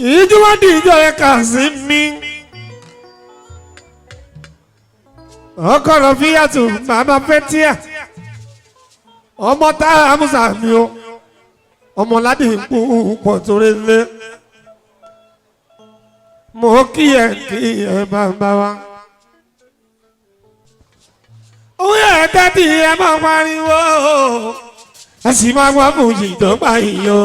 ìjọba dìjọ ẹ̀ka sí mi. ọkọ rẹ fi yàtọ̀ bàbá fẹ́tíà ọmọ tá a musa mi o ọmọládé púpọ̀ torí lé mo kí ẹ bàbá wa. ó yẹ tẹ́tí ẹ máa pariwo ẹ sì máa wá fún ìdọ́gba yìí o.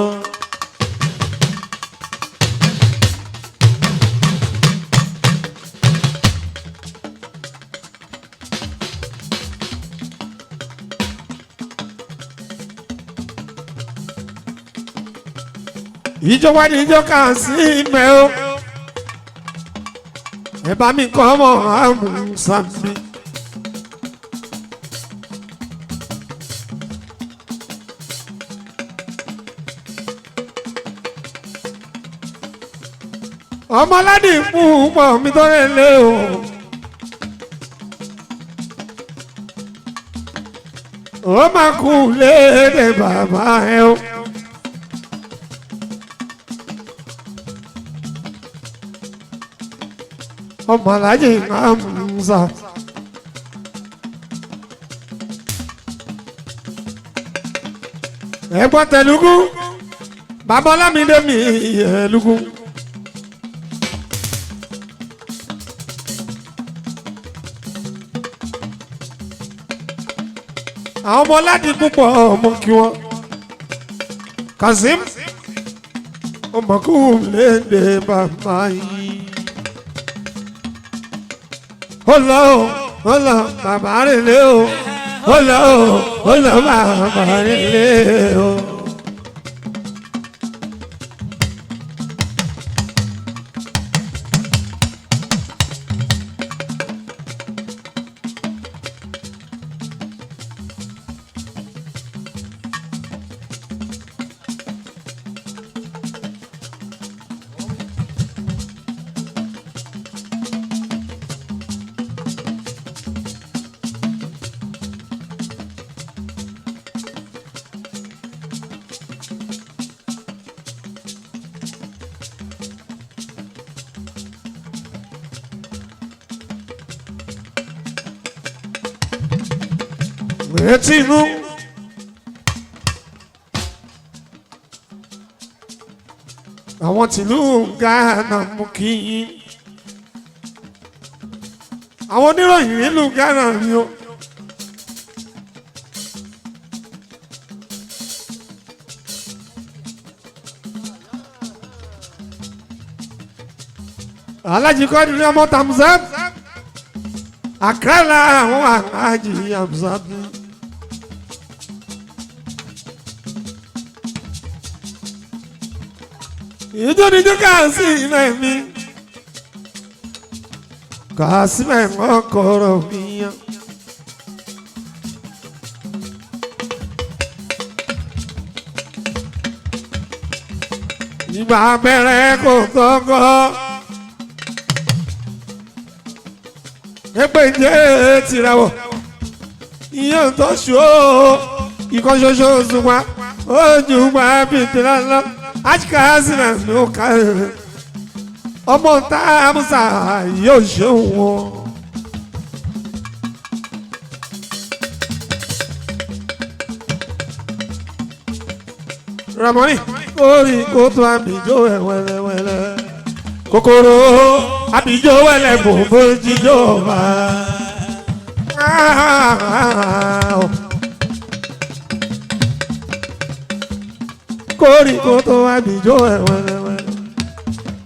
ìjọba ní ìjọ kà sí ìmẹ̀ o ẹ bá mi kọ́ ọmọ àmúṣàmì. ọmọládì fún pọ̀ mi tó lè lé o. ó máa kú léde bàbá ẹ o. ọmọ alájì Hamza ẹ̀gbọ́n tẹ̀lúgú bàbá Ọlámídé mi ẹ̀lúgú. àwọn ọmọ láti púpọ̀ ọmọ kí wọ́n Kazeem ọmọkùn léde bàbá yìí. Hola, hola, bàbá rẹ̀ lé o. Hola, hola, bàbá rẹ̀ lé o. Retí inú àwọn tìlú Ghana mú kí yín àwọn oníròyìn nílùú Ghana ni o. Alájì Kọ́dí ní ọmọ Tamzat àkàrà àwọn Alájì Hamzat. ìjọ́nijọ́ kàásì ilẹ̀ mi kàásì mẹ́wọ́n kọ̀ọ̀rọ̀ mi yàn. ìgbà abẹ́rẹ́ kò tọ́kọ́ ẹgbẹ́ ìjẹ́ tìrẹ̀wọ̀ ìyẹn tó ṣó ìkan ṣoṣo ṣùgbọ́n ó jù gbà bìtìlá lọ. Ajikazi na no kare ọmọ tá a musa yóò ṣe wọn. Ramoni orí kótó àbíjó wẹ́lẹ́wẹ́lẹ́ kòkòrò àbíjó wẹ́lẹ́ bòbó jíjó bá. Koríko tó àbíjó wẹ́lẹ́wẹ́lẹ́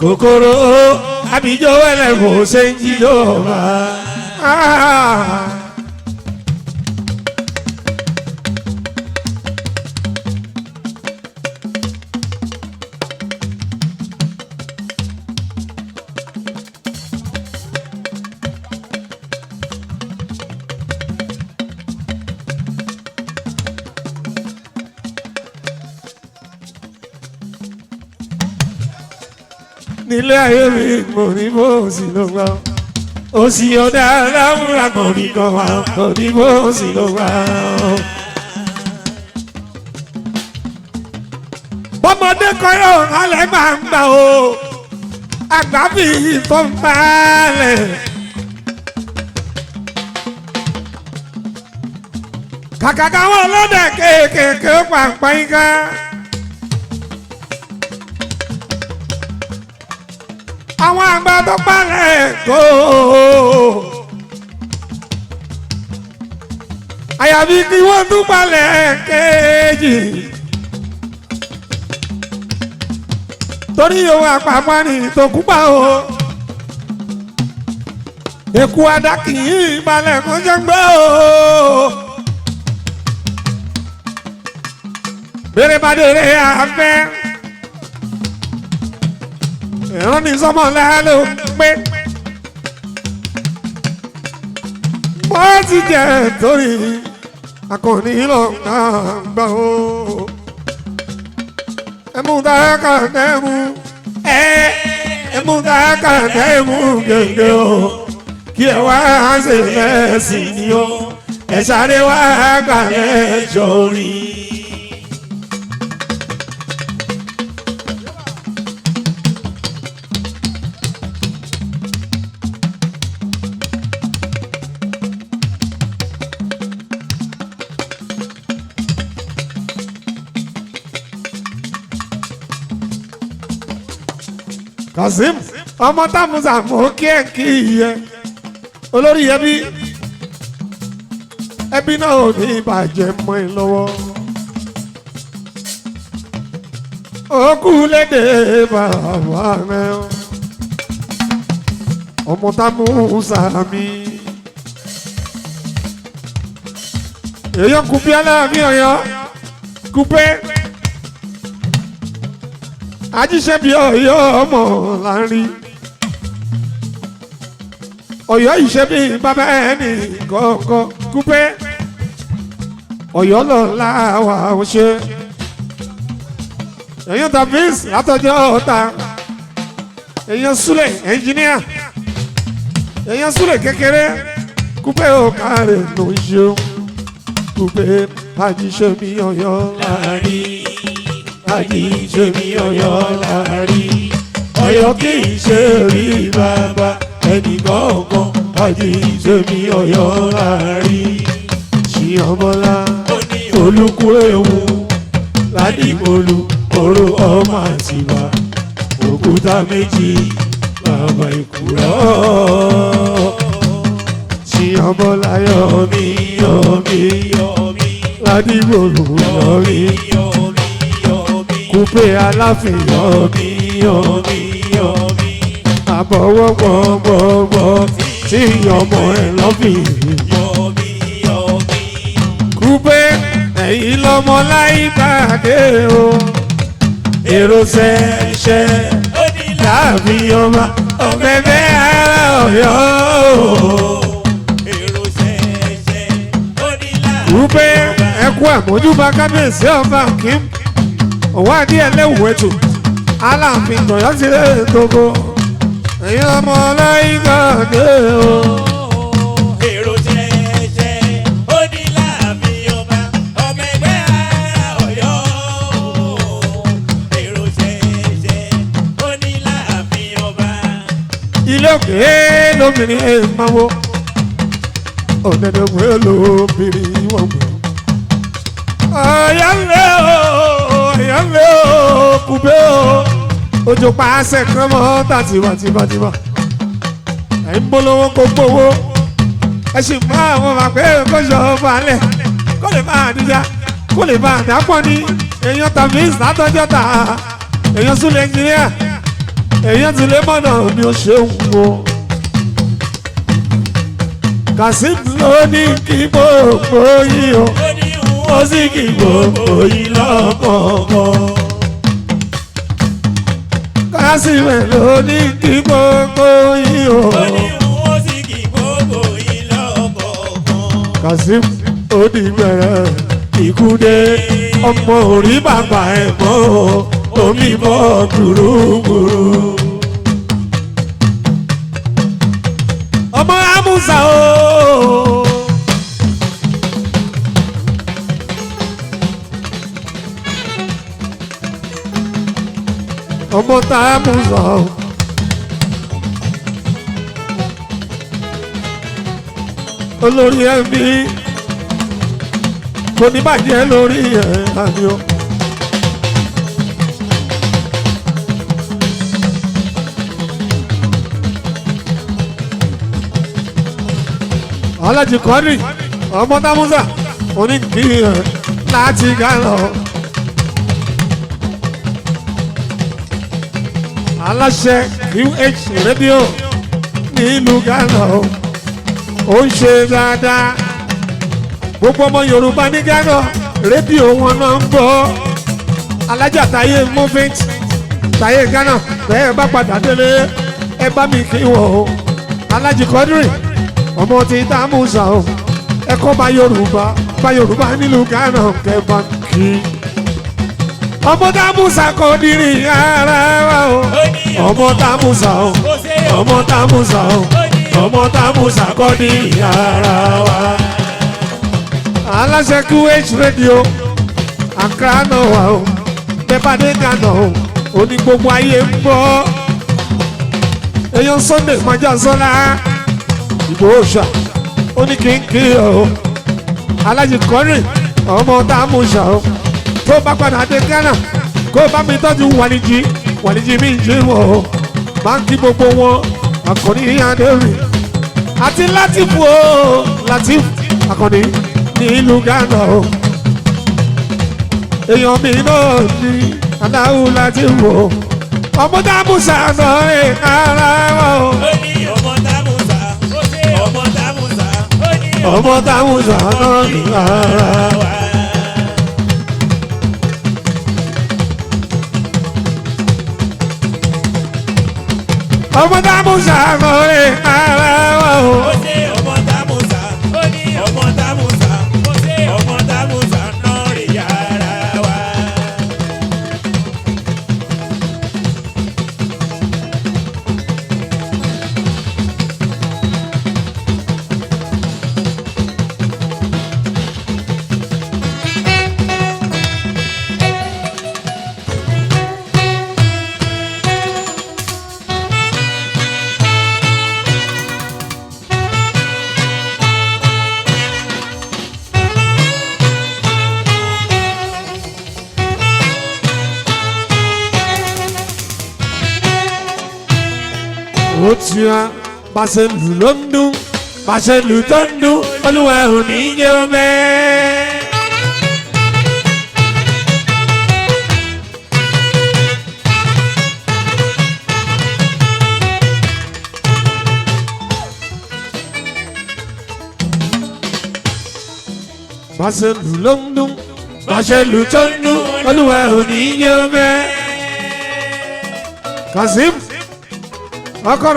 kòkòrò àbíjó wẹ́lẹ́ bò ṣe ń jíjó bá. nílé ayé mi mo ní bó sì ló gbà ó sì ọ̀dà aláwùrà kò ní kan wá kò ní bó sì ló gbà ó. bọ́mọdé kọ́yọ̀ alẹ́ máa ń gbà ó àgbàbí tó ń balẹ̀. kàkà káwọn ọlọ́dẹ kéékèèké pàǹpá ika. àwọn àgbà tó balẹ̀ kó. àyàfi kí wọ́n tún balẹ̀ kéèjì. torí ohun àpapọ̀ ní ìtòkúpa o. èkú adá kì í balẹ̀ kó jẹ́ gbọ́ o. bèrè bàdèrè àfẹ́. ẹ̀rọ ní sọ́mọ́ lálẹ́ ò pé. wọ́n ti jẹ́ torí akọni lọ́nà gbà o. ẹmu dáká dẹ́mu ẹmu dáká dẹ́mu gègé o. kí ẹ wá ṣe lẹ́sìn ni o. ẹ sáré wá gbàlẹ́ jọrí. Kazeem ọmọ támúsà mọ kíẹ̀kì yẹ olórí ẹbí náà ò ní ìbàjẹ́ mọ́ ẹ lọ́wọ́. òkú lédè bàbá rẹ ọmọ támúsà mi. èèyàn kú bí aláàmì ọ̀yọ́ kú pé. ajíṣẹ́ bí Ọ̀yọ́ ọmọ láàrin Ọ̀yọ́ ìṣẹ́ bí bàbá ẹni kọ̀ọ̀kan kúpẹ́ Ọ̀yọ́ lọ láwà ṣe èyàn tàbís látọjọ́ ọ̀tá èyàn súlẹ̀ ẹnjìníà èyàn súlẹ̀ kékeré kúpẹ́ òkàrẹ̀ ló ń ṣe kúpẹ́ ajíṣẹ́ bí Ọ̀yọ́ láàrin. Ajíṣẹ́ mi Ọ̀yọ́ láàrí Ọ̀yọ́ kì í ṣe rí bàbá ẹnì kọ̀ọ̀kan. Ajíṣẹ́ mi Ọ̀yọ́ láàrí Ṣìyànbọ́lá Olúkúrẹ́wù Ládìmọ́lù Oró ọmọ Àtìbà òkúta méjì bàbá Ìkúrọ̀. Ṣìyànbọ́lá yọ̀mí Ládìmọ́lù yọ̀mí. Kúpé Aláàfin yọ̀mí àbọ̀wọ́ gbọ̀ngbọ̀ngbọ̀ tí ọmọ ẹ̀ lọ́fìn. Kúpé ẹ̀yìn lọ́mọ láìpàdé o. èrò ṣẹ̀ṣẹ̀ láàfin ọba ọ̀bẹ̀bẹ̀ ara Ọ̀yọ́. Kúpé ẹkú àmójúbà kábíyèsí ọba Akeem òwádìí ẹlẹ́wù ẹ̀tù Aláàfin tọ̀yọ́ ti lé gbogbo ẹ̀yin ọmọ ọláìgbàdé o. èrò jẹ́jẹ́ ó ní láàfin ọba ọmọ ẹgbẹ́ ara Ọ̀yọ́. èrò jẹ́jẹ́ ó ní láàfin ọba. ilé òkè lóbìnrin ẹ̀ máa wo ọ̀dẹ̀dẹ̀gbẹ́ lóbìnrin wọ̀n gbọ́. ọ̀yọ́lẹ̀ o Kúpé o ojú paṣẹ kan mọ́ tàtìbàtìbàtìbà ẹ̀ ń bolówó kó gbówó ẹ sì mọ àwọn àpẹ́ kó yọ ọba alẹ̀ kó lè máa níjà kó lè máa dápọ̀ ní èèyàn tàbí látọjọ́ ta èèyàn Súlẹ̀ ẹnjìníà èèyàn ti lé mọ́nà ni ó ṣe ń wo. Kazeem ló ní kí gbogbo yìí o ó sì kí gbogbo yìí lọ́kọ̀ọ̀kan. Kazeem ló ní kí gbogbo yìí o ó sì kí gbogbo yìí lọ́kọ̀ọ̀kan. Kazeem ó di bẹ̀rẹ̀ ìkúdé ọmọ orí bàbá ẹ̀ mọ́ omi bọ́ gbùrúgbùrú. ọmọ amúsà o. ọmọ tá a mú sọ olórí ẹbí kò ní bàjẹ́ lórí ẹ̀ àmì o. Alájì Quadri ọmọ Támúsà oníkìyàn láti Ghana. Aláṣẹ QH rédíò nílùú Ghana ó ń ṣe dáadáa. Gbogbo ọmọ Yorùbá ní Ghana rédíò wọn náà ń gbọ́. Alájà Táyé movement Táyé Ghana bẹ́ẹ̀ bá padà délé ẹ bá mi kí wọ́n o. Alájì Quadri ọmọ tí Támúsà o ẹ̀kọ́ bá Yorùbá nílùú Ghana kẹfà kí. Ọmọ Támúsà kò dìrì ara wa o. Ọmọ Támúsà o ọmọ Támúsà o ọmọ Támúsà kò dìrì ara wa. Aláṣẹ QH rédíò Accra náà wà o bẹ́pàdé Ghana o oní gbogbo ayé ń gbọ́. Èèyàn Sunday Májàsọ́lá Ìgbòho ṣá ó ní kínkí o. Alájì Quadri ọmọ Támúsà o tó bá padà dé Ghana kó bá mi tọ́jú wàlíjì mi jí wọ̀ o. Báńkì gbogbo wọn Àkànní Adéwì àti Látìfù o Látìfù Àkànní ní ìlú Ghana o. Èèyàn mi náà ní Aláwù Látìfù o. Ọmọ Támúsà sọ ẹ̀ ara wọn o. ọmọ Támúsà ọmọ Támúsà Ọmọ Támúsà náà ní ara wa. Ọmọ Támúsà náà ní ara wa o. ọmọ Támúsà ọmọ Támúsà ọmọ Támúsà náà rí yàrá wa. Ó ti wá bá ṣe lù ló ń dún bá ṣe lù tó ń dún Olúwa ò ní jẹ́ ó bẹ́ẹ̀. Bá ṣe lù ló ń dún bá ṣe lù tó ń dún Olúwa ò ní jẹ́ ó bẹ́ẹ̀. Kazeem ọkọ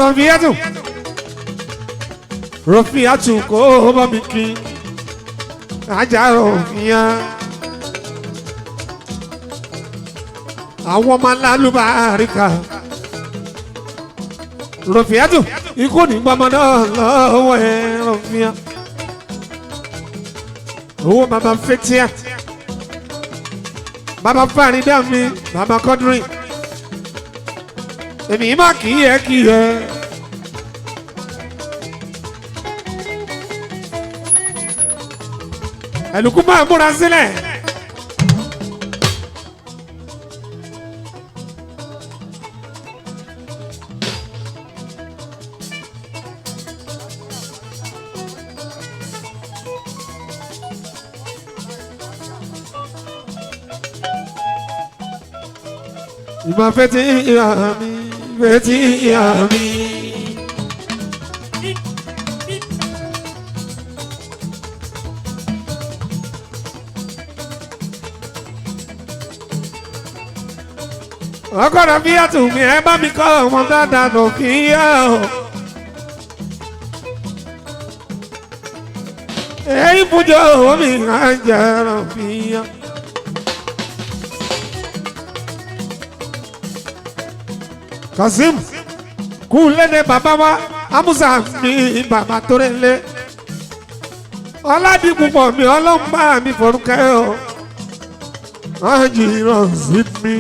Rọfíátù kó bá mi kí ajá Rọfíà. Àwọn ọmọ alálùbáríkà Rọfíátù ikú nígbàmọ náà lọ́wọ́ ẹ Rọfíà. Owó bàbá Fẹ́tíà bàbá Fárídà mi bàbá Quadri èmi má kí ẹ. Ẹ̀lùkú máa múra sílẹ̀. Ìmọ̀ fẹ́ ti ìyá mi. Betty Yami. Ọkọ Rọfíátù mi ẹ bá mi kọ́ ọmọ dáadáa Rọfíà o. Èyí fújọ mi máa ń jẹ Rọfíà. Kazeem kú lédè bàbá wa Amusa mi bàbá tó rẹ̀ lé. Ọládìpúpọ̀ mi ọlọ́mbà mi fọ̀rùkẹ́ o. Ajìrán sí mi.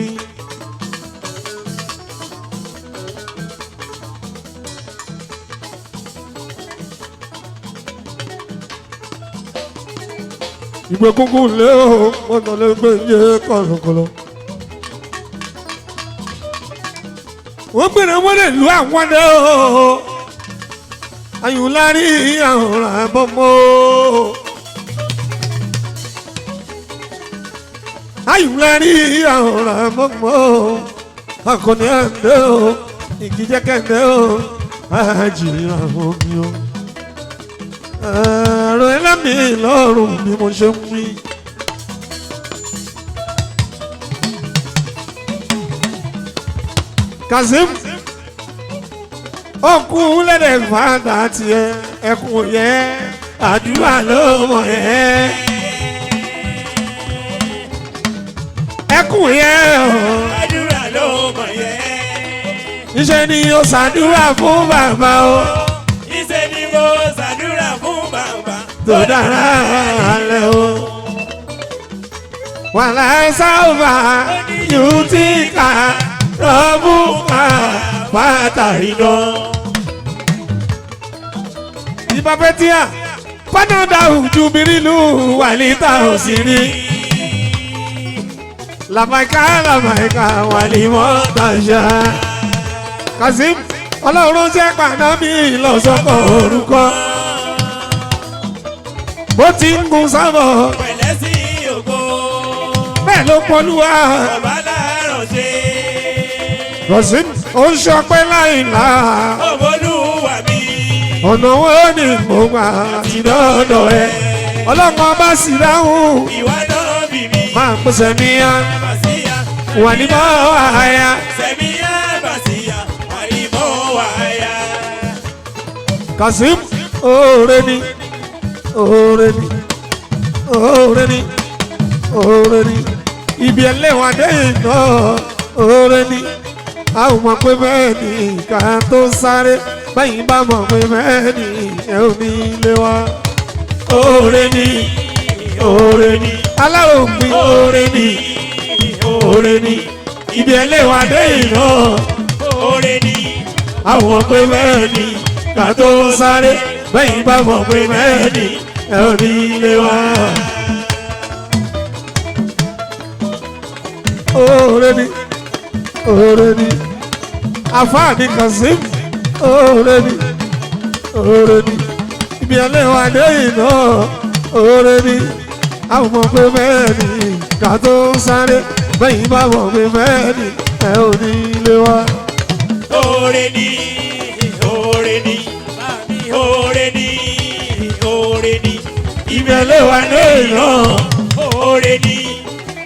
ìgbé kúkú lé o mọ́tò lè gbé yé kọ̀lọ̀kọ̀lọ̀. wọ́n gbèrè wọ́n lè lu àwọn dé o ayùnlárí àwòrán àbọ̀mọ́ ayùnlárí àwòrán àbọ̀mọ́ akọni àndé o ìkíjẹ́kẹ́ndé o àjìrì àwọn mi o ẹ̀rọ ẹlẹ́mì lọ́rùn bí mo ṣe ń wí. Kazeem ọkùn lẹ́dẹ̀ fàdà tiẹ̀ ẹkùn yẹ àdúrà ló mọ̀ yẹ ẹkùn yẹ àdúrà ló mọ̀ yẹ. iṣẹ́ ni ó ṣàdúrà fún bàbá o. Iṣẹ́ ni mo ṣàdúrà fún bàbá tó dára lẹ́ o. wàhálà sábà yóò ti kà rọ́bù pàtàkì lọ. ìbáfẹ́tíà fánàdà ojú birilu wà níta òsì rí. làmàkà wà ní mọ́tàṣà. Kazeem ọlọ́run jẹ́ pàdán mi lọ́sọ̀kọ̀ orúkọ. bó ti ń gun sábọ̀ pẹ̀lẹ́ sí ògo. bẹ́ẹ̀ ló pọ̀lúwa. bàbá láàárọ̀ ṣe. Kazeem ó ń ṣọpẹ́ láìlá. Olúwa mi. ọ̀nà wo ni mo gbà ti dọ́dọ̀ ẹ. ọlọ́kan bá sì dáhùn. ìwà náà bì mí. máa ń pèsè níyà. bàṣíyà. wà ní bọ́ àyà. sẹ̀míyà bàṣíyà. wà ní mọ́ wáyà. Kazeem oore ni oore ni oore ni oore ni ibi ẹlẹ́wọ̀n adéyìn náà oore ni a ò mọ̀ pé bẹ́ẹ̀ ni ká tó sáré báyìí bá mọ̀ pé bẹ́ẹ̀ ni ẹ ò ní ilé wa oore ni oore ni alárògbìn oore ni oore ni ibi ẹlẹ́wọ̀n adéyìn náà oore ni. a ò mọ̀ pé bẹ́ẹ̀ ni ká tó sáré báyìí bá mọ̀ pé bẹ́ẹ̀ ni ẹ ò ní ilé wa. oore ni oore ni àfáàní Kazeem oore ni ibi ẹlẹ́wọ̀n adéyìn náà oore ni àwọn ọmọ pé bẹ́ẹ̀ ni ká tó sáré bẹ́yìn bá mọ̀ pé bẹ́ẹ̀ ni ẹ ò ní ilé wa. oore ni oore ni oore ni oore ni. ibi ẹlẹ́wọ̀n adéyìn náà oore ni.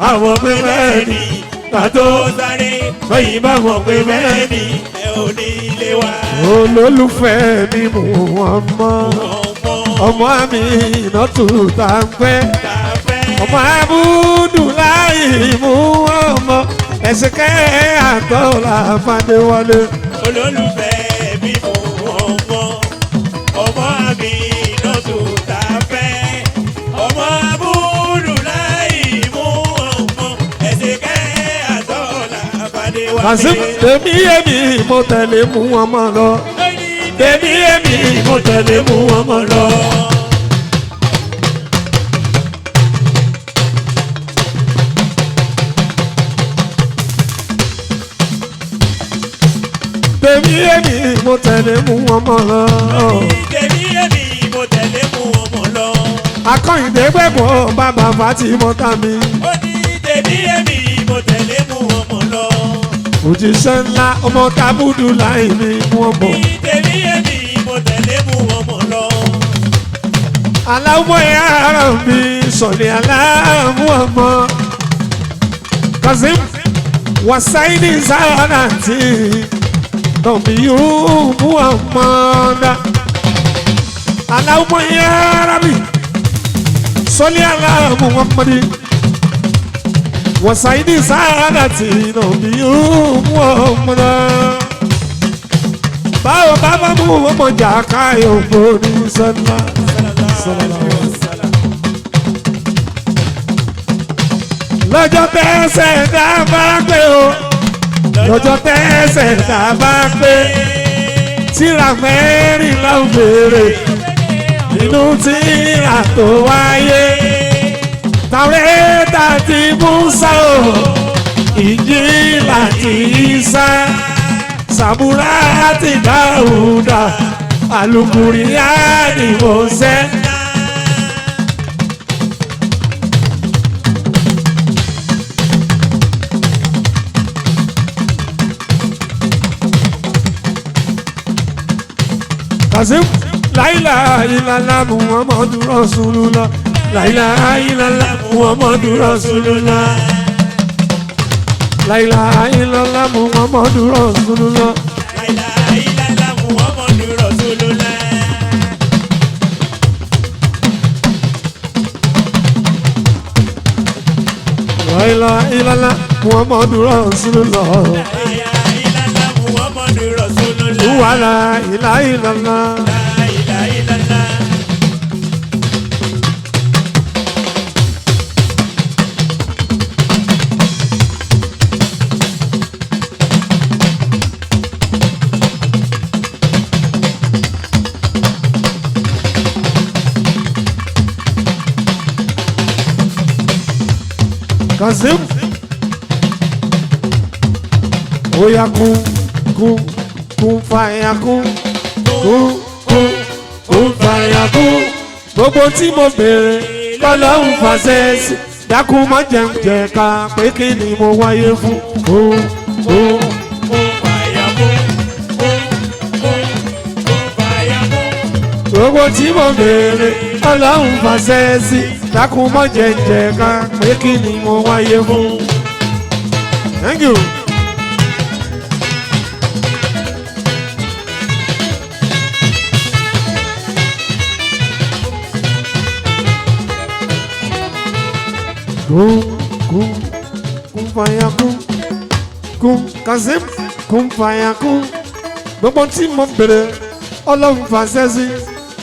àwọn pé bẹ́ẹ̀ ni ká tó sáré. bẹ́yìn bá mọ̀ pé bẹ́ẹ̀ ni ẹ ò ní ilé wa. olólùfẹ́ mi mú wọn mọ́ ọmọ mi ìnàtú tá ń pẹ́ ọmọ abúdù láì mú wọn mọ́ ẹsẹ̀ kẹ́ àtọ́lá fàdé wọlé. olólùfẹ́ mi mú ọmọ ọmọ mi lọ́tò tá a fẹ́ ọmọ abúlù láì mú ọmọ ẹsẹ̀ kẹ́ àtọ́lá àbádé wálé. Kazeem tèmi èmi mo tẹ̀lé mú wọn mọ́ lọ tèmi èmi mo tẹ̀lé mú wọn mọ́ lọ. tèmi èmi mo tẹ̀lé mú wọn mọ́ lọ. tèmi èmi mo tẹ̀lé mú ọmọ lọ. Akọ́yìndé gbẹ̀gbọ́ bàbá Fátímọ́tà mi. ó ní tèmi èmi mo tẹ̀lé mú ọmọ lọ. Òjíṣẹ́ ńlá ọmọ tábùdù láì ní wọ́n bọ̀. tèmi èmi mo tẹ̀lé mú ọmọ lọ. Aláwọ̀ yàrá mi sọ̀lẹ̀ aláàmú ọmọ. Kazeem wasaini sáárà tí tọ̀bí yóò mú ọmọ dá. Aláwọ̀ yàrá mi sọ̀lẹ̀ aláàmú ọmọdé. Wasaini sáárà tí tọ̀bí yóò mú ọmọ dá. Báwo bá bá mú ọmọ jà káyọ̀ gbóni sẹ́lá. Lọ́jọ́ tẹ́sẹ̀ tá a bá pé o lọ́jọ́ tẹ́sẹ̀ tá a bá pé tíra mẹ́rin ló ń béèrè nínú tíra tó wáyé Tàwẹ́tà ti Musa o Ìnjílà ti Isa Sàbúrà ti Dáúdà Àlùkùránì Mósè. Kasim la ilaha illallah Muhammadu Rasulullah la ilaha illallah Muhammadu Rasulullah la ilaha illallah Muhammadu Rasulullah La ilaha illallah Muhammadu Rasulullah. la ilaha illallah Muhammadu Rasulullah La ilaha illallah Muhammadu Rasulullah. wa la ilaha illallah. La ilaha illallah. Kasim oya kun fàyà kun fàyà kun gbogbo tí mo béèrè kọ́lọ́hún fàṣẹ sí dákun má jẹun jẹ ká pé kí ni mo wáyé fún gbogbo tí mo béèrè kọ́lọ́hún fàṣẹ sí dákun má jẹun jẹ ká pé kí ni mo wáyé fún. Thank you. Kun fàyà kun Kasim kun fàyà kun gbogbo tí mo bèrè Ọlọ́run fàṣẹ sí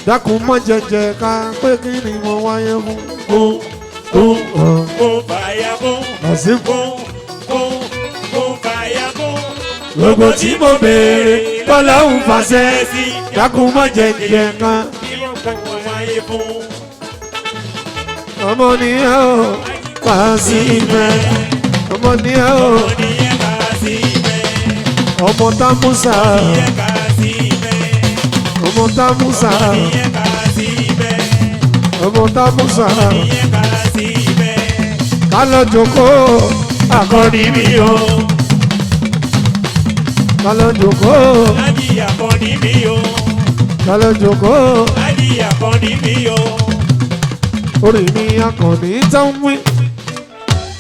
dákun má jẹjẹ ká pé kí ni mo wáyé fún. Kasim gbogbo tí mo bèrè Ọlọ́run fàṣẹ sí dákun má jẹjẹ ká. Ọmọ nìyẹn o Kàsímẹ̀ ọmọ nìyẹn o ọmọ Támúsà ọmọ Támúsà ọmọ Támúsà kálọ̀ jókòó akọni mi o kálọ̀ jókòó kálọ̀ jókòó orí mi akọni tán wí.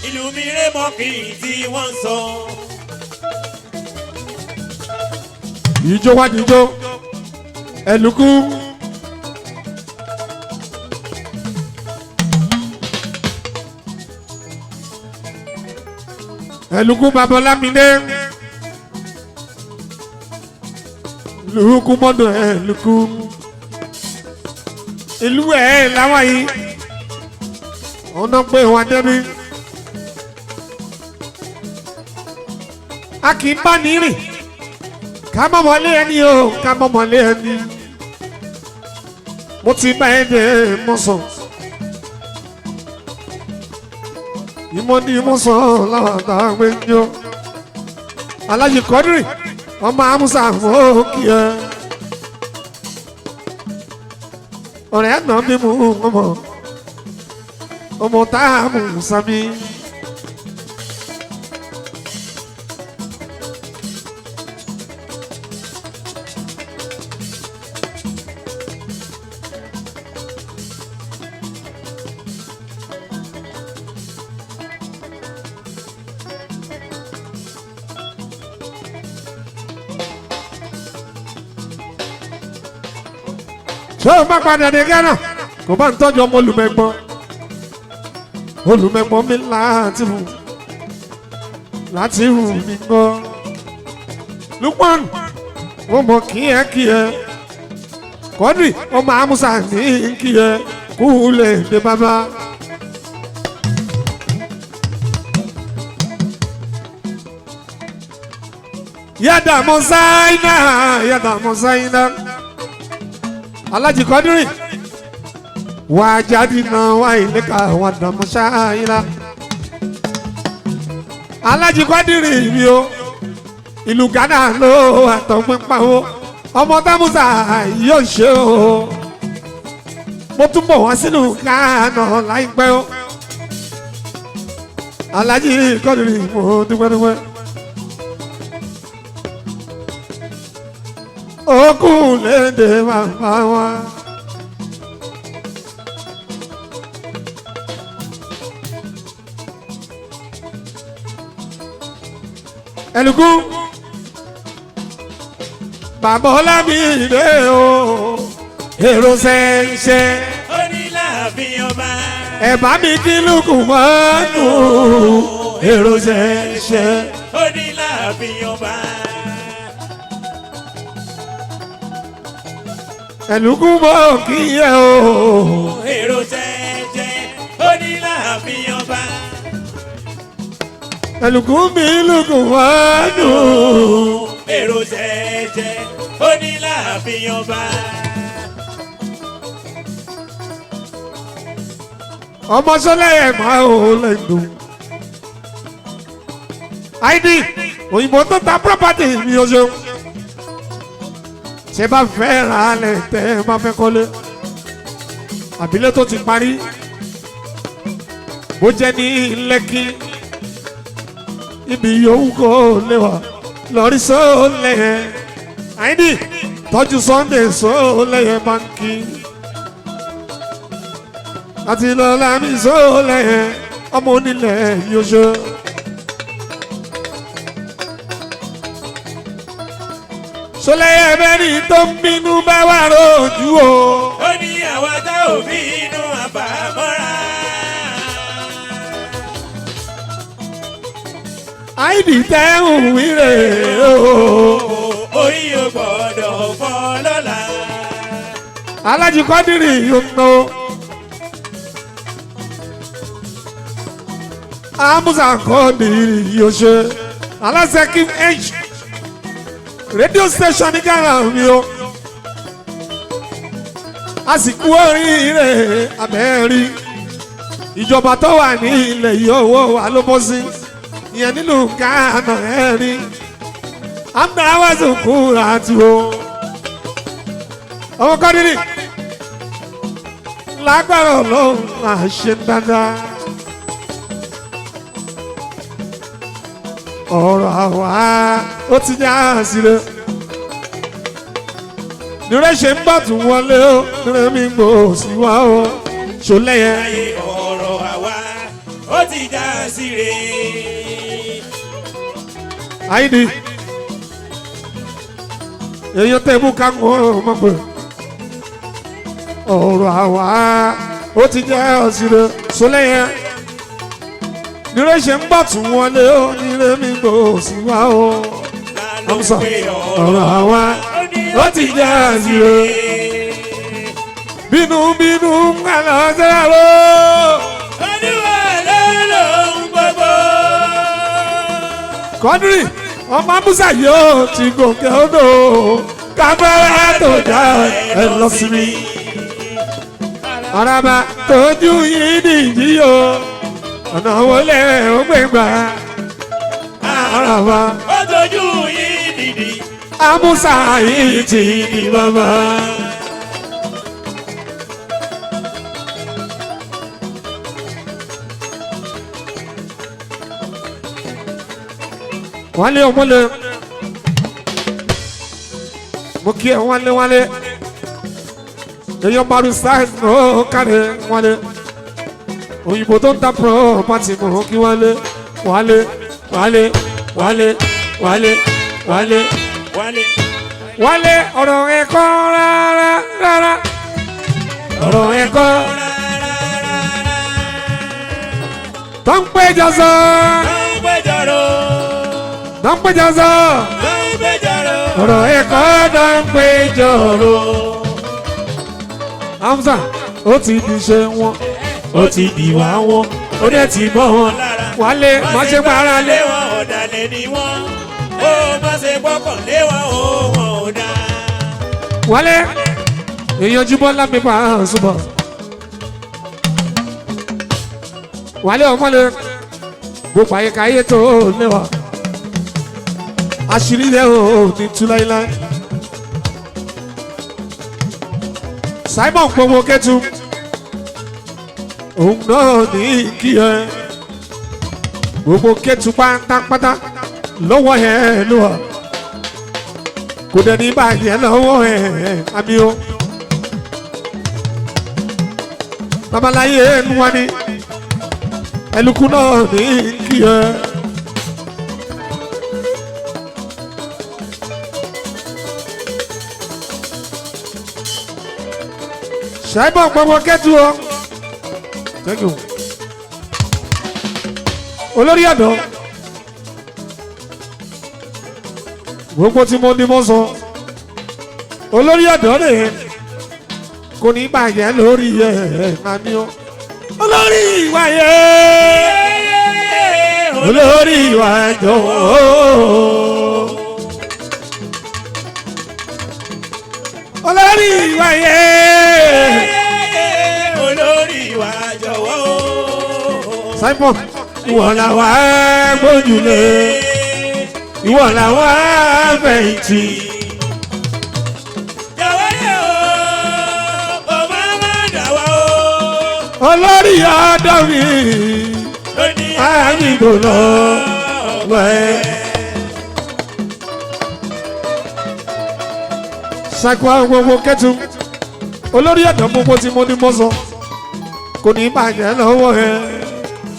Ìlú mi rẹ̀ mọ́ kí n tí wọ́n sọ. Ìjó wá jíjó ẹlùkú. Ẹlùkú Babalámidé. Lùkú mọ́dọ̀ ẹlùkú. Ìlú ẹ̀ láwọn yìí. Ọ̀nà pé wọ́n débi. A kì í bá ní rìn ká mọ́ mọ́lé ẹni o ká mọ́ mọ́lé ẹni. Mo ti bá ẹ dé mọ́sàn. Ìmọ̀ ní mọ́sàn láwọn àtàwọn gbé ń yọ. Alájì Kọ́dírì ọmọ Amúsà mọ́ kí ẹ. Ọ̀rẹ́ àná bí mo ọmọ tá a mú sami. Ṣé o máa padà dé Ghana? Kò bá ń tọ́jú ọmọ olùmẹ̀gbọ́n mi láti hù mí gbọ́. Lukman wọ́n mọ̀ kí ẹ Kọ́dírì ọmọ Amúsà ní kí ẹ kú lè dé bàbá. Yàdà mọ̀ Sáínà Alájì Kọ́dírì wà jáde náà wà ilé ká wà dàmú ṣááyìlá. Alájí Kọ́dírì mi o ìlú Ghana ló àtọ̀gbìn pawó ọmọ Támúsà yóò ṣe o mo tún bọ̀ wá sínú Ghana láìpẹ́ o. Alájí Kọ́dírì mo dúpẹ́dúpẹ́. Okùn lédè bàbá wa. Ẹlùkú bàbá Ọlámídé o èrò ṣẹ̀ṣẹ̀ onílàáfin ọba. ẹ̀bá mi kí lùkù mọ́nù èrò ṣẹ̀ṣẹ̀ onílàáfin ọba. Ẹlùkú mọ́ kí yẹ o èrò ṣẹ̀ṣẹ̀ onílàáfin ọba. Ẹlùkú mi lùkù mọ́nù èrò ṣẹ̀ṣẹ̀ onílàáfin ọba. ọmọ sọlẹ̀ ẹ̀ máa ò lẹ́nu. ID òyìnbó tó ta property mi ò ṣeun. Ṣé bá fẹ́ ra lẹ̀ tẹ́ ẹ máa fẹ́ kọ́lé? Àbílẹ̀ tó ti parí. Bó jẹ́ ní Lẹ́kí. Ibi yòówù kò lè wà lórí sólẹ̀ yẹn. ID tọ́jú Sunday sólẹ̀ yẹn báńkì. Àti lọ́la mi sólẹ̀ yẹn ọmọ onílẹ̀ yóò ṣe. Sólẹ̀ yẹn bẹ́ẹ̀ni tó ń bínú bá wà lójú o. ó ní àwa tá ò bí inú àbámọ́ra. ID tẹ́hùn wíre o. orí ò gbọ́dọ̀ fọ́ lọ́la. Alájí Kọ́dírì yóò ná. Amusa Kọ́dírì yóò ṣe. Aláṣẹ Kim H rédíò station ní Ghana mi o. Àsìkò oríire abẹ́rí. Ìjọba tó wà ní ilẹ̀ yìí owó wa ló bọ́ sí. Ìyẹn nínú Ghana ẹ̀rí. Amúdá wá sùkú àti o. Ọmọ Kọ́dírì lágbára Ọlọ́run máa ṣe dáadáa. Ọ̀rọ̀ àwa ó ti ní àṣìlẹ̀. Nírẹ̀ ṣe ń bọ̀ tún wọlé o, nírẹ̀ mi gbò sí wa o. Ṣọlẹ́yẹ. ayé ọ̀rọ̀ àwa ó ti já síre. ID èèyàn tẹ́ mú káwọn ọmọ pé ọ̀rọ̀ àwa ó ti jẹ́ àṣìlẹ̀. Ṣọlẹ́yẹ. Nírẹ̀ ṣe ń bọ̀ tún wọlé o, nírẹ̀ mi gbò sí wa o. Amúsà ọ̀rọ̀ àwa ó ti jẹ́ àṣìlẹ̀. Bínú ń kà lọ sẹ́yà o. Olúwa ló lóhun gbogbo. Kọ́dírì ọmọ Amúsà yóò ti gòkè odò kábẹ́rẹ́ tó já ẹ lọ sí mi. Àràbà tójú yìí nìyí o ọ̀nà wọlé ó gbé gbà. Àràbà ó tójú yìí dìdì. Amúsà yìí ti di bàbá. Wálé ọmọlé mo kí ẹ wálé èèyàn maru sáìsì ó kárẹ̀ wálé òyìnbó tó ń ta property mo kí wálé wálé ọ̀rọ̀ ẹ̀kọ́ rárá ọ̀rọ̀ ẹ̀kọ́ tó ń péjọ sọ ọ̀rọ̀ ẹ̀kọ́ tó ń péjọ rò. Hamza ó ti di ṣe wọn ó ti di wá wọn ó dẹ̀ ti bọ́ wọn wálé má ṣe para lé wọn ọ̀dàlẹ̀ ni wọ́n ó má ṣe gbọ́kàn lé wọn ó wọn ò dá. wálé èèyàn jùbọ́ lámì pa àṣùbọ̀ wálé ọmọlẹ gbogbo àyíkáyé tó lẹ́wà àṣírí rẹ̀ ò ní tú láíláí. Simon gbogbo kẹtù òun náà ní kí ẹ gbogbo kẹtù pátápátá lọ́wọ́ ẹ ló wà kò dẹ̀ ní bàjẹ́ lọ́wọ́ ẹ àmì o. Babaláyé ẹnu wa ni ẹlùkù náà ní kí ẹ. Simon gbogbo kẹtù o. Thank you. Olórí ọ̀dọ́ gbogbo tí mo ní mo sọ olórí ọ̀dọ́ rẹ̀ kò ní bàjẹ́ lórí ẹ̀ mami o. Olórí ìwà yẹ olórí ìwà jọ̀wọ́ olórí ìwà yẹ olórí ìwà jọ̀wọ́. Simon ìwọ làwa gbójúlé ìwọ làwa fẹ̀yìntì. Jọ̀wọ́ yẹ o kò má má dàwọ́ o. Olórí ọ̀dọ́ mi àyìnbó lọ wẹ̀. Ṣàkóso gbogbo kẹ́tù olórí ọ̀dọ́ gbogbo tí mo ní mọ́ sọ kò ní bàjẹ́ lọ́wọ́ ẹ̀.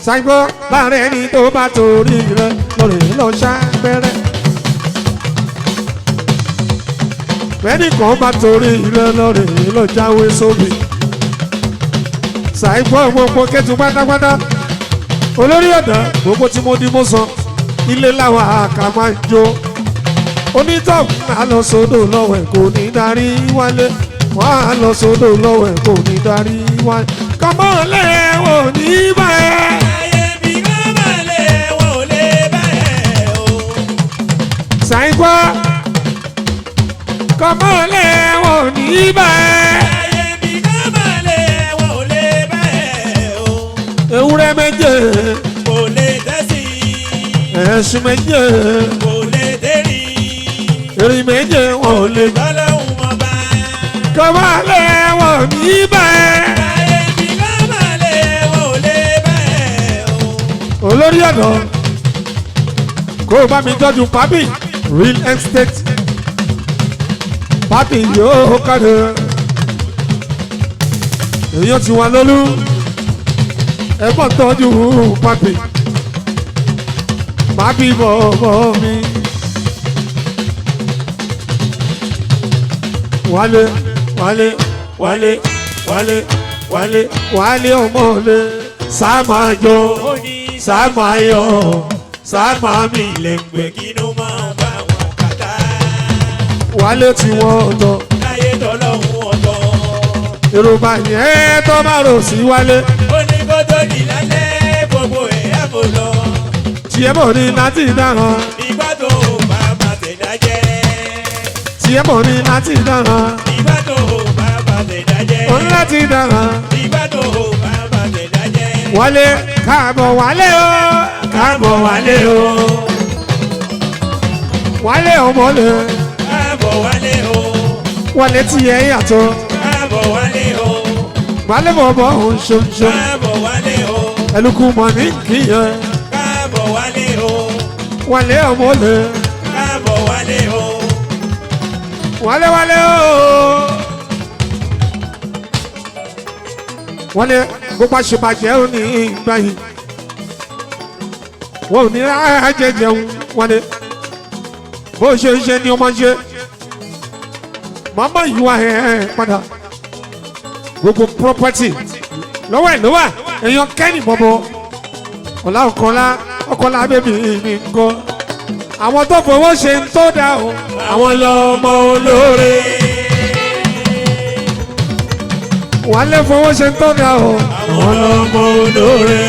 Ṣàgbọ́ láàrin ẹni tó bá torí rẹ lórí lọ ṣàgbẹ́rẹ́. Bẹ́ẹ̀ni kan bá torí rẹ lórí lọ jáwé sóbì. Ṣàgbọ́ gbogbo kẹ́tù pátápátá olórí ọ̀dọ́ gbogbo tí mo ní mo sọ ilé láwa àkà máa ń jó. Onítọ̀hún á lọ sódò lọ́wọ́ ẹ̀ kò ní darí wálé. Wọ́n á lọ sódò lọ́wọ́ ẹ̀ kò ní darí wálé. Kọ́mọ́ lẹ́wọ̀n ní báyẹn. Ṣàìgbọ́ kọ́mọ́ lẹ́wọ̀n ní báyẹn. Ewúrẹ́ méje kò lè tẹ́sí. ẹ̀sùn méje kò lè tẹ́rì. erin méje wọn ò lè gbà. Ọlọ́run mọ̀ bá. Kọ́mọ́ lẹ́wọ̀n ní báyẹn. Olórí ọ̀dọ́ kó o bá mi tọ́jú papi real estate papi yóò kárí èèyàn ti wà lólú ẹ̀gbọ́n tọ́jú papi bọ̀bọ̀ mi wálé wálé wálé wálé wálé wálé ọmọlé sáàmájọ sáàmáyọ sáàmámi lẹ́gbẹ̀ẹ́. Kínú máa bá wọn kàtá. Wálé tí wọ́n lọ Láyé tọ́lọ́hún ọ̀tọ̀. Yorùbá yẹn tó bá rò sí wálé Ó ní kó tó di lálẹ́ gbogbo ẹ̀yà kò lọ. tiẹ̀ mọ̀ ní láti dára Ìgbà tó bá bá tẹ̀dá jẹ́. tiẹ̀ mọ̀ ní láti dára Ìgbà tó bá bá tẹ̀dá jẹ́. òun láti dára. Ìgbà tó bá bá tẹ̀dá jẹ́. Wálé káàbọ̀ wálé o káàbọ̀ wálé o wálé ọmọlé Káàbọ̀ wálé o. wálé tiẹ̀ yàtọ̀ Káàbọ̀ wálé o. wálé bọ̀bọ̀ òun ṣoṣo Káàbọ̀ wálé o. ẹlùkù mọ̀ ní kìyẹn Káàbọ̀ wálé o. wálé ọmọlé Káàbọ̀ wálé o. wálé wálé o wálé gbogbo àṣebàjẹ́ ò ní ìgbà yìí wọn ò ní rájẹ jẹun wálé bó ṣe ń ṣe ni ọmọ ṣe màmá yìí wá ẹ̀ padà gbogbo property lọ́wọ́ ẹ̀ lọ́wọ́ èèyàn kẹ́ni bọ̀bọ̀ ọ̀la ọkọ̀la bẹ́bí mi ń kọ́ àwọn tó fowó ṣe ń tó dá o àwọn lọ́mọ olóore wálé fowó ṣe ń tó dá o àwọn lọ́mọ olóore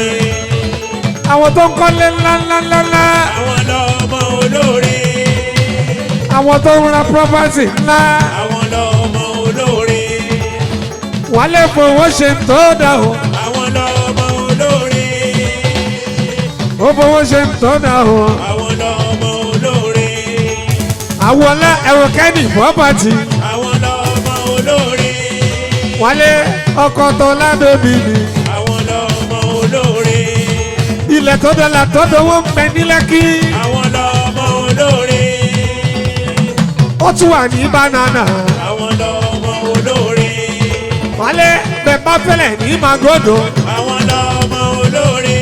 àwọn tó ń kọ́lé ńláńláńlá Àwọn lọ́mọ olóore. àwọn tó ń ra property ńlá Àwọn lọ́mọ olóore. wálé fowó ṣe ń tó dá o Àwọn lọ́mọ olóore. ó fowó ṣe ń tọ́nà o. àwọn lọ́mọ olóore. àwọlá ẹ̀rọ kẹ́ni property. àwọn lọ́mọ olóore. wálé ọkọ̀ tó lábẹ́bí mi. àwọn lọ́mọ olóore. ilẹ̀ tó dọ́là tó dọ́wọ́ ń bẹ ní Lẹ́kì. àwọn lọ́mọ olóore. ó tún wà ní banana. àwọn lọ́mọ olóore. wálé bẹ́ẹ̀ bá fẹ́lẹ̀ ní Magodo. àwọn lọ́mọ olóore.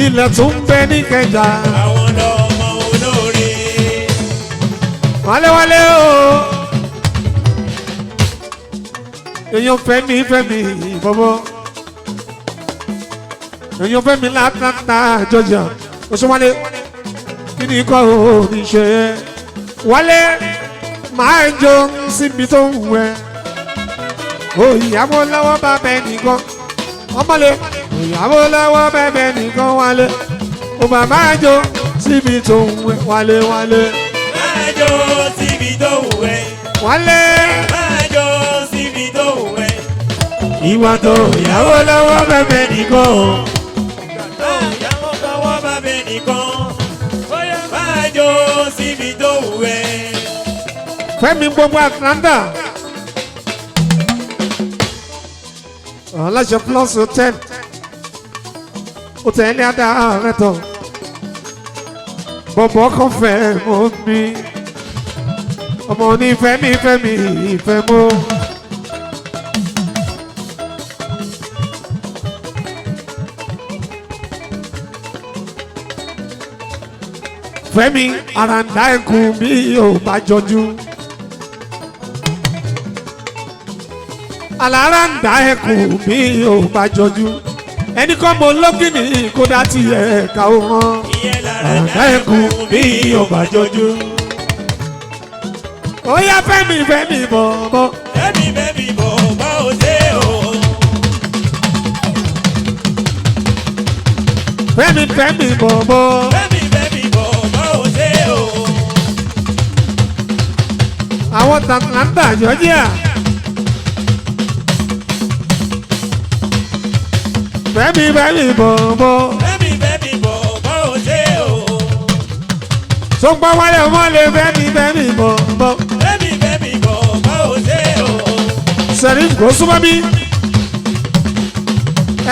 ilẹ̀ tó ń bẹ ní Ìkẹjà. àwọn lọ́mọ olóore. wálé wálé o. èèyàn Fẹ́mi Fẹ́mi bọ́bọ́. èèyàn Fẹ́mi l'Atlanta Georgia. oṣù wálé kí ni kò ní ṣe é. wálé máa ń jó síbi tó ń wẹ̀. òyìnbó lọ́wọ́ bá bẹ nìkan. ọmọlé òyìnbó lọ́wọ́ bá bẹ nìkan wálé. ó bá máa jó síbi tó ń wẹ̀ wálé wálé. máa jó síbi tó wù ẹ́. wálé. máa jó síbi tó wù ẹ́. ìwà tó ìyàwó lọ́wọ́ bá bẹ nìkan. ìyàwó lọ́wọ́ bá bẹ nìkan. máa jó síbi tó wù ẹ́. Fẹ́mi gbogbo Atlanta. aláṣẹ plus hotel hotel ní adá rẹ tọ bọ̀bọ̀ kan fẹ́ mọ́ mi ọmọ ní Fẹ́mi Fẹ́mi ìfẹ́ mọ́. Fẹ́mi àràǹdà ẹkùn bí yóò bá jọjú. alára ń dá ẹkùn bí yóò bá jọjú. ẹni kọ́ mọ lọ́gìnì kó dá ti ẹ̀ka ó rán. ìyẹn lára dá ẹkùn bí yóò bá jọjú. ó yá Fẹ́mi Fẹ́mi bọ̀bọ̀. Fẹ́mi Fẹ́mi bọ̀bọ̀ ò dé o. Fẹ́mi Fẹ́mi bọ̀bọ̀. Fẹ́mi Fẹ́mi bọ̀bọ̀ ò dé o. àwọn Atlanta Georgia. Fẹ́mi Fẹ́mi bọ̀bọ̀. Fẹ́mi Fẹ́mi bọ̀bọ̀ ò dé o. tó ń gbọ́ wálé ọmọlé Fẹ́mi Fẹ́mi bọ̀bọ̀. Fẹ́mi Fẹ́mi bọ̀bọ̀ ò dé o. Sẹ̀rí kò súnmọ́ bí.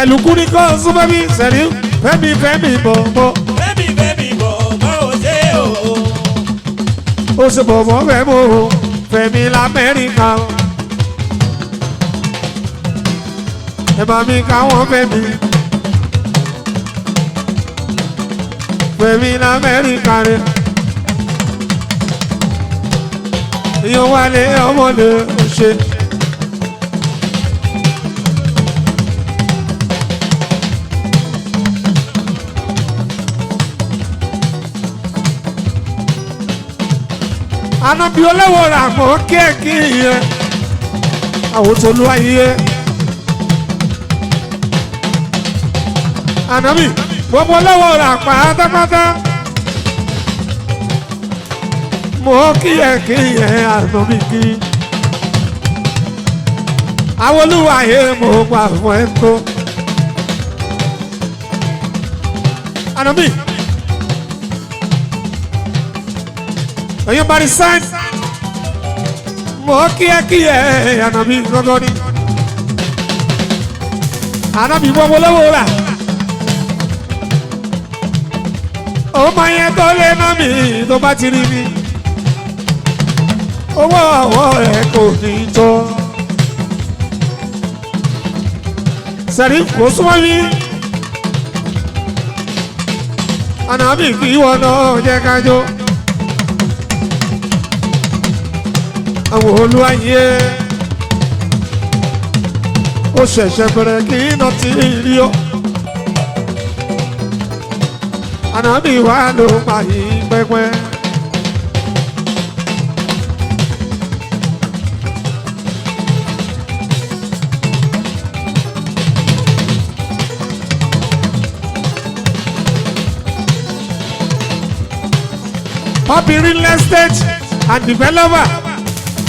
ẹ̀lùkú ni kò súnmọ́ bí. Sẹ̀rí Fẹ́mi Fẹ́mi bọ̀bọ̀. Fẹ́mi Fẹ́mi bọ̀bọ̀ ò dé o. ó ṣe bọ̀bọ̀ fẹ́ mọ́ o Fẹ́mi l'Amẹ́ríkà. ẹ bá mi káwọn Fẹ́mi. Fẹ́mi l'Amẹ́ríkà rẹ̀. èèyàn wálé ọmọdé ó ṣe. Ànábì olówó rà mọ́ kéèkì yẹn àwòtólú ayé. Ànábì gbogbo olówó rà pátápátá mọ́ kíyẹ̀kì yẹn Ànábì kí. àwọn olúwa yẹn mo gbà fún ẹ tó. Ànábì. Ẹ̀yin bá rí sáìn mọ́ kíákíá Ànábì gọ́gọ́ ni. Ànábì gbogbo lọ́wọ́ rà. ọmọ yẹn tó lé náà mi tó bá ti rí mi. owó ọwọ́ ẹ̀ kò ní tọ́. Sẹ̀rí kò súnmọ́ mi. Ànábì kí wọ́n náà jẹ́ kájọ. àwọn olúwayé ó ṣẹ̀ṣẹ̀ bẹ̀rẹ̀ kí iná ti rí ọ. Ànábì wà ló máa yí pẹ́pẹ́. Papi real estate and developer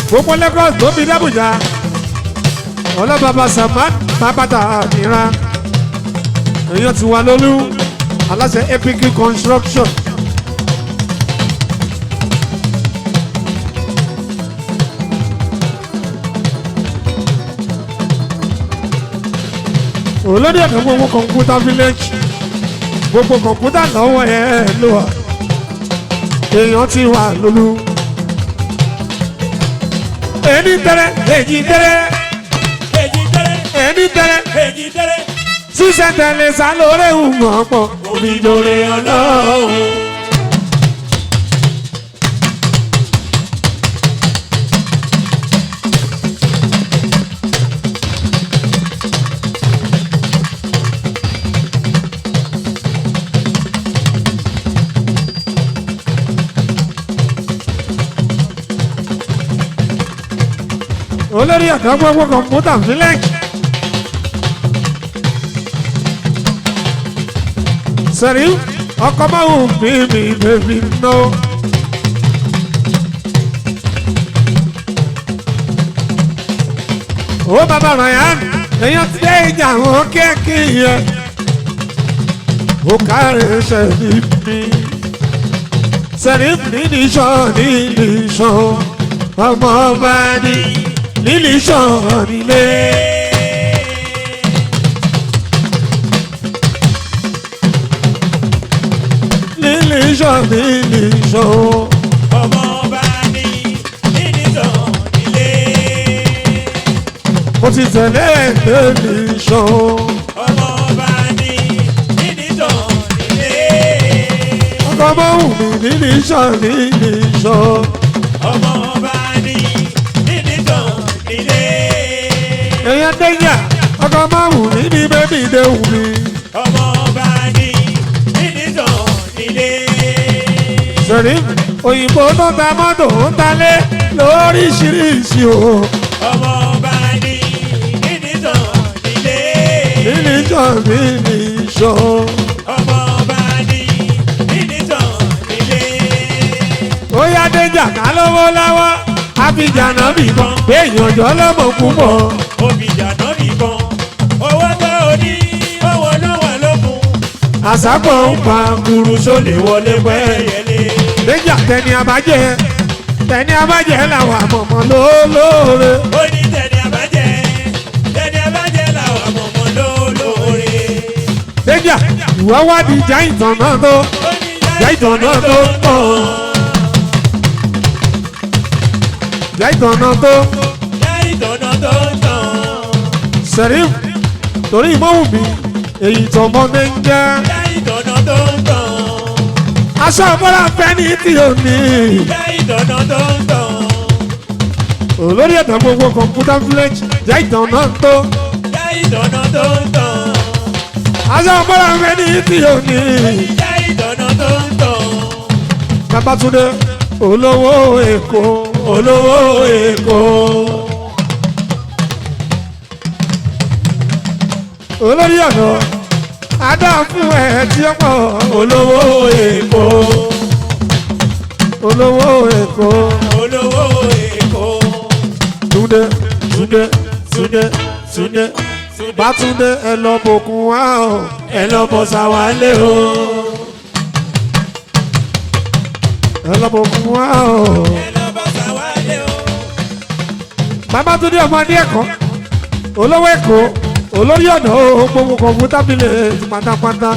gbogbo Lagos tó fi d'Abuja ọlọ́bàbà Saman bàbàtà àdìrán èèyàn ti wà lólú aláṣẹ epic construction. olórí ẹ̀ka gbogbo kọ̀ǹpútà village gbogbo kọ̀ǹpútà lọ́wọ́ ẹ̀ ló wà èèyàn ti wà lólú. ẹni tẹ́rẹ́ èjì tẹ́rẹ́ èjì tẹ́rẹ́ ẹni tẹ́rẹ́ èjì tẹ́rẹ́ ṣíṣẹ́ tẹ̀lé sá lórí ìhùmọ̀ pọ̀ omi jòrè ọlọ́run. olórí ẹ̀ka gbogbo kọ̀ǹpútà village. sẹ́rí ọkọ̀ máa ń bí mi bèbí ná. ó bàbá Ryan èèyàn ti dé ìjà àwọn kéèké yẹn. ó kárẹ̀ sẹ́rí mi. sẹ́rí nílì iṣan nílì iṣan ọmọ ọba ní nílì iṣan nílé. nílìṣọ́ ọmọ ọba ní nílìṣọ́ nílé. mo ti tẹ̀lé nílìṣọ́ ọmọ ọba ní nílìṣọ́ nílé. ọkọ̀ mọ́hùn mi nílìṣọ́ ọmọ ọba ní nílìṣọ́ nílé. èèyàn dẹ́yà ọkọ̀ mọ́hùn mi ní bébí déhùn mi. ọmọ ọba ní nílìṣọ́ nílé. sẹ̀rí òyìnbó tó ta mọ́tò ń talé lóríṣiríṣi o. ọmọ ọba ní nílìṣọ́ nílé. nílìṣọ́ ọmọ ọba ní nílìṣọ́ nílé. ó yá déjà ká lówó lọ́wọ́ àfijànà bìkan béèyàn jọ lọ́mọ púpọ̀. òbíjànà nìkan owó tó o ní owó ló wà lókun. àsápọ̀ ń pa kuru sólè wọlé pẹ́. ẹyẹlé déjà tẹni abájẹ́ làwọn àmọ̀mọ́ lólóore. ó ní tẹ̀lé abájẹ́ làwọn àmọ̀mọ́ lólóore. déjà ìwọ wádìí ìjà ìtàn náà tó ó ní ìjà ìtàn náà tó tàn. ìjà ìtàn náà tó ìyá ìtọ̀nà tó ń tàn. sẹ̀rí torí ìmọ̀wù mi èyí tó mọ́dé ń jẹ́. ìyá ìtọ̀nà tó ń tàn. aṣọ àbọ̀là fẹ́ ní tí o ní. ìyá ìtọ̀nà tó ń tàn. olórí ẹ̀dá gbogbo kọ̀ǹpútà village ìjà ìtàn náà tó. ìyá ìtọ̀nà tó ń tàn. aṣọ àbọ̀là fẹ́ ní tí o ní. ìyá ìtọ̀nà tó ń tàn. Babátúndé olówó Èkó olówó Èkó. olórí ọ̀nà adá fún ẹ tí ó pọ̀ olówó Èkó olówó Èkó. olówó Èkó. Túndé Bátúndé ẹ lọ bòkun wá o ẹ lọ bọ̀ Sàwálé o ẹ lọ bòkun wá o. ẹ lọ bọ̀ Sàwálé o. Babátúndé ọmọdé ẹ̀kọ́ olówó Èkó olórí ọ̀dọ́ gbogbo kọ̀ǹpútà bílẹ̀ pátápátá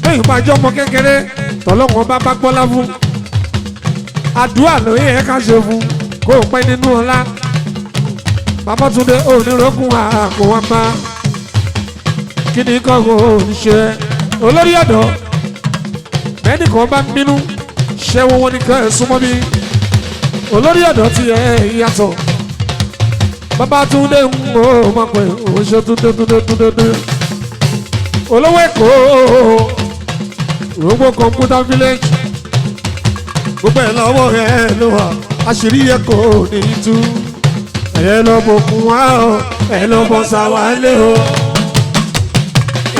lẹ́yìn pàjọ́ ọmọ kékeré tọ́lọ́wọ́n bá gbọ́lá fún àdúrà lóye ẹ̀ ká ṣe fún kó o pẹ́ nínú ọlá. Babátúndé onírògùn àkó wá bá kí ni kò ń ṣe olórí ọ̀dọ́ bẹ́ẹ̀ni kan bá ń bínú ṣé wọ́n ní ká ẹ̀ súnmọ́ bí olórí ọ̀dọ́ ti ẹ̀ yàtọ̀. Babátúndé ń mọ̀ ọ́ pé òun ṣe túndé olówó Èkó gbogbo kọ̀ǹpútà village gbogbo ẹ̀ lọ́wọ́ ẹ̀ ló wà àṣírí Èkó ní tú ẹ̀ lọ́ bòkun wá o ẹ̀ lọ́ bọ̀ Sàwálé o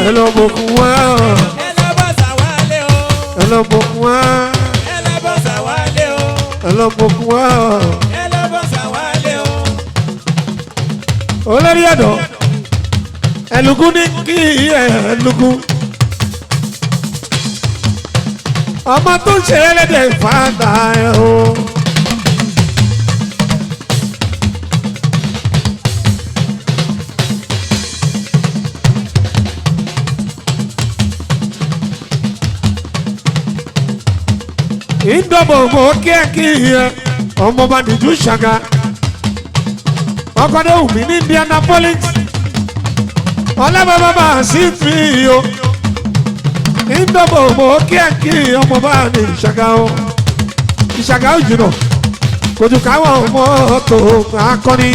ẹ̀ lọ́ bòkun wá o ẹ lọ bọ̀ Sàwálé o. ẹ̀ lọ́ bòkun wá ẹ lọ bọ̀ Sàwálé o. ẹ̀ lọ́ bòkun wá o. ẹ lọ bọ̀ Sàwálé o. olórí ọ̀dọ́ ẹlùkù ní kí ẹlùkù ọmọ tó ṣe ẹlẹ́dẹ̀ fàdà ẹ̀ o. ìdọ́bọ̀ mọ̀ kíákí yẹ ọmọ bá nìjú ṣàgá ọkọ̀dé wùmí ní Indianapolis ọlẹ́bàbàbà sí fi o ìdọ́bọ̀ mọ̀ kíákí ọmọ bá ní ìṣàgá o ìṣàgá ò jìnà kò jù káwọn ọmọ tó akọni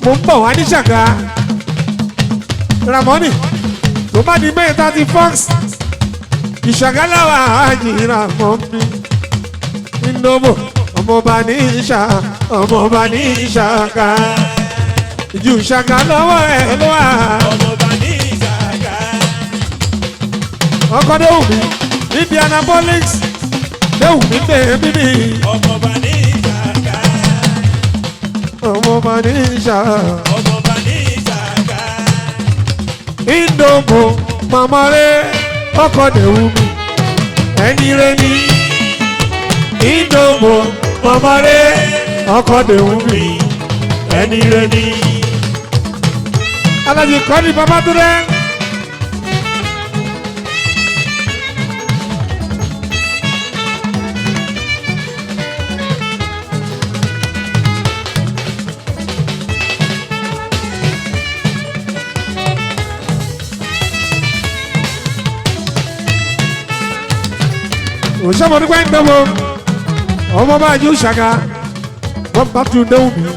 mo ń bọ̀ wá ní ṣàgá Ramoni tó bá di May 31st ìṣàgáláwà àjìrà mọ́ mi ìdóbò ọmọọba ní ìṣà ọmọọba ní ìṣàgá ìjù ìṣàgá lọ́wọ́ ẹ̀ lọ́wọ́ ọmọọba ní ìṣàgá. ọkọ̀ déwùmí ní Indianapolis déwùmí bẹ́ẹ̀ bíbí ọmọọba ní ìṣàgá. ọmọọba ní ìṣà ọmọọba ní ìṣàgá. ìdóbò màmá rẹ̀ ọkọ̀ déwùmí ẹni rẹ̀ ní ìdóbò màmá rẹ̀ ọkọ̀ déwùmí ẹni rẹ̀ ní. Alájì Kọ́ni Babátúndé. òṣèmọdé gbẹ́ ń dánwò ọmọ bá yóò ṣàgá wọ́n bá tún déwù mí.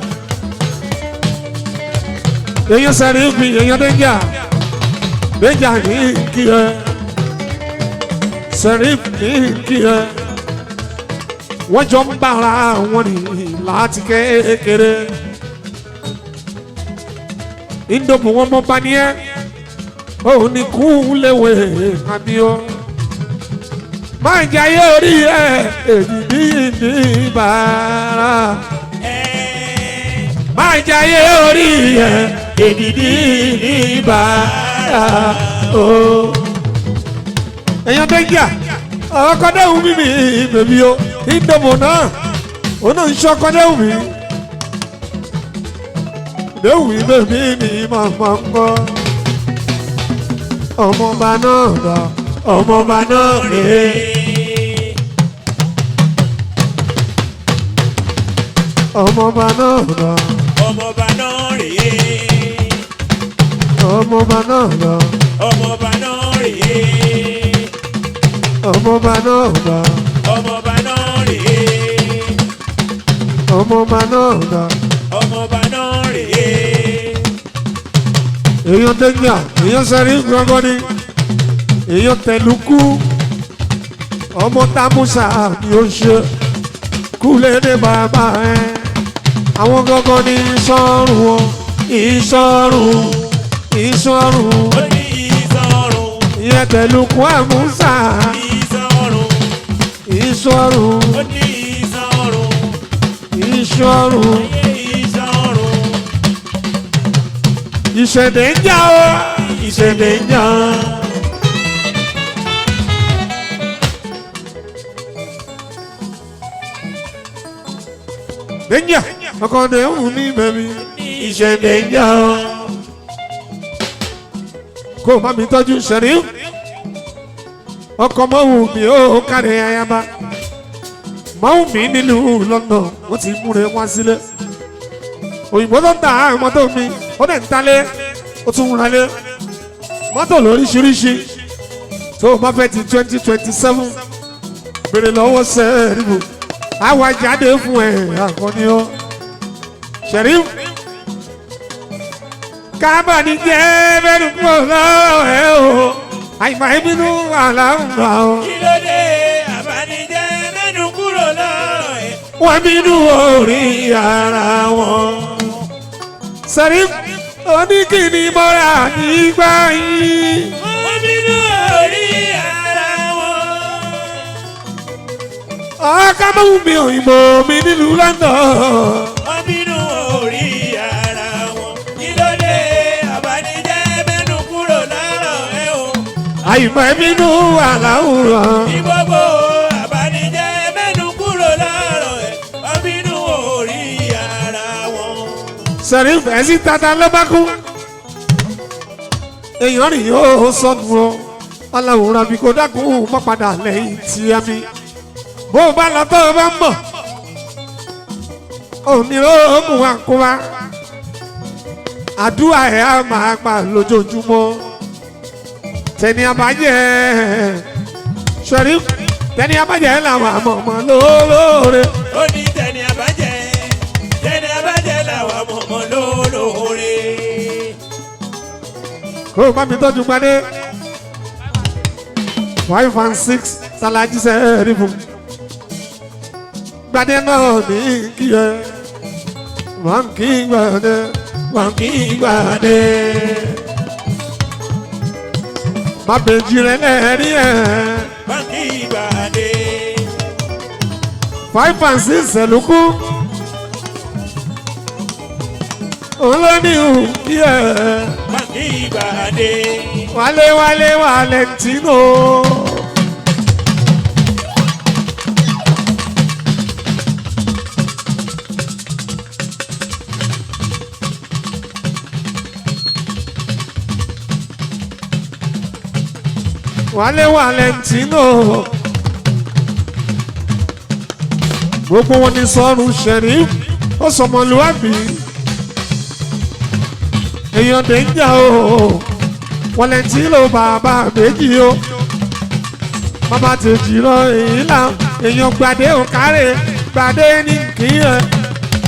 èèyàn sẹ́ni fi èèyàn déjà ní kí ẹ sẹ́ni ní kí ẹ wọ́n jọ ń bára wọn ní láti kékeré. ìdòbò wọn mọ bá ní ẹ òun ní kú léwé àbí ọ. máa ń jayé orí ẹ èdìdí ní bàrà. máa ń jayé orí ẹ èdìdí ní bàrà. èèyàn déjà ọkọ dẹ́hùn mímì bèbí o ìdòbò náà òun náà ń ṣe ọkọ dẹ́hùn mi. dẹ́hùn mi bèbí mi máa ń gbọ́. ọmọọba náà dá ọmọọba náà rèé. ọmọọba náà dá ọmọọba náà rèé. ọmọọba náà dá ọmọọba náà rèé. ọmọọba náà dá ọmọọba náà rèé. ọmọọba náà dá. ọmọọba náà rèé. èèyàn déjà èèyàn sẹ́rí gbọ́ngàn ni èèyàn tẹ̀lùkú ọmọ támúsà ni ó ṣe kúlẹ̀dẹ̀ bàbá ẹ̀ àwọn gangan ní ìsọ̀rùn o ìsọ̀rùn ìsọ̀rùn ó ní ìsọ̀rùn. ìyẹn tẹ̀lùkú àmúsà ìsọ̀rùn. ìsọ̀rùn ó ní ìsọ̀rùn. ìsọ̀rùn ayé ìsọ̀rùn. ìṣẹ̀dẹ̀ ń jà o ìṣẹ̀dẹ̀ ń jà. Denya, ọkọ̀dé ń mi bẹ̀mí ìṣẹ̀dẹ̀ ń jà. Kó o má mi tọ́jú sẹ́rí. Ọkọ̀ mọ́wù mi ó kárí ayaba. Mọ́wù mi nílùú London, wọ́n ti múre wá sílé. Òyìnbó tó ń ta mọ́tò mi, ó dẹ̀ ń talé, ó tún ń ralé. Mọ́tò lóríṣiríṣi. Tó o bá fẹ́ ti 2027, bèrè lọ́wọ́ sẹ́ẹ̀rì bò. Àwa jáde fún ẹ àkọni ọ Sheriff kábàdì jẹ́ bẹ́ẹ̀ni pọ̀ lọ́wọ́ ẹ o àìmọ̀ ìbínú àlàáfà o. kí ló dé àbánijẹ́ mẹ́nu kúrò lọ́rọ̀ ẹ̀. wọ́n bínú orí ara wọn. Sheriff oníkìní mọ́ra nígbà yìí. wọ́n bínú orí ara wọn. ọkọ̀ mi òyìnbó mi nílùú London. wọ́n bínú orí ara wọn. kí ló dé àbánijẹ́ mẹ́nu kúrò lọ́rọ̀ ẹ̀ o. àìmọ̀ ẹ̀mínú àláwùrán. Ní gbogbo àbánijẹ́ mẹ́nu kúrò lọ́rọ̀ ẹ̀ ọbínú orí ara wọn. Sheriff ẹ̀sìn tata ló bá kú. Èèyàn rìn yóò sọnù o. Aláwòrán bí kò dákun mọ́ padà lẹ́yìn tí a mi. Bó o bá lọ tó o bá ń bọ̀. Onírògùn wa kó wa. Àdúrà ẹ̀ á máa gbà lójoojúmọ́. Tẹni abájẹ́ Sheriff tẹni abájẹ́ làwọn àmọ̀mọ́ lóore. Ó ní tẹni abájẹ́ làwọn àmọ̀mọ́ lóore. Kó o bá mi tọ́jú gbadé 5 and 6 Salaji Sheriff gbadé náà ní kí ẹ wọ́n kí gbadé wọ́n kí gbadé má bèjì rẹ lẹ́rí ẹ̀. Báńkì Ìgbàdé. 5 and 6 ẹ̀lùkú òun ló ní ìhù kí ẹ. Báńkì Ìgbàdé. Wálé Valentino. Wálé Valentino. Gbogbo wọn ní sọ́run Sheriff ó sọmọlúwàbí. Èèyàn dèjà o. Valentino bàbá méjì o. Bàbá tèjì lọ èyí là èèyàn gbàdé ò kárẹ̀ gbàdé ní kíyàn.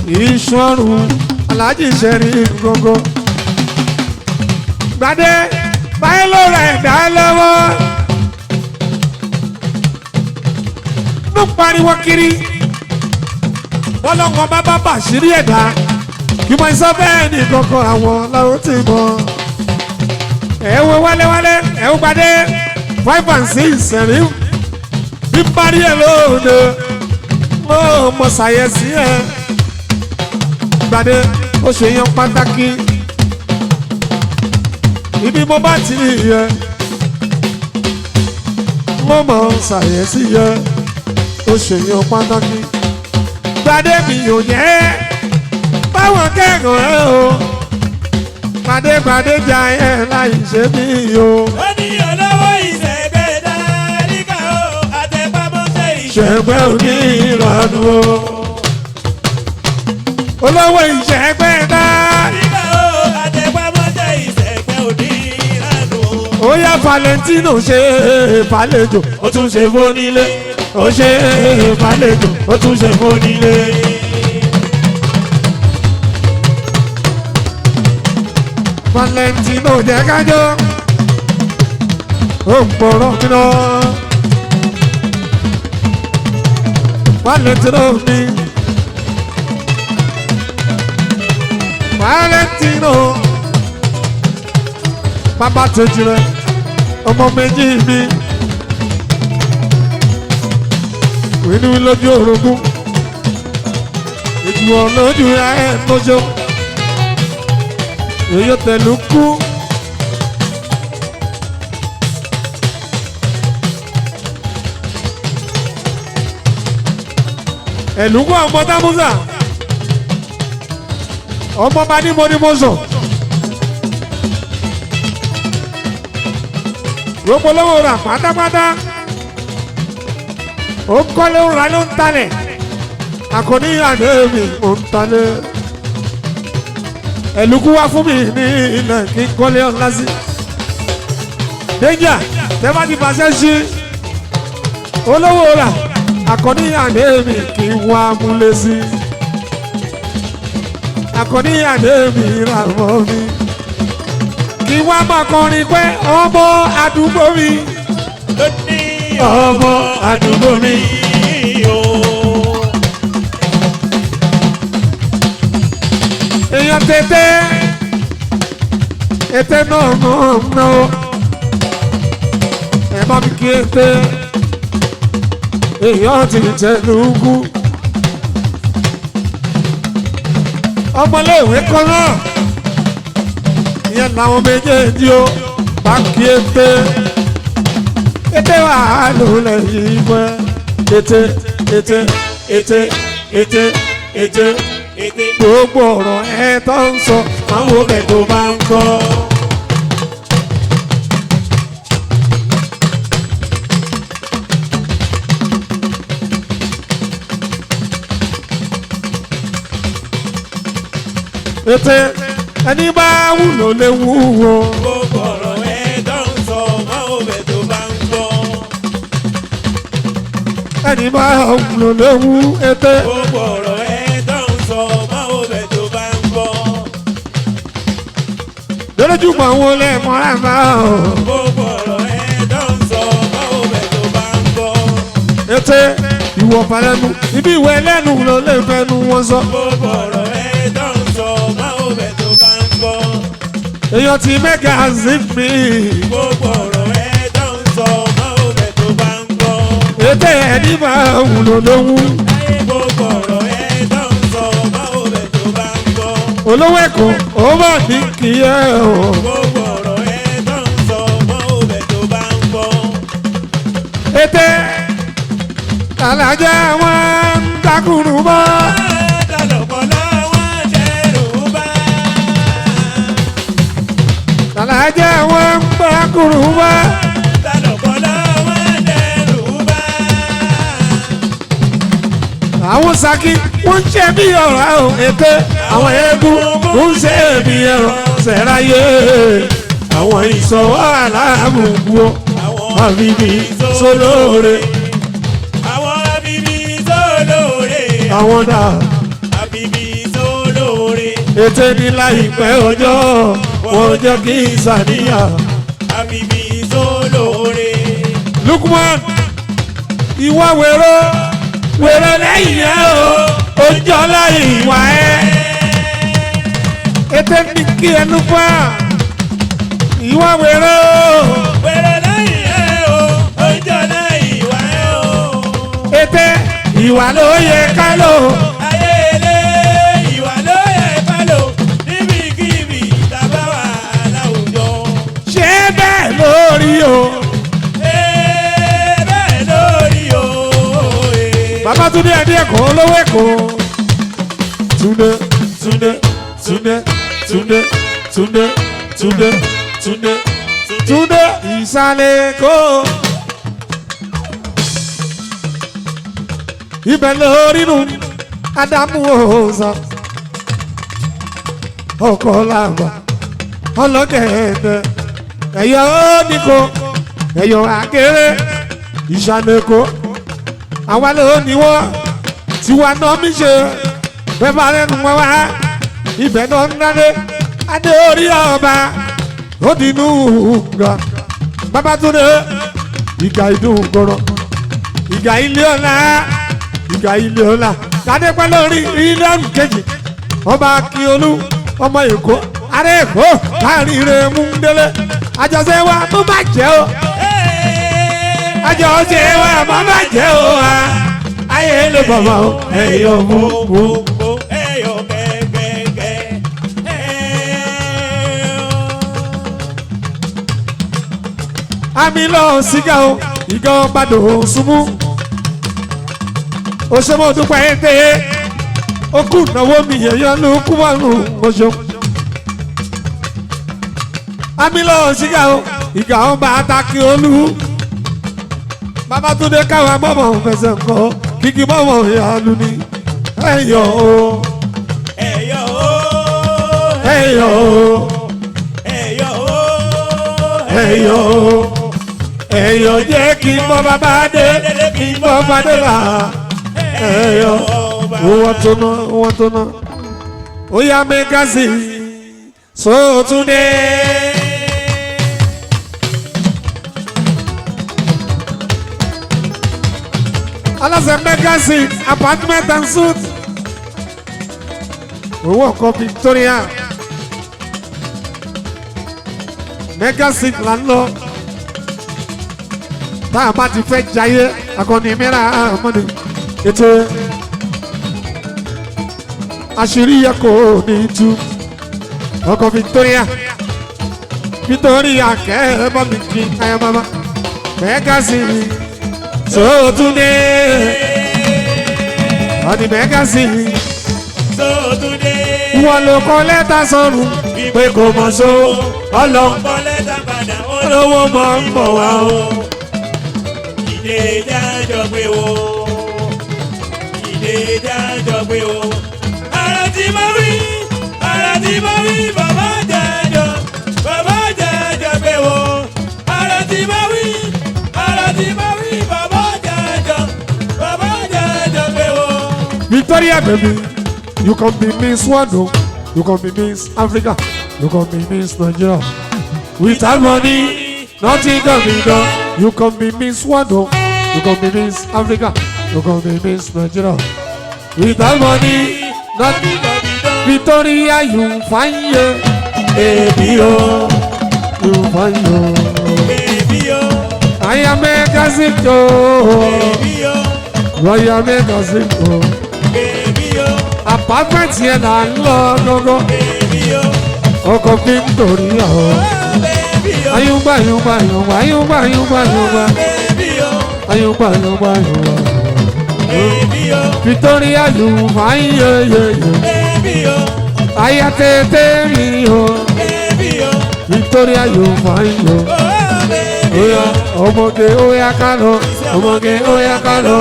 Ìṣọ́run Alhaji Sheriff gógó. Gbàdé báyìí ló ra ẹ̀dá lọ́wọ́. Ló pariwo kiri. Bọ́lọ́ngàn bá bàṣírí ẹ̀dá. Kí mo sọ bẹ́ẹ̀ ní kọ̀ọ̀kan àwọn làwọn ti mọ̀. Ẹ wo wálé ẹ wo gbadé 5 and 6 Sheriff. Bí parí ẹ̀ lóde, mo mọ̀ ṣàyẹ̀sí ẹ̀. Gbadé ó ṣe yan pàtàkì. Ibi mo bá ti yẹ, mo mọ̀ ṣàyẹ̀sí yẹ. Ó ṣe yan pàtàkì. Gbadé mi ò jẹ́ báwọn kẹ́kọ̀ọ́ ẹ o. Gbadé jà ẹ láì ṣe mí o. Ó ní olówó ìṣẹ̀gbẹ́ dáríkà o àtẹ̀pámọ́sẹ̀ Ìṣẹ̀gbẹ́ òní ìrọ̀lù o. Olówó ìṣẹ̀gbẹ́ dáríkà o àtẹ̀pámọ́sẹ̀ ìṣẹ̀gbẹ́ òní ìrọ̀lù o. Ó yá Valentino ṣe fàlejò ó tún ṣe fónílé. Ó ṣe fàlejò ó tún ṣe fónílé. Valentino jẹ́ kájọ́ ó ń gbọ́rọ̀ mi lọ. Valentino mi Valentino bàbá tèjì rẹ ọmọ méjì mi wínú lójú orogún ìjùwọ̀n lójú ẹ̀ lójó. Èyí tẹ̀lú kú. Ẹ̀lúkú ọmọ Dámúsà. Ọmọ bá ní mọ́nímọ́sọ̀. Gbogbo lówó rà pátápátá. Ó ń kọ́lé ń ra ló ń talẹ̀. Àkọ́ní àdéhùn ò ń talẹ̀. Ẹ̀lúkú wá fún mi ní ilẹ̀ kí n kọ́lé ọ̀la sí. Déjà tẹ́fà ti fàṣẹ sí olówó rà Àkọ́ní àdéhùn kí n wá múlé sí. Àkọ́ní àdéhùn rà mọ́ mi. Kí wá máa kọrin pé ọmọ àdúgbò mi. Ọmọ àdúgbò mi. Èèyàn tètè ètè náà ẹ bá mi kí ètè èèyàn ti Tẹ̀lúkú ọmọléèwé kan náà ìyẹn làwọn méjèèjì ó bá kí ètè ètè wà lólè yìí pẹ́ ètè ètè ètè ètè ètè ètè gbogbo ọ̀rọ̀ ẹ tó ń sọ máa wo bẹ̀ tó bá ń gbọ́. ètè ẹni bá wúlò lè wúwo. gbogbo ọ̀rọ̀ ẹ tó ń sọ máa wo bẹ̀ tó bá ń gbọ́. ẹni bá wúlò lè wú ètè. gbogbo ọ̀rọ̀ ẹ tó ń sọ máa wo bẹ̀ tó bá ń gbọ́. lójúmọ̀ wo lè mọ́ra máa o. gbogbo ọ̀rọ̀ ẹ tó ń sọ máa wo bẹ̀ tó bá ń gbọ́. ètè ìwọ falẹ́nu ibi ìwé lẹ́nu ló lè fẹ́nu wọn sọ. gbogbo ọ̀rọ̀ ẹ tó ń sọ máa wo bẹ̀ tó bá ń gbọ́. èèyàn ti mẹ́gà zip mi. gbogbo ọ̀rọ̀ ẹ tó ń sọ máa wo bẹ̀ tó bá ń gbọ́. ètè ẹni bá wúlò ló wú. gbogbo ọ̀rọ̀ ẹ tó ń sọ máa wo bẹ̀ tó bá ń gbọ́. olówó ẹ̀kọ́ ó bá ní kí ẹ o. gbogbo ọ̀rọ̀ ẹ tó ń sọ máa wo bẹ̀ tó bá ń gbọ́. ètè alájà wọn ń takùrù mọ́. alájà wọn ń takùrù mọ́. àwọn saki wọ́n ń ṣe bí ọ̀rọ̀ àwọn ètè àwọn eégún ń ṣe bí ẹ̀rọ ṣẹ̀ráyé àwọn ìṣọwọ́ aláàbùkù àbíbí sólóore àwọn àbíbí sólóore àwọn dà àbíbí sólóore ètè ní láìpẹ́ ọjọ́ wọn jẹ́ kí ìsàníyà. àbíbí sólóore. Lukman ìwà wèrò wèrò lẹ́yìn ẹ̀ o ojú ọlá ìwà ẹ̀ ètè ní kí ẹnu fà ìwà wèrò. wèrè lẹ́yìn ẹ̀ o ojú ọ̀nà ìwà ẹ̀ o. ètè ìwà ló yẹ ká lò. ayé ilé ìwà ló yẹ ká lò níbikíbi tàbá wà láwùjọ. ṣé bẹ́ẹ̀ lórí o. bẹ́ẹ̀ lórí o. bàbá Túndé ẹdí ẹ̀kọ́ olówó ẹ̀kọ́. Túndé Túndé Túndé Túndé Túndé Túndé Túndé Túndé ìsàlẹ̀ Èkó. ibẹ̀ lórí nù Ádámù ọ̀sà ọkọ̀ làgbà ọlọ́gẹ̀ẹ́dẹ̀ ẹ̀yọ́ oníkó ẹ̀yọ́ àgéré ìsàlẹ̀ Èkó. àwa ló ní wọ́n tiwa náà mi ṣe bẹ́ẹ̀ bá lẹ́nu wọn wá ibẹ̀ náà ń dáná adé orí ọba ó di inú nga Babátúndé ìgà ìdún gbọ́rọ̀ ìgà ilé ọ̀la ìgà ilé ọ̀la kádépẹ́ lórí mílíọ̀nù kejì ọba Akíolú ọmọ Èkó ará Èkó káàríire mú délé àjọṣe wa tó bá jẹ́ o àjọṣe wa má bá jẹ́ o ayé ló bàbá o ẹ̀yọ̀ mú mú. ẹyọ kẹkẹkẹ àmì lọ sígá o ìgá ọbàdò súnmú òṣèmọ dúpẹ́ ètè okú náwó mi yẹyọ ló kú wọnú oṣù. àmì lọ sígá o ìgá ọba Akíolú Babátúndé káwa mọ́mọ́ fẹsẹ̀ kọ́ kíkí mọ́mọ́ ìyàlú ni ẹ̀yọ̀ o ẹyọ ẹ̀yọ̀ o ẹyọ ẹ̀yọ̀ o ẹ̀yọ̀ jẹ́ kí n bọ́ bàbá dé kí n bọ́ bàdé là ẹ̀yọ̀ wọ́n tó ná ó yá mẹ́gàsì Sótúndé. aláṣẹ mẹ́gàsì apartment and suite owó ọkọ̀ Victoria mẹ́gàsì là ń lọ tá a bá ti fẹ́ jayé akọni mìíràn àmọ́ni ètò àṣírí yẹ kò ní tú ọkọ̀ Victoria Victoria kẹ́ ẹ bá mi kí ayọ̀ mama Mẹ́gàsìnì Sótúndé ọ̀dì mẹ́gàsìnì Sótúndé. Wọ́n ló kọ lẹ́tà sọ́run pé kò mọ̀ só ọlọ́run Kọ́ lẹ́tà padà olówó mọ̀ ń bọ̀ wá o. Ìdè jájọ gbé wo. Ìdè jájọ gbé wo. Ara tí mo rí bàbá jájọ gbé wo. Ara tí mo rí bàbá jájọ gbé wo. Victoria baby, you can be Miss World, you can be Miss Africa, you can be Miss Nigeria. Without money, nothing can be done. You can be Miss World, you can be Miss Africa, you can be Miss Nigeria. Without money, nothing can be done. Victoria, you find you, baby oh, you find you. Baby oh, I am a cousin oh, baby oh, I am a cousin oh. baby oh, Apartment yẹn là ń lọ lọ́gọ́. baby oh, Ọkọ̀ Victoria o. baby oh, Ayúgbà ayúgbà ayúgbà ayúgbà ayúgbà ayúgbà baby oh, ayúgbà ayúgbà ayúgbà. baby oh, Victoria you fine ye ye ye. baby oh, Aya tètè mi o. baby oh, Victoria you fine yo. oh baby Oya ọmọge oya ká lọ, ọmọge oya ká lọ.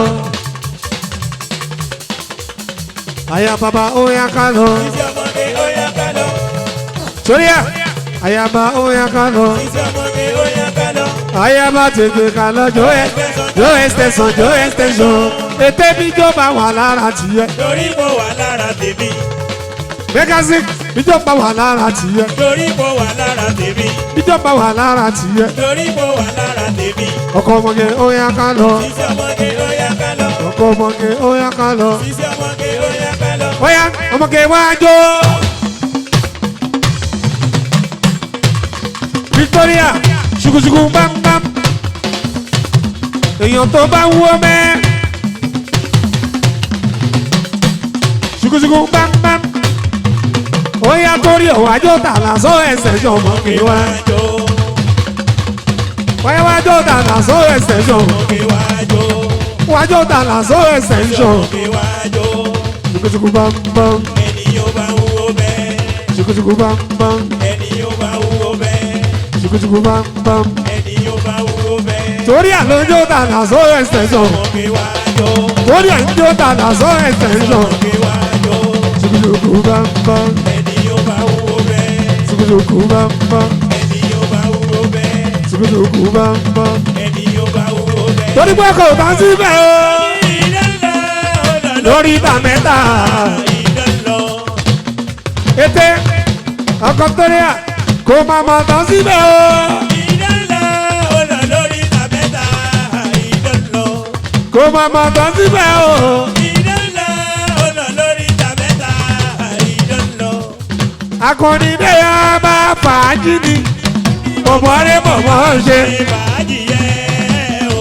Aya baba oya ká lọ. ọmọdé ó yá ká lọ. Soria aya ba oya ká lọ. ọmọdé ó yá ká lọ. Aya bá tètè ká lọ jó extension. Ètè bí jó bá wà lára tìyẹ. torí mo wà lára tèmi. Mẹ́gàsín bí jó bá wà lára tìyẹ. torí mo wà lára tèmi. Bí jó bá wà lára tìyẹ. torí mo wà lára tèmi. Ọkọ ọmọge oya ká lọ. ọmọdé ó yá ká lọ. Ọkọ ọmọge oya ká lọ. ọmọdé ó yá ká lọ. Oya ọmọge wá jó. Victoria ṣùkùṣùkù bámbám. Èèyàn tó bá wú ọmọ ẹ. Ṣùkùṣùkù bámbám. Oya torí ọ̀wájọ́ tààlà sọ ẹsẹ̀ jọ ọmọge wá. Wájó, Oya wájọ́ tààlà sọ ẹsẹ̀ jọ. wájó, Wájọ́ tààlà sọ ẹsẹ̀ jọ. wájó. Ṣùkùṣùkù bámbám. Ẹni yóò bá wúwo bẹ́ẹ̀. Ṣùkùṣùkù bámbám. Ẹni yóò bá wúwo bẹ́ẹ̀. Ṣùkùṣùkù bámbám. Ẹni yóò bá wúwo bẹ́ẹ̀. Torí àlọ́jọ́ tààlà sọ ẹsẹ̀ jọ. Wájó, Torí àlọ́jọ́ tààlà sọ ẹsẹ̀ jọ. wájó. Ṣùkùṣùkù bámbám. Ẹni yóò bá wúwo bẹ́ẹ̀. Ṣùkùṣùkù bámbám. Ẹni yóò bá wúwo bẹ́ẹ̀. Ṣùkùṣùkù bámbám. Ẹni yóò bá wúwo bẹ́ẹ̀. Torí pé kò bá síbẹ̀ o. Ìdánlá, ọ̀nà Lórí ìta mẹ́ta. ìdánlọ. Ètè ọkọ̀ torí à kò máa mọ̀ tán síbẹ̀ o. Ìdánlá, ọ̀nà lórí tàbẹ́tà. Ìdánlọ. Kò máa mọ̀ tán síbẹ̀ o. Ìdánlá, ọ̀nà lórí tàbẹ́tà. Ìdánlọ. Akọni dẹ́yà bá fàájì ni. Bọ̀bọ̀ rẹ̀ bọ̀bọ̀ ṣe. Ìbàdìyẹ o.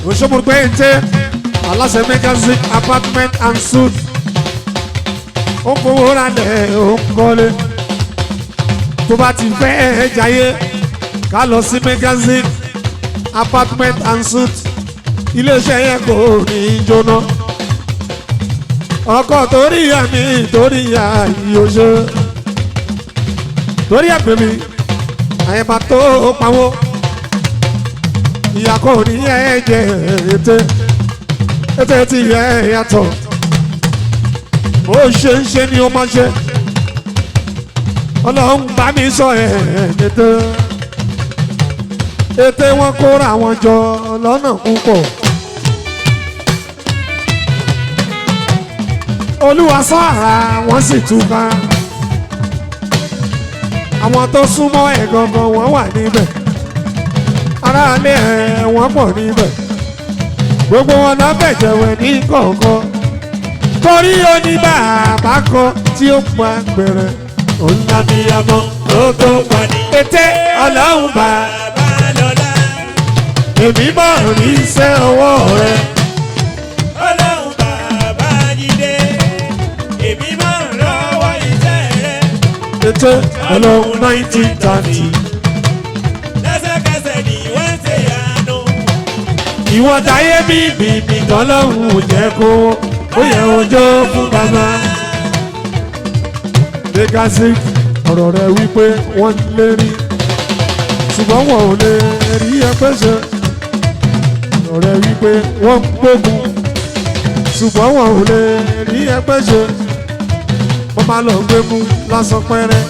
Òṣèlú pé ń tẹ́ aláṣẹ Mẹ́gàsín apartment and suite. Ó fowó ra lẹ̀ ó ń kọ́lé. Tó bá ti fẹ́ jayé ká lọ sí Mẹ́gàsín apartment and suite. Iléeṣẹ́ yẹn kò ní í jóná. Ọkọ̀ torí àmì torí àyíyóṣe. Torí àgbèmí àyẹ̀bá tó pawó. Ìyá kò ní ẹ̀jẹ̀ ètè tí yẹ yàtọ̀. Bó ṣe ń ṣe ni ó máa ṣe. Ọlọ́run bá mi sọ ètè wọn kóra wọn jọ lọ́nà púpọ̀. Olúwa sọ ara wọn sì túká. Àwọn tó súnmọ́ ẹ̀ gangan wọ́n wà níbẹ̀. Aráalé ẹ̀ wọ́n pọ̀ níbẹ̀. Gbogbo wọn náà bẹ̀jẹ̀wẹ̀ ní kọ̀ọ̀kan. Torí oníbàbá kan tí ó pa gbẹ̀rẹ̀. Òun lábí amọ́ Ó tó pàdé. ètè Ọlọ́run bá. Bàbá lọ́la. Èmi mọ̀ rí iṣẹ́ ọwọ́ rẹ̀. Ọlọ́run bàbá jíde. Èmi máa ń lọ́wọ́ iṣẹ́ rẹ̀. Ètè Ọlọ́run 1930. Lẹ́sẹ̀kẹsẹ̀ ni wọ́n ṣe ìwọ táyé bíbí tọ́lọ́hún jẹ́ kó ó yẹ ọjọ́ fún bàbá. Legacy ọ̀rọ̀ rẹ̀ wípé wọ́n lè rí ṣùgbọ́n wọn ò lè rí ẹgbẹ́ ṣe. Ọ̀rọ̀ rẹ̀ wípé wọ́n gbógun ṣùgbọ́n wọn ò lè rí ẹgbẹ́ ṣe. Wọ́n máa lọ gbé mú lásán pẹ́rẹ́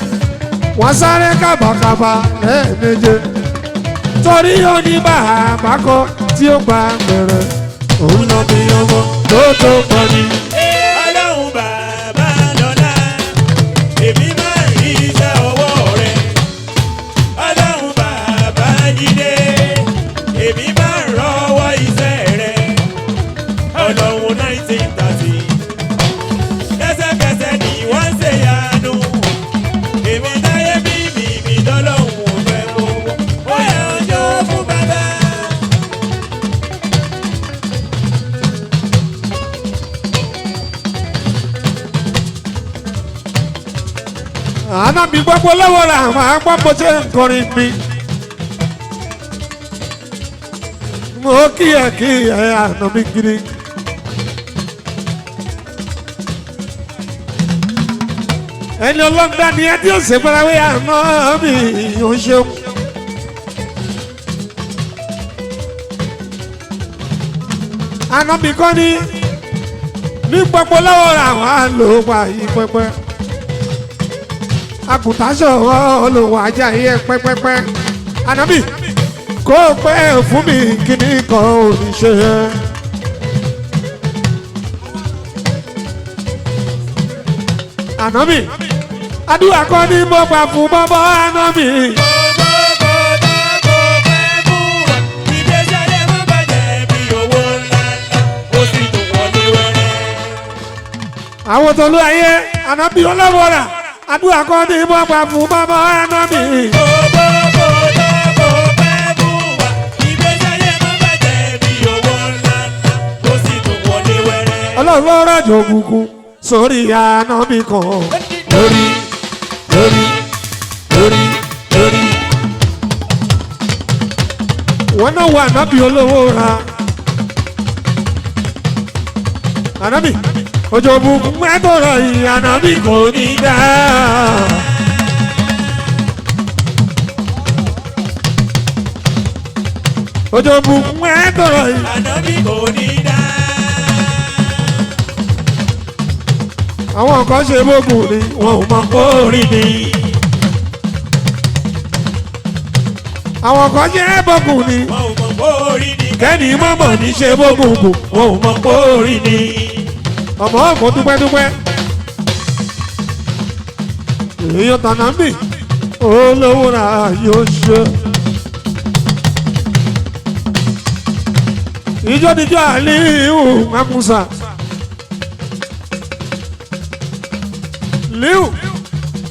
wọ́n sáré kábàkábà lẹ́ẹ̀méje torí oníbàbà kan tí ó gba bẹ̀rẹ̀ òun lọ bí ọmọ tó tó pọ̀ ní. Ọlọ́run bàbá lọ́lá èmi máa rí iṣẹ́ ọwọ́ rẹ̀. Ọlọ́run bàbá jíde èmi máa rọ́wọ́ iṣẹ́ rẹ̀. Ọlọ́run 1930 lẹ́sẹ̀kẹsẹ̀ ni wọ́n ń ṣe yanu. Èmi táyé bíbí tọ́lọ́hún fẹ́ kó ó yẹ ọjọ́ fún bàbá. Àná mi gbogbo lọ́wọ́ ra àwọn agbọ́pọ̀ ṣe ń kọrin mi. Mo kí ẹ àná mi kiri. Ẹni ọlọ́gbà ni ẹ tí ó ṣe farawé àná mi ò ṣeun. Àná mi kọ́ ni ní gbogbo lọ́wọ́ ra àwọn àlòpà yìí pẹ́pẹ́. Àgùntàṣọ olùwà ajá yẹ pẹ́pẹ́pẹ́. Ànábì kó pẹ́ fún mi kíní kan ò ní ṣe. Ànábì àdúrà kan ní mo gbà fún bọ́bọ́ ànábì. Àwọn tó ló ayé ànábì ọlọ́wọ́ rà. Àdúrà kan ní mo gbà fún bàbá ànábì. Ọlọ́run rọ̀jò òkùnkùn sórí ànábì kan. Lórí. Wọ́n náà wà ànábì olówó ra. Ànábì. Òjò òkùnkùn mẹ́tọ̀rọ̀ yìí ànábì kò ní dá. Òjò òkùnkùn mẹ́tọ̀rọ̀ yìí ànábì kò ní dá. Àwọn kan ṣe bókun ni wọn ò mọ kórìí ni. Àwọn kan ṣe bókun ni wọn ò mọ kórìí ni. Kẹ́ni mọ̀mọ́ ní ṣe bókun kù wọn ò mọ kórìí ni. Ọmọ ọkọ̀ dúpẹ́dúpẹ́ èèyàn tànà mí olówó ra yóò ṣe. Ìjọ́díjọ́ Aliu Amusa Liu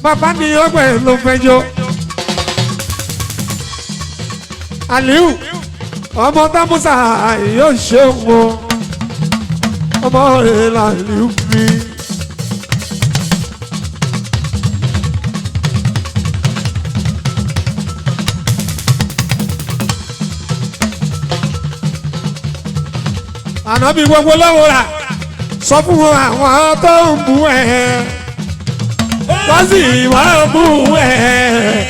bàbá ní ọgbẹ́ ló fẹjọ́. Aliu ọmọ Tamusa yóò ṣe wọn. Ọmọ rẹ̀ là ní fi. Ànábì gbogbo lọ́wọ́ rà sọ fún àwọn tó ń bú ẹ̀ wọ́n sì wá bú ẹ̀.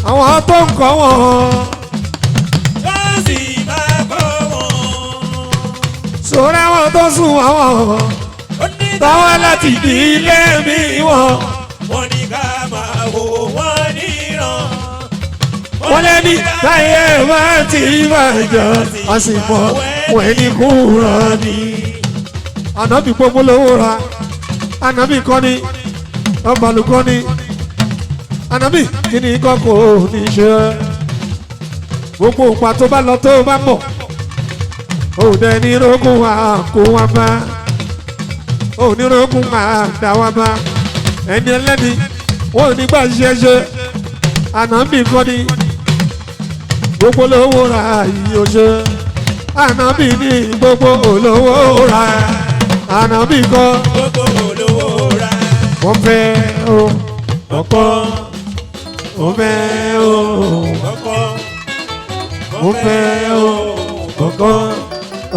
Àwọn tó ń kọ́ wọn. Sọ̀rọ̀ àwọn tó sùn àwọn tọ́wọ́ láti di ilé mi wọ́n. Wọ́n ní ká máa wò wọ́n níran. Wọ́n lé ní táyé máa ti bàjọ́ a sì mọ̀ wọ́n ní kúrò ní. Ànábì gbogbo lówó ra ànábì kọ́ ni ọmọlú kọ́ ni. Ànábì kí ni kọ́kọ́ ní ṣe. Gbogbo òpá tó bá lọ tó bá mọ̀. Òde ní rógùn àkó wa bá. Òní rógùn àdá wa bá. Ẹni ẹlẹ́ni wọ́n ò ní gbà ṣẹ́ṣẹ́. Ànábì kọ́ ni gbogbo olówó ra yìí ó ṣe. Ànábì ní gbogbo olówó ra. Ànábì kọ́ gbogbo olówó ra. wọ́n fẹ́ o ọkọ wọ́n fẹ́ o ọkọ mo fẹ́ o gbọ̀ngàn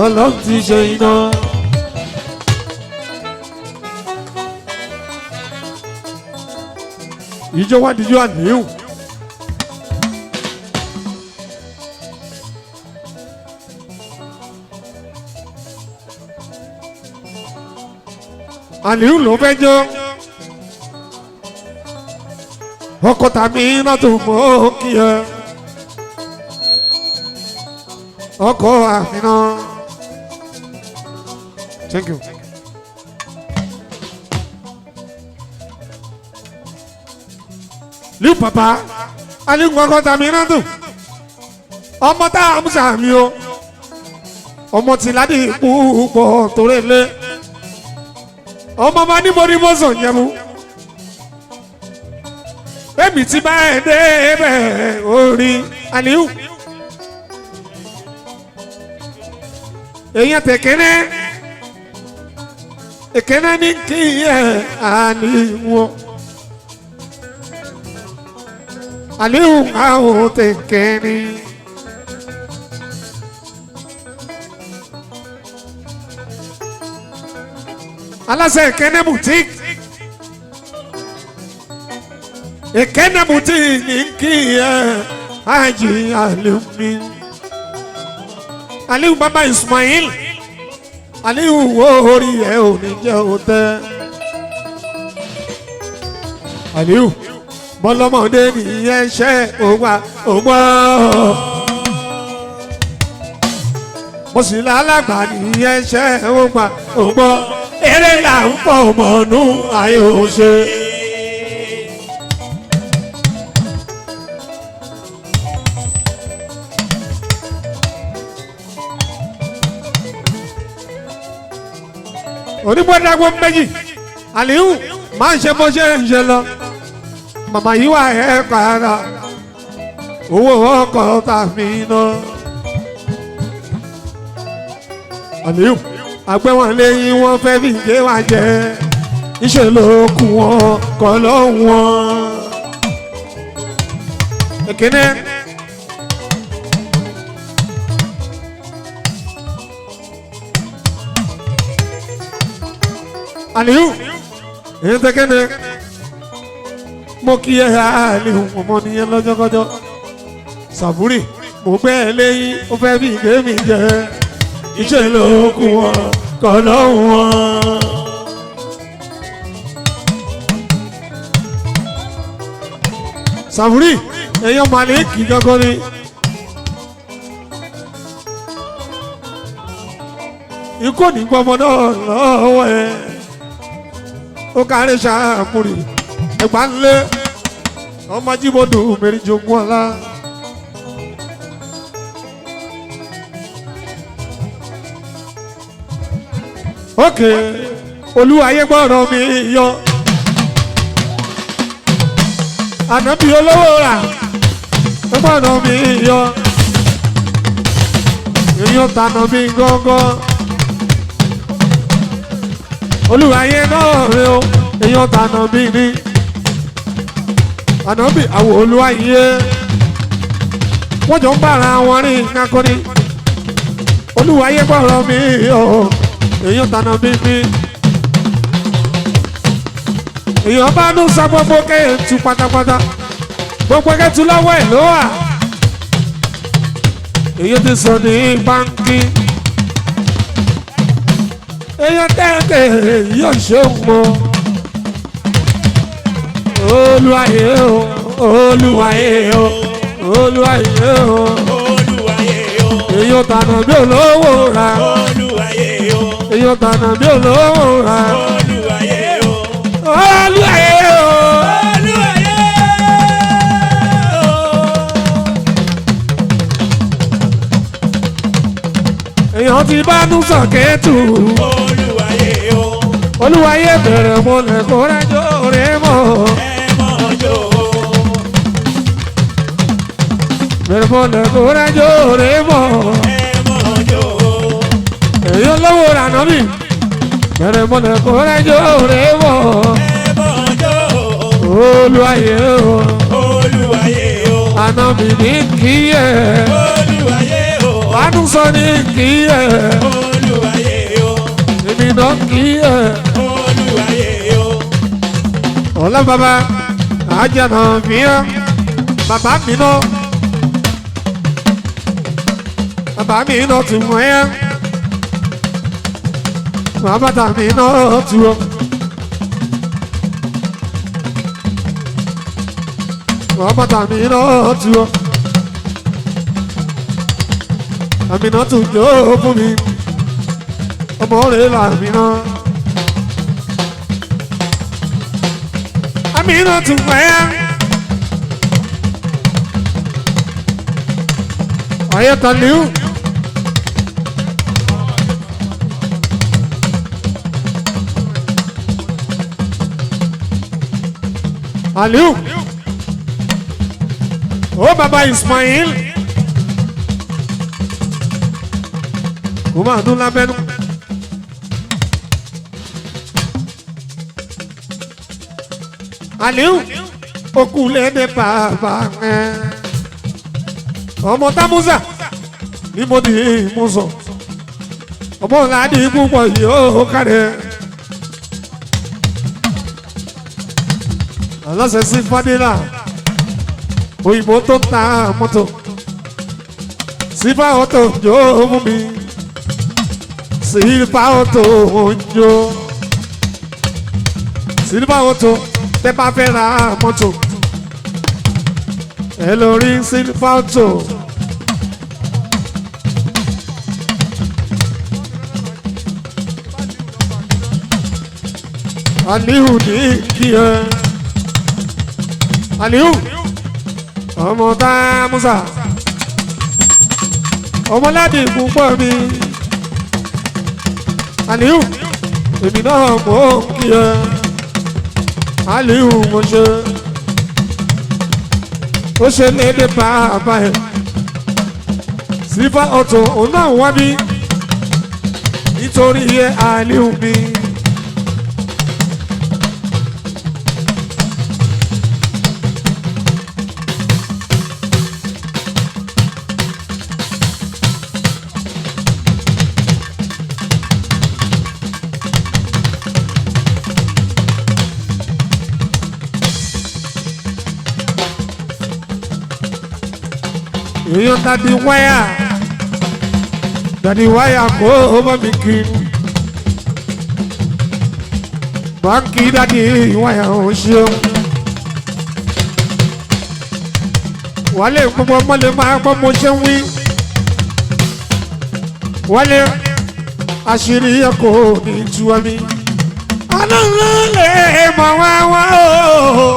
ọlọ́run ti ṣe iná. ìjọ wá díjọ́ àníhùn. àníhùn ló fẹ́ jọ. ọkọ tàbí iná tó mọ́ kí ẹ. ọkọ àfihàn. Thank you. Liu papa, aliu ngọkọ tàbí iná tó. ọmọ tá a mú sàmì o. ọmọ tí ládì púpọ̀ torí lé. ọmọ bá ní mo ní mo sàn yẹmu. èmi ti bá ẹ dé bẹ́ẹ̀ orí aliu. èèyàn tẹ̀kẹ́rẹ́ èkẹ́rẹ́ ní kí ẹ aliu. aliu àwọn tẹ̀kẹ́rẹ́. aláṣẹ Ekene boutique Ekene boutique ní kí ẹ Haji Aliu mi. Aliu baba Ismail Aliu wo orí ẹ ò ní jẹ́ òtẹ́. Aliu bọ́lọ́mọdé nìyẹn ṣe ògbà ògbà. mo sì lálàgbà nìyẹn ṣe ògbà ògbà. eré là ń pọ̀ mọ́nú ayé ò ṣe. onígbọ́dágbó méjì Aliu máa ń ṣe bó ṣe ń ṣe lọ. màmá yìí wà ẹ́ padà owó ọkọ̀ tàbí iná. Aliu àgbẹ̀wọ̀n lẹ́yìn wọn fẹ́ fi gé wa jẹ iṣẹ́ ló kù wọn kọ́ lọ́hùn wọn. Ekene Aliu èyí tẹ́kẹ́ni mo kí ẹ Aliu ọmọ nìyẹn lọ́jọ́kọ́jọ́. Sàbúrì mo gbẹ́ ẹ lẹ́yìn ó fẹ́ fi gé mi jẹ iṣẹ́ ló kù wọn kọ́ lọ́hùn wọn. Sàbúrì èèyàn Màlíkì gángan ni. ikú ní gbọmọ náà lọ́wọ́ ẹ ó kárí Sàbúrì ẹ̀gbá ńlẹ̀ ọmọ jíbodò mẹ́rin jogún ọ̀la. ókè olúwayé gbọ́dọ̀ mi yọ ànábì olówó rà gbọ́dọ̀ mi yọ èèyàn tànà mi gángan olúwayé náà rẹ o èèyàn tànà mi ní ànábì àwọ̀ olúwayé wọ́n jọ ń bára wọn rí nǹkan ní olúwayé gbọ́dọ̀ mi yọ èèyàn tànà bíbí èèyàn bá ń sọ gbogbo kẹ́ẹ̀tù pátápátá gbogbo kẹ́ẹ̀tù lọ́wọ́ ẹ̀ ló wà èèyàn ti sọ ní báńkì èèyàn tẹ́tẹ́ yóò ṣe mọ́ olúwayé o olúwayé o olúwayé o èèyàn tànà bí olówó rà èèyàn tànà bí olówó rà olúwayé o olúwayé o èèyàn ti bá nú sọ̀kẹ́tù olúwayé o olúwayé bẹ̀rẹ̀ mọ́lẹ̀ kó rẹ́jọ́ rẹ̀ mọ́ bẹ̀rẹ̀ mọ́lẹ̀ kó rẹ́jọ́ rẹ̀ mọ́ èèyàn lọ́wọ́ rànà mi bẹ̀rẹ̀ mọ́lẹ̀ kó rẹ́jọ́ rẹ̀ mọ́ olúwayé o àná mi ní kíyè. olùwàyé o. Àánú sọ ní kí ẹ. Olùwàyé o. Èmi náà kí ẹ. Olùwàyé o. Ọlá bàbá àjànà fìyàn. Bàbá mi náà. Bàbá mi náà ti mọ̀ ẹ́. Bàbá mi náà tu ọ. Bàbá mi náà tu ọ. Àmì náà tún jó fún mi. Ọmọ rẹ̀ là mí náà. Àmì náà tún mọ̀ ẹ́. Ayatollah. Aliu. Oh Baba Ismail. Kuma adula benu. Aliu. Okule de baba. Ọmọ Tamuza. Ni mo di mo sọ. Ọmọ ladi púpọ̀ yìí ó kárẹ̀. Aláṣẹ sí Fadila òyìnbó tó ta mọ́tò sífà ọ̀tò jó mú mi sífà ọ̀tò òjò sífà ọ̀tò tẹ́ bá fẹ́ ra mọ́tò ẹ lórí sífà ọ̀tò. Aliu ní kí ẹ. Aliu ọmọ Tamuza ọmọ láti púpọ̀ mi. Aliu èmi náà mọ̀ kí ẹ. Aliu mo ṣe ó ṣe lédè bàbá ẹ̀ sífà ọ̀tọ̀ òun náà wá bí nítorí ẹ Aliu mi. Èèyàn dàdí wáyà kó o bá mi kí báńkì dàdí wáyà ò ṣeun wálé gbogbo ọmọlé máa gbọ́ mo ṣe ń wí wálé àṣírí ẹ̀kọ́ ní ìtura mi ọlọ́run lè mọ̀ wá wá o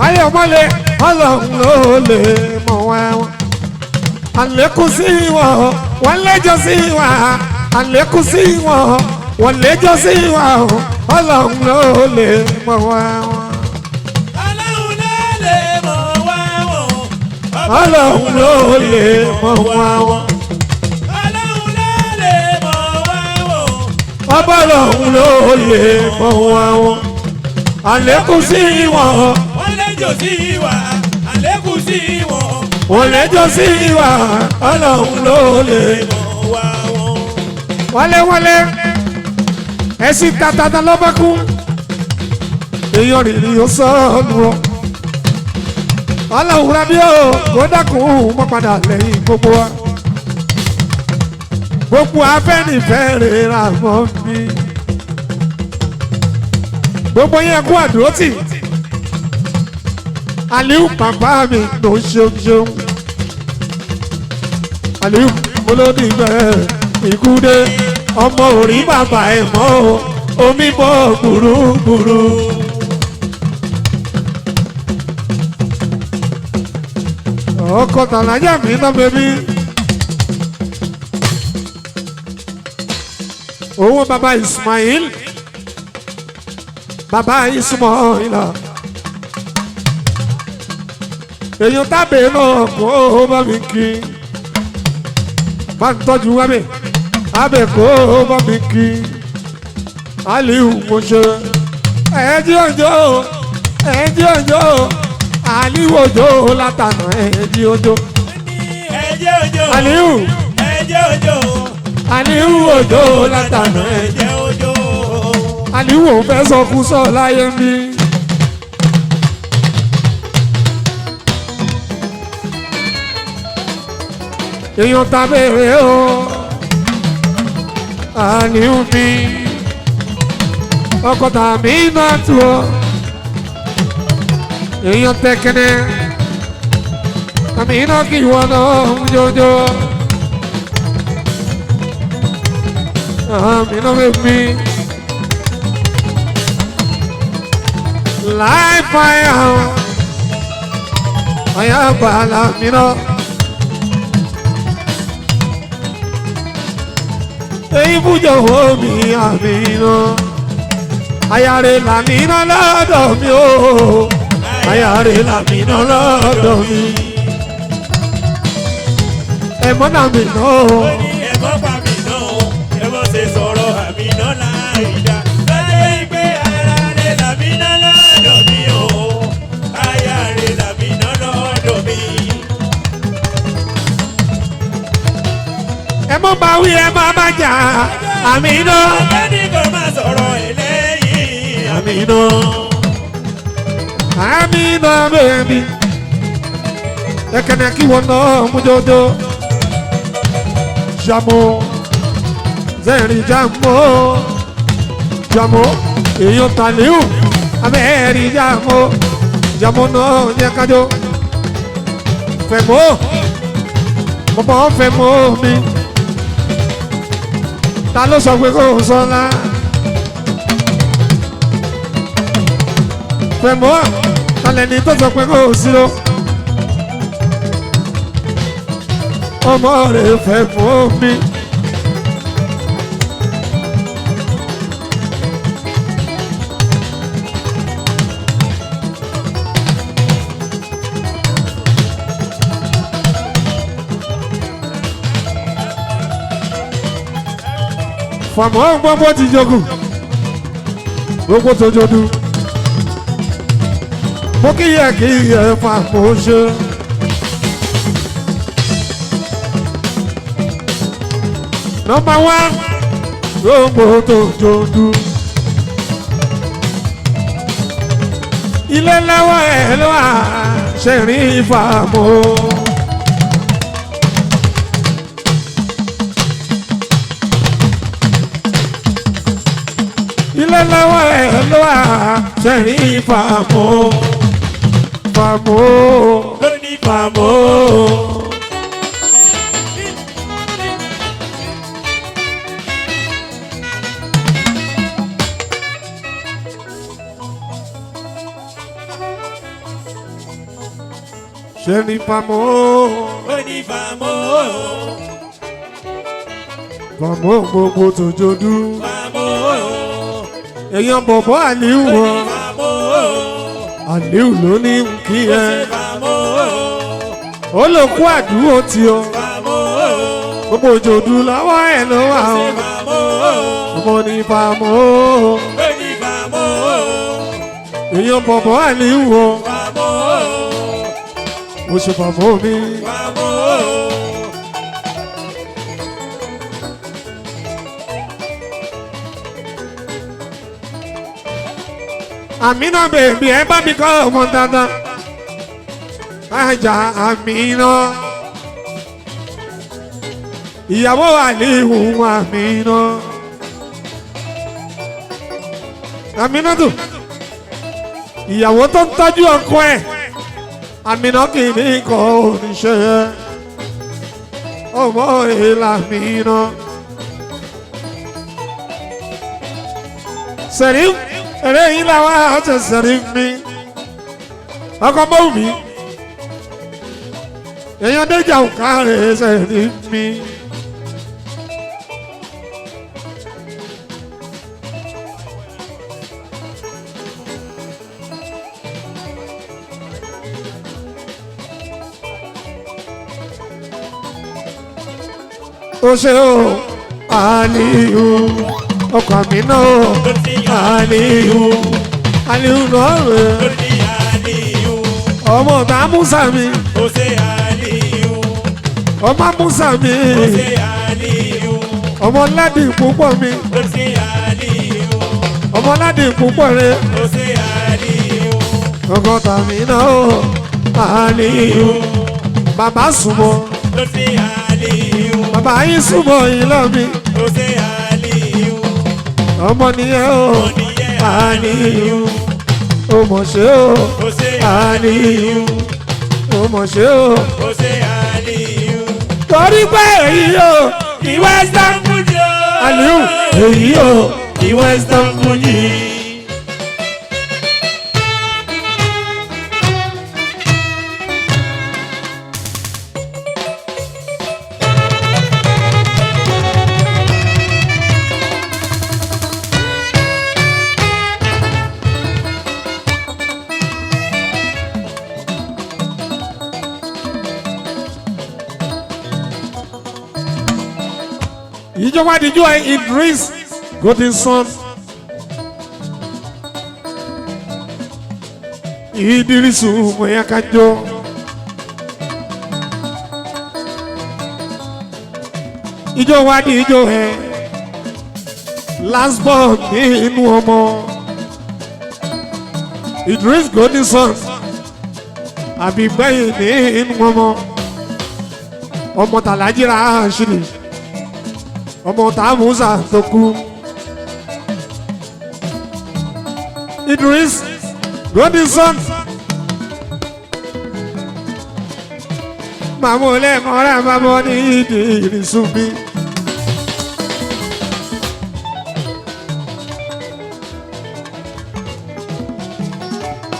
ayé ọmọlé ọlọ́run ló lè mọ̀ wá wá. Àlékún sí wọn, wọ́n lẹ́jọ́ sí wa. Àlékún sí wọn, wọ́n lẹ́jọ́ sí wa. Ọlọ́run ló lè mọ̀ wá wá. Ọlọ́run ló lè mọ̀ wá wọ̀. Ọlọ́run ló lè mọ̀ wá wá. Ọlọ́run ló lè mọ̀ wá wọ̀. Ọlọ́run ló lè mọ̀ wá wá. Àlékún sí wọn. Wọ́n lẹ́jọ́ sí wa. Àlékún sí wọn. Wọ́n lẹ́jọ́ sí wa. Ọlọ́run ló lè mọ̀ wá wọ̀. wálé ẹ̀sìn tàtàtà ló bá kú èèyàn rìnrì ó sọ́ọ̀nù ọ Ọlọ́run rábí ó kó dákun mọ́ padà lẹ́yìn gbogbo wa gbogbo afẹ́nifẹ́re ra mọ́ mi gbogbo yẹn kú àdúrótì Aliu bàbá mi ló ṣeun Aliu olódì bẹ́ẹ̀ ikú dé ọmọ orí bàbá ẹ̀ mọ́ omi bọ́ gbùrúgbùrú. ọkọ̀ tàlájà mi ná bẹ́bí. owó bàbá Ismail bàbá Ismail èèyàn tábìlì náà kó o bá mi kí bá ń tọ́jú wábẹ̀ abẹ́ kó o bá mi kí Aliu mo ṣe ẹ̀ẹ́dí ọjọ́ àlìwòjò látànà ẹ̀ẹ́dì òjò. ẹ̀jẹ̀ òjò. àlìwò. ẹ̀jẹ̀ òjò. àlìwòjò látànà ẹ̀ẹ́dì. ẹ̀jẹ̀ òjò. àlìwò fẹ́ sọ kú sọ láyé mi. èèyàn ta bẹ̀rẹ̀ o àlìwò mi ọkọ̀ tàbí náà tù ọ́ èèyàn tẹ̀kẹ́nẹ́ àmì iná kì í wọ́n náà jọjọ àmì iná bẹ̀ mi láì fàyà àyà bàálà mi náà. èyí fújọ wo mi àmì iná ayáre làmì iná lọ́dọ̀ mi o ayáre làmì iná lọ́dọ̀ mi ẹ̀mọ́ náà mi náà o. ó ní ẹ̀mọ́ pa mi náà ẹ̀mọ́ ṣe sọ̀rọ̀ àmì náà láì dá lọ́jọ́ ìgbé ara rẹ̀ làmì náà lọ́dọ̀ mi o aya rẹ̀ làmì náà lọ́dọ̀ mi. ẹ mọ́ bá wí ẹ má bá jà àmì iná. ọ̀gbẹ́ni kò máa sọ̀rọ̀ eléyìí àmì iná. àmì iná bẹ́ẹ̀ni ẹ̀kẹ́nẹ́ kí wọ́n náà mú jọjọ. jamo zẹ́rìn jamo jamo èèyàn tàlíù abẹ́rìn jamo jamo náà yẹ kájọ. fẹ̀mọ́ bọ́bọ́ fẹ̀mọ́ mi. ta ló sọ pé kò sọ́lá fẹ̀mọ́ talẹ̀ni tó sọ pé kò sí o ọmọ rẹ̀ fẹ̀mọ́ mi. fàmọ́ gbogbo ti jogun gbogbo tó jodu mo kíyè fàmọ́ ṣe. Number one gbogbo tó jodu ilé lọ́wọ́ ẹ̀ ló wà ṣe rí fàmọ́. ilé lọ́wọ́ ẹ̀ ló wà sẹ́rí fàmọ́ fàmọ́ lóní fàmọ́. sẹ́rí fàmọ́ lóní fàmọ́. fàmọ́ gbogbo tó jodu fàmọ́. èèyàn bọ̀bọ̀ àlíù wọn àlíù ló ní kí ẹ ó lè kó àdúró tí ọ gbogbo òjòdú lọ́wọ́ ẹ̀ ló wà ó ọmọ ní fàmọ́ èèyàn bọ̀bọ̀ àlíù wọn mo ṣe fàmọ́ mi. Àmínà bèbí ẹ bá mi kọ́ ọmọ dandan ajá Àmínà ìyàwó àléhù Àmínà Àmínà tó ìyàwó tó ń tọ́jú ọkọ ẹ̀ Àmínà kì í ní kọ́ oníṣẹ́ ọmọ ìlà Àmínà sẹ́rí èrè yìí làwọn àti sẹ́rí mi ọkọ mọ́ mi èèyàn déjà òkà rẹ̀ sẹ́rí mi. ó ṣe ó Aliyu ọkọ mi náà Aliyu Aliyu náà rẹ̀ ọmọ tá Musa mi ó ṣe Aliyu, ọmọ Musa mi ó ṣe Aliyu, ọmọ ládì púpọ̀ mi ó ṣe Aliyu, ọmọ ládì púpọ̀ rẹ ó ṣe Aliyu, ọgọ́ta mi náà ó Aliyu bàbá súnmọ́ ó ṣe Aliyu, bàbá yín súnmọ́ ìlọ mi ó ṣe Aliyu, ọmọ nìyẹn ó oníyẹ Aliyu ó mọ̀ ṣe ó ó ṣe Aliyu ó mọ̀ ṣe ó. ó ṣe Aliyu. torí pé èyí o Ìwé Sàmújì o. Aliyu èyí o Ìwé Sàmújì. ìjọba àdìjọ Idris Godinson Idrisu Moyakajo ìjọba àdìjọ ẹ last born nínú ọmọ Idris Godinson àbígbẹ̀yìn nínú ọmọ tàlájìrà àṣírí ọmọ tá Musa tó kú Idris Godinson màmú lẹ́kọ̀ọ́ rẹ̀ bàbá ní Idrisu bí.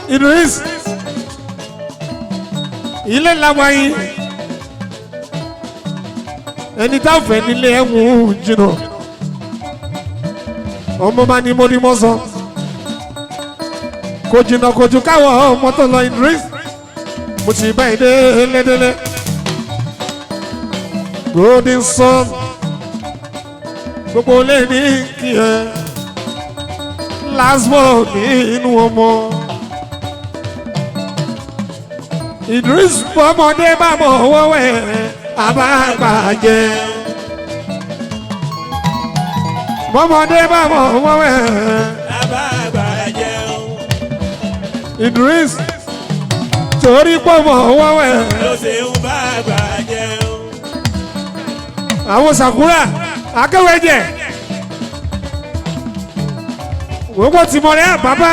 Idris ilé làwọn yìí ẹni tá fẹ́ nílé ẹ̀wọ̀n jìnnà ọmọ bá ní mo ní mọ́ sọ kò jìnnà kò jù káwọ́ ọmọ tó lọ Idris mo ti bá ìdè lédélé Godinson gbogbo lè ní kí ẹ lásbọ̀ nínú ọmọ Idris bọ́mọdé bá bọ̀ wọ́wẹ́ àbágbàjẹ́ bọ́mọdé bá bọ̀ wọ́wẹ́ Àbágbàjẹ́ o. Idris torí pọ̀ bọ̀ wọ́wẹ́ Ló ṣe ń bá àgbàjẹ́ o. àwọn Sakura akéwéjẹ gbogbo tìmọ̀lẹ́ bàbá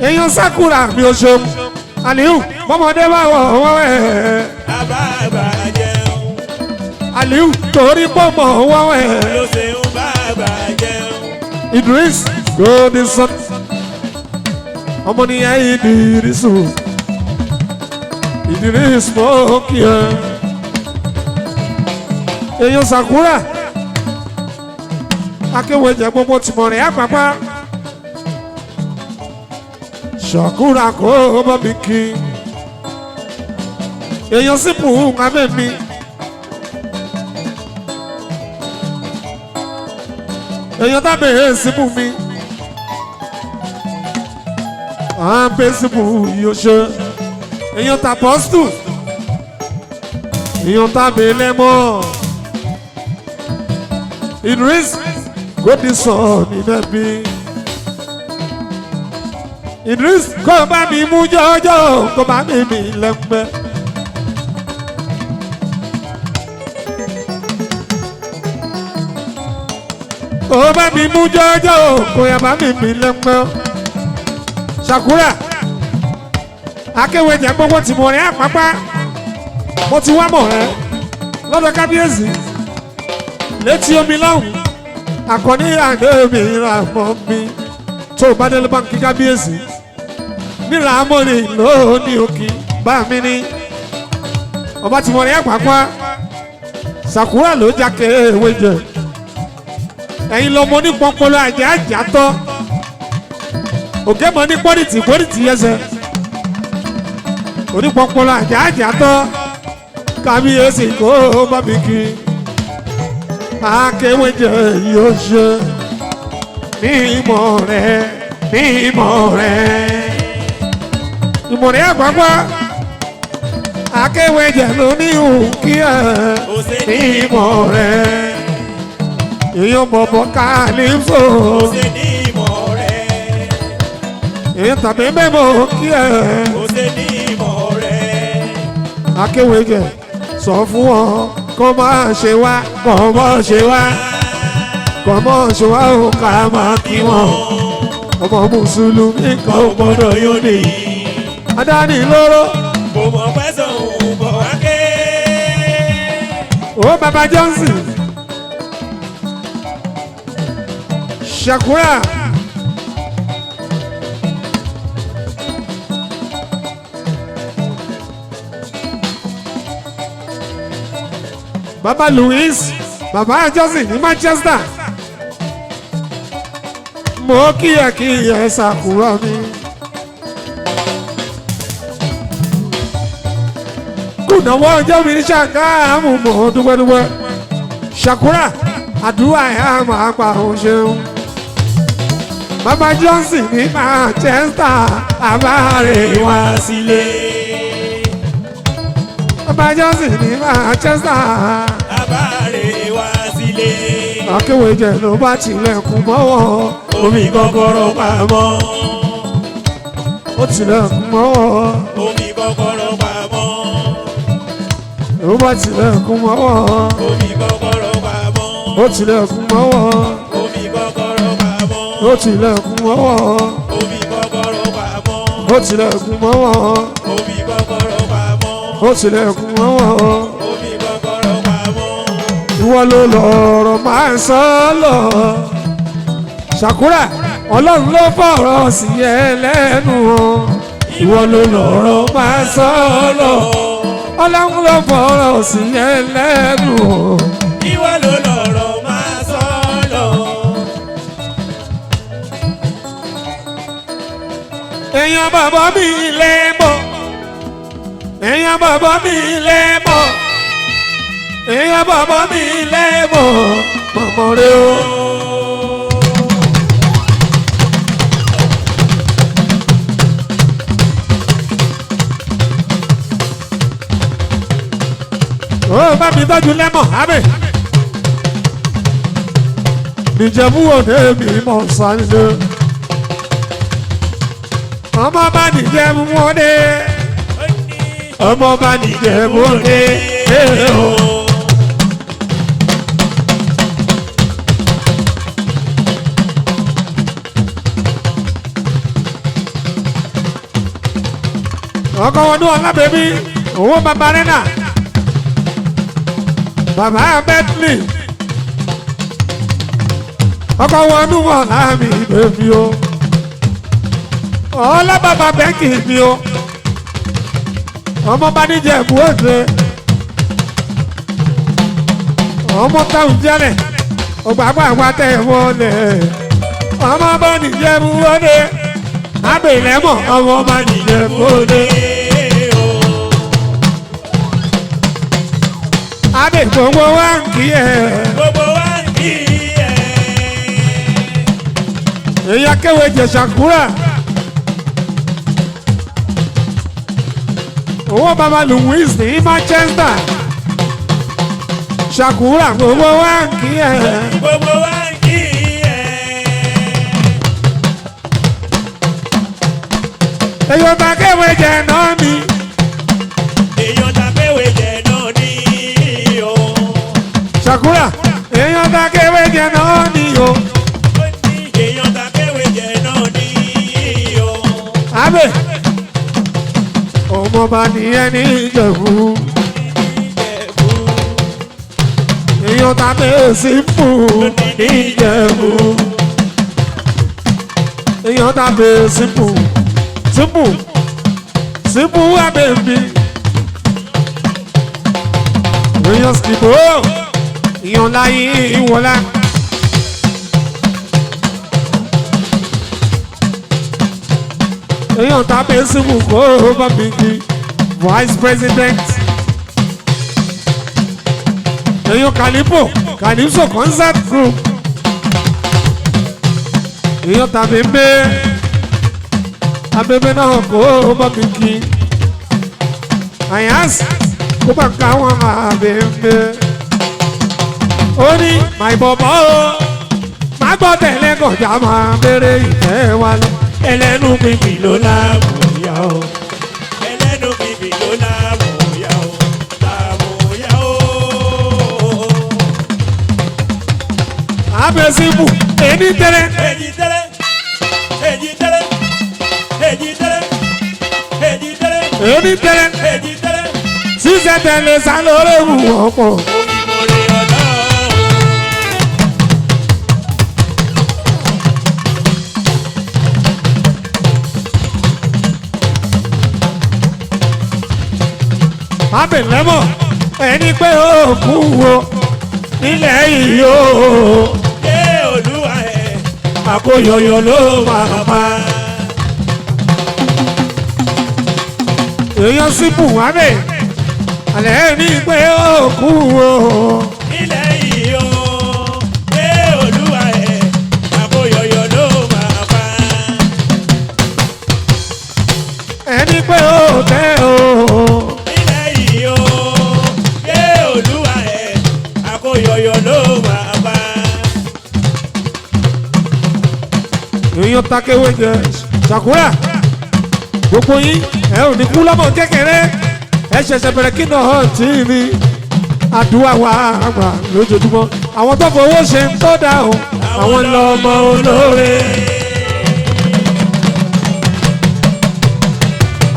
èèyàn Sakura mi ò ṣeun Aliyu bọ́mọdé bá wọ̀ wọ́wẹ́ Àbágbàjẹ́ o. Aliyu torí pọ̀ bọ̀ wọ́wẹ́ Ló ṣe ń bá àgbàjẹ́ o. Idris Godinson ọmọ nìyẹn Idrisu Idris mọ́kìá èèyàn Sakura akéwéjẹ gbogbo tìmọ̀lẹ́ àpapá Sakura kó bá mi kí èèyàn sípò abẹ́ mi èèyàn tábẹ̀ sípò mi àbẹ̀ sípò yóò ṣe èèyàn tàpọ́stù èèyàn tábẹ̀ lẹ́mọ́ Idris Godinson nínú ẹbí. Idris kò bá mi mú jọjọ kò bá mi lẹ́gbẹ́. Kò bá mi mú jọjọ kò yà bá mi lẹ́gbẹ́. Sakura akéwéjẹ gbogbo tí mo rìn àpapá mo ti wá mọ̀ ẹ́ lọ́dọ̀ kábíyèsí létí omi lọ́hùn àkọ́ní àdé mi ra mọ́ mi tó bá délé báńkì kábíyèsí nílà amóni lóní òkè bá mi ní ọba tí mo rí àpapá Sakura ló jákè ewé jẹ ẹ̀yin lọmọ ní pọnpọlọ àjẹ àjàtọ òkè mọ ní pọ́nìtì yẹsẹ̀ onípọnpọlọ àjẹ àjàtọ kábíyèsí kó bá mi kí akéwé jẹ yóò ṣe ní ìmọ̀ rẹ̀. ìmọ̀rẹ́ àgbàgbà akéwèjẹ ló ní òun kí ẹ ní ìmọ̀rẹ́ èèyàn bọ̀bọ̀ kálífò èèyàn tàbí mẹ́mọ̀ kí ẹ akéwèjẹ sọ fún wọn kọ́ máa ṣe wá kọ́ máa ṣe wá kọ́ máa ṣe wá ó ká máa kí wọn ọmọ mùsùlùmí kan ò gbọ́dọ̀ yóò nìyí adáni lóró kò mọ̀ pẹ́sàn òun bọ̀ wá ké. ó baba Johnson Shakura baba Louis baba Johnson ní Manchester mo kíyè Sakura mi. Kùnàwó ọjọ́ mi ní Ṣàgámù mọ̀ dúpẹ́dúpẹ́ Shakura àdúrà ẹ̀ á máa pa òun ṣeun. Baba Johnson ní Manchester àbáre wá sílé. Baba Johnson ní Manchester àbáre wá sílé. Akéwèjẹ ló bá tilẹ̀kùn mọ́wọ́ omi kọ́kọ́rọ́ pamọ́. Ó tilẹ̀kùn mọ́wọ́ omi kọ́kọ́rọ́ pamọ́. ó bá tilẹ̀kùn mọ́wọ́ omi kọ́kọ́rọ́ pamọ́. ó tilẹ̀kùn mọ́wọ́ omi kọ́kọ́rọ́ pamọ́. ó tilẹ̀kùn mọ́wọ́ omi kọ́kọ́rọ́ pamọ́. ó tilẹ̀kùn mọ́wọ́ omi kọ́kọ́rọ́ pamọ́. ó tilẹ̀kùn mọ́wọ́ omi kọ́kọ́rọ́ pamọ́. ìwọ ló lọ̀rọ̀ máa ń sọ lọ. Shakura ọlọ́run ló fọ̀rọ̀ sí ẹ lẹ́nu o ìwọ ló lọ̀rọ̀ máa ń sọ lọ. Ọlọ́run ló fọ̀rọ̀ sí ẹ lẹ́nu o. ìwọ ló lọ̀rọ̀ máa sọ lọ. èèyàn bàbá mi lẹ́mọ̀ èèyàn bàbá mi lẹ́mọ̀ èèyàn bàbá mi lẹ́mọ̀ mọ̀mọ́ rẹ o. ó bá mi tọ́jú lẹ́mọ̀ ábẹ́ Ìjẹ̀bú Òde mi mọ̀ sáyé ọmọ bá nìjẹ̀bú Òde ọmọ bá nìjẹ̀bú Òde o. ọkọ̀ wọn ní ọlábẹ́bí owó bàbá rẹ̀ náà bàbá Bentley ọkọ̀ wọn ní wọn láàmì bèbí o ọlá bàbá bẹ́ǹkì mi o ọmọ bá níjẹ̀bú Òde ọmọ táwọn jẹ́lẹ̀ ọgbàgbà wà tẹ̀ wọlé ọmọ bá níjẹ̀bú Òde abèlẹ́mọ̀ ọmọ bá níjẹ̀bú Òde. Adé gbogbo wa ń kí ẹ. gbogbo wa ń kí ẹ. Èyí Akéwèjẹ Shakura. Owó bàbá Louis ní Manchester. Shakura gbogbo wa ń kí ẹ. gbogbo wa ń kí ẹ. Èyí Akéwèjẹ náà ni. èèyàn t'Akéwèjẹ náà ní o. Shakura èyí Akéwèjẹ náà ni o. èèyàn t'Akéwèjẹ náà ní o. Abẹ́ ọmọ bá nìyẹn ní Ìjẹ̀bú. Èèyàn tàbí sípò ní Ìjẹ̀bú. Èèyàn tàbí sípò abẹ́bí. Èèyàn sípò èèyàn láyé ìwọlá. Èèyàn tàbí sípò kó bá mi kí vice president. Èèyàn Calypso concert group. Èèyàn tàbí mbé abẹ́bẹ́ náà kó bá mi kí àyànsì kó bá ká wọn abẹ́bẹ́ ó ní my bọ̀bọ̀ o má gbọ́ tẹ̀lé kọjá máa bèrè ìfẹ́ wa lọ ẹlẹ́nu bíbí ló láàmúyá o ẹlẹ́nu bíbí ló láàmúyá o láàmúyá o. abẹ́síbù èmi tẹ́lẹ̀. èjì tẹ́lẹ̀ èjì tẹ́lẹ̀ èjì tẹ́lẹ̀ èjì tẹ́lẹ̀ èmi tẹ́lẹ̀ èjì tẹ́lẹ̀. ṣíṣe tẹ̀lé sálóró wù ọ̀pọ̀. onímọ̀rẹ́ ọ̀dọ́. abẹ̀lẹ́mọ̀ ẹni pé ó kú wo nílẹ̀ yìí o. ṣé olúwa ẹ̀ àkóyọyọ ló máa pa. èèyàn sí buhari alẹ́ ní pé ó kú wo. nílẹ̀ yìí o. ṣé olúwa ẹ̀ àkóyọyọ ló máa pa. ẹni pé ó tẹ́ o. nílẹ̀ yìí o. ṣé olúwa ẹ̀ àkóyọyọ ló máa pa. èèyàn takéwé jẹ ṣàkúrà gbogbo yín ẹ ò ní kú lọ́mọ kékeré ẹ ṣẹ̀ṣẹ̀ bẹ̀rẹ̀ kí náà hàn tí mi àdúrà wa àgbà lójoojúmọ́ àwọn tó fowó ṣe ń tó dà o àwọn lọ́mọ olóore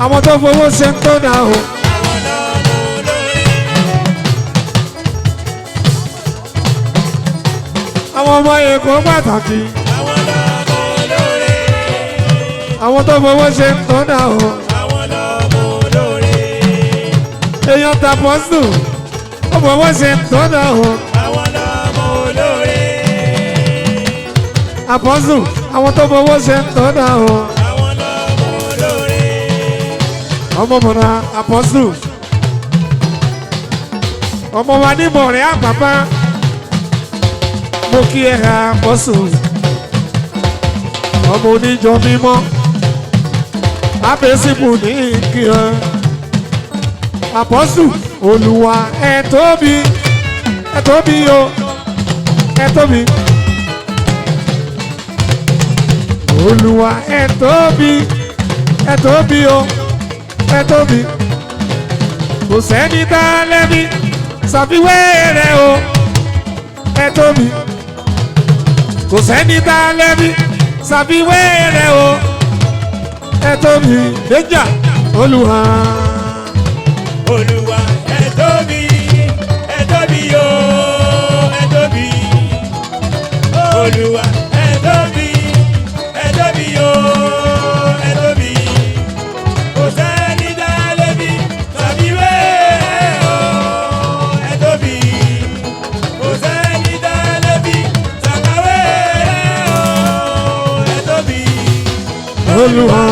àwọn tó fowó ṣe ń tó dà o. àwọn lọ́mọ olóore. àwọn ọmọ èkó pàtàkì àwọn lọ́mọ olóore. àwọn tó fowó ṣe ń tó dà o. àwọn lọ́mọ olóore. èèyàn tàpọ́sù ó fowó ṣe ń tó dà o. àwọn lọ́mọ olóore. àpọ́sù àwọn tó fowó ṣe ń tó dà o. àwọn lọ́mọ olóore. ọmọ mọ̀nà àpọ́sù ọmọ wa ní mọ̀rẹ́ àpapá mo kí ẹ àpọ́sù ọmọ oníjọ mímọ́ abẹ́sìmù ní kí ẹ àpọ́sù olùwà ẹ tóbi o ẹ tóbi olùwà ẹ tóbi o ẹ tóbi kò sẹ́ni tá a lẹ́bi ṣàfiwé rẹ̀ o ẹ tóbi kò sẹ́ni tá a lẹ́bi ṣàfiwé rẹ̀ o ẹ tóbi déjà olùwà. olúwa ẹ tóbi o ẹ tóbi. olúwa ẹ tóbi o ẹ tóbi. kò sẹ́ni dá lẹ́bi tàbí wé o ẹ tóbi. kò sẹ́ni dá lẹ́bi tàkàwé o ẹ tóbi. olùwà.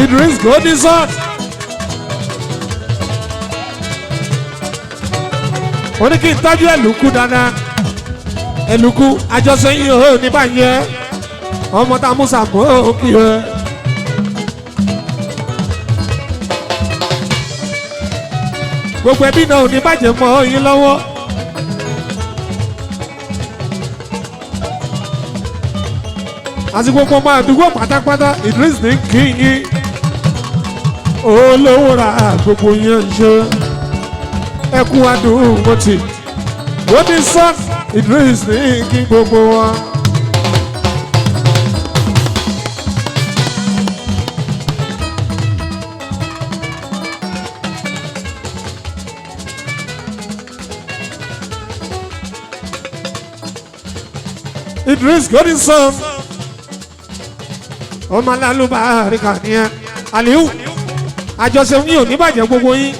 Idris Godison ó ní kí n tọ́jú ẹ̀lùkú dáadáa ẹ̀lùkú àjọṣe yìí ò ní bàjẹ́ ọmọ tá a mú sàmú òkè ẹ. gbogbo ẹbí náà ò ní bàjẹ́ mọ́ yín lọ́wọ́. àti gbogbo ọmọ àdúgbò pátápátá Idris ní kí yín olówó ra gbogbo yẹn ń ṣe ẹkú àdúgbò tì ó ní sọ́n Idris ní kí gbogbo wa. Idris Godison ọmọ alálùbáríkà ni ẹ Aliu àjọṣe yín ò ní bàjẹ́ gbogbo yín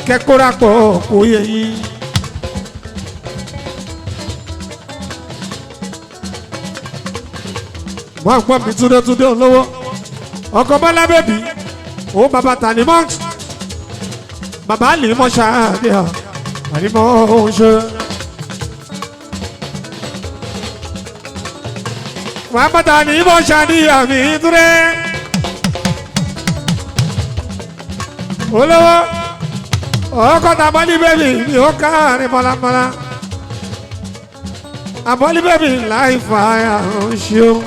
kẹ́kọ́rà pọ̀ kò yẹ yín. wọ́n gbọ́ mi túndétúndé olówó ọkọ̀ bọ́lá bèbí ó bàbá tani mọ́ bàbá àlìmọ́ ṣáàdì à àlìmọ́ ṣe. wàá bàtà ní bọ́ ṣáàdì àmì túrẹ́. olówó ọkọ̀ tàbọ́lí bẹ́bí ni ó káàrin bọ́lábọ́lá. àbọ́lí bẹ́bí láì fàáyà ń ṣeun.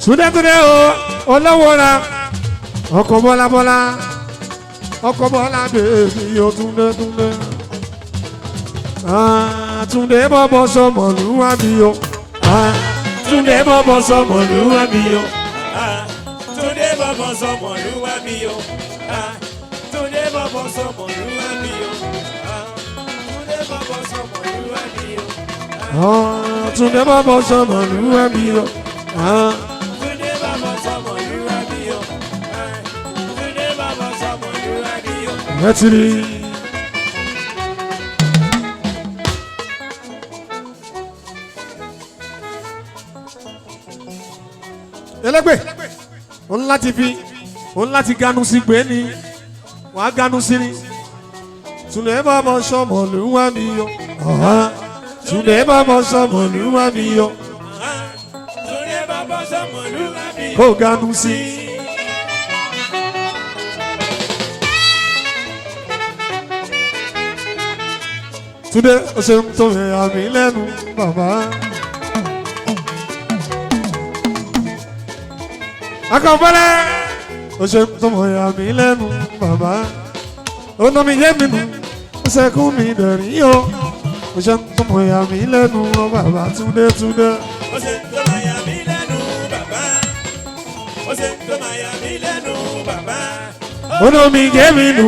túndétúndé o olówó ra ọkọ̀ bọ́lábọ́lá ọkọ̀ bọ́lá bèbí o túndétúndé. Túndé bọ́bọ́ sọmọlúwà bí o. Túndé bọ́bọ́ sọmọlúwà bí o. Túndé bọ́bọ́ sọmọlúwà bí o. Túndé bọ́bọ́ sọmọlúwà bí o. Túndé bọ́bọ́ sọmọlúwà bí o. Túndé bọ́bọ́ sọmọlúwà bí o. Túndé bọ́bọ́ sọmọlúwà bí o. Túndé bọ́bọ́ sọmọlúwà bí o. Mẹ́tìrì. Ẹlẹ́gbẹ́ òun láti fi òun láti ganu sí gbé ni wàá ganu sí ni. Túndé bọ́bọ́ sọmọlúwà bí o. Túndé bọ́bọ́ sọmọlúwà bí o. Túndé bọ́bọ́ sọmọlúwà bí o. Kó ganu sí. Túndé o ṣe ń tó ẹ̀yà mi lẹ́nu bàbá. Akọ̀bọ́lẹ̀ o ṣe ń tó ẹ̀yà mi lẹ́nu bàbá. Ó ná mi yé mi nù ó ṣẹ́kún mi dẹ̀rín o. O ṣe ń tó ẹ̀yà mi lẹ́nu bàbá Túndé Túndé. Ó ṣe ń tó ẹ̀yà mi lẹ́nu bàbá. Ó ṣe ń tó ẹ̀yà mi lẹ́nu bàbá. Ó ná mi yé mi nù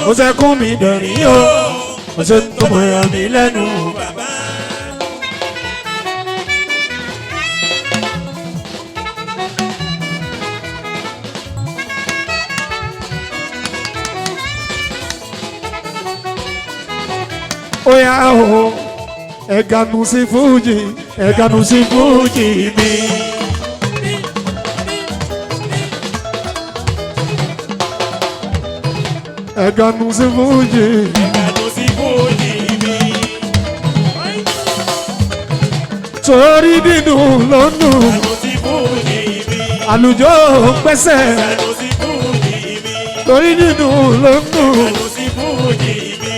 ó ṣẹ́kún mi dẹ̀rín o. O ṣe ń tó ẹ̀yà mi lẹ́nu bàbá. Oya o, ẹ̀gànù sí fújì, ẹ̀gànù sí fújì mi. Ẹ̀gànù sí fújì. Ẹ̀gànù sí fújì mi. Torí dídùn ló ń dùn. Ẹ̀gànù sí fújì mi. Àlùjọ pẹ́sẹ̀. Ẹ̀gànù sí fújì mi. Torí dídùn ló ń dùn. Ẹ̀gànù sí fújì mi.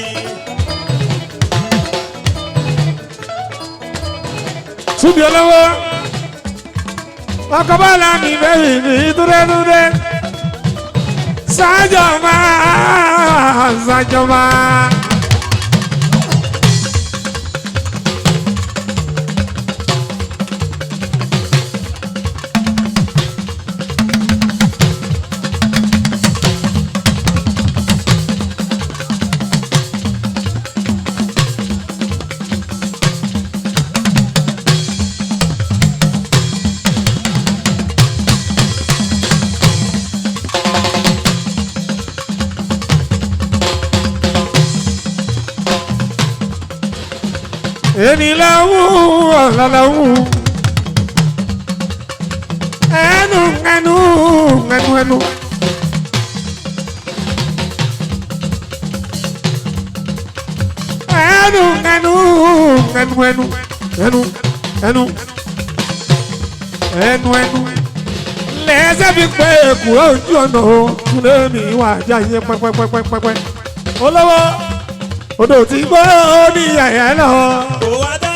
Túbí olówó. Ọkọ̀ bọ́lá mi bẹ́ẹ̀ ní túndétúndé. Sájọba, sájọba. Èmi láwù ọ̀làláwù ẹnu ẹnu ẹnu ẹnu. Ẹnu ẹnu ẹnu ẹnu ẹnu ẹnu ẹnu ẹnu lẹ́sẹ̀ fi pé èkúrò ojú ọ̀nà o Túndé mi wà jáde pẹ́pẹ́pẹ́pẹ́pẹ́ olówó odò tí gbọ́ ní yàyà lọ. Kò wá dá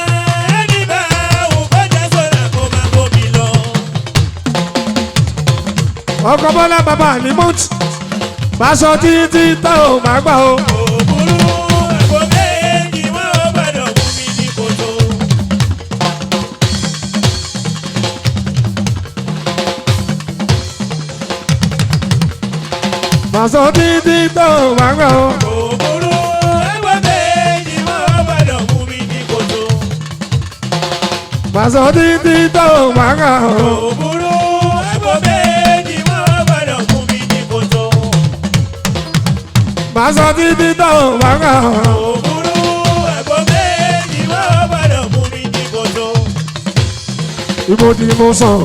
ẹni bá òun kó jẹ́ sọ́dà kó máa bómi lọ. Ọkọ̀ Bọ́lá bàbá ní mọ́tì báṣọ títí tá ò má gbà o. Òbúrú ẹ̀kọ́ méjì wọ́n ò gbọ́dọ̀ mú mi ní kòtò. Báṣọ títí tá ò má gbà o. Òbúrú ẹ̀kọ́ méjì wọ́n ò gbọ́dọ̀ mú mi ní kòtò. Báṣọ títí tá ò má gbà o. Òbúrú ẹ̀kọ́ méjì wọ́n ò gbọ́dọ̀ mú mi ní kòtò. Báṣọ títí tá ò má gbà o. Òbúrú ẹ̀kọ́ méjì wọ́n ò gbọ́dọ̀ mú mi ní kòtò. Ibo tí mo sàn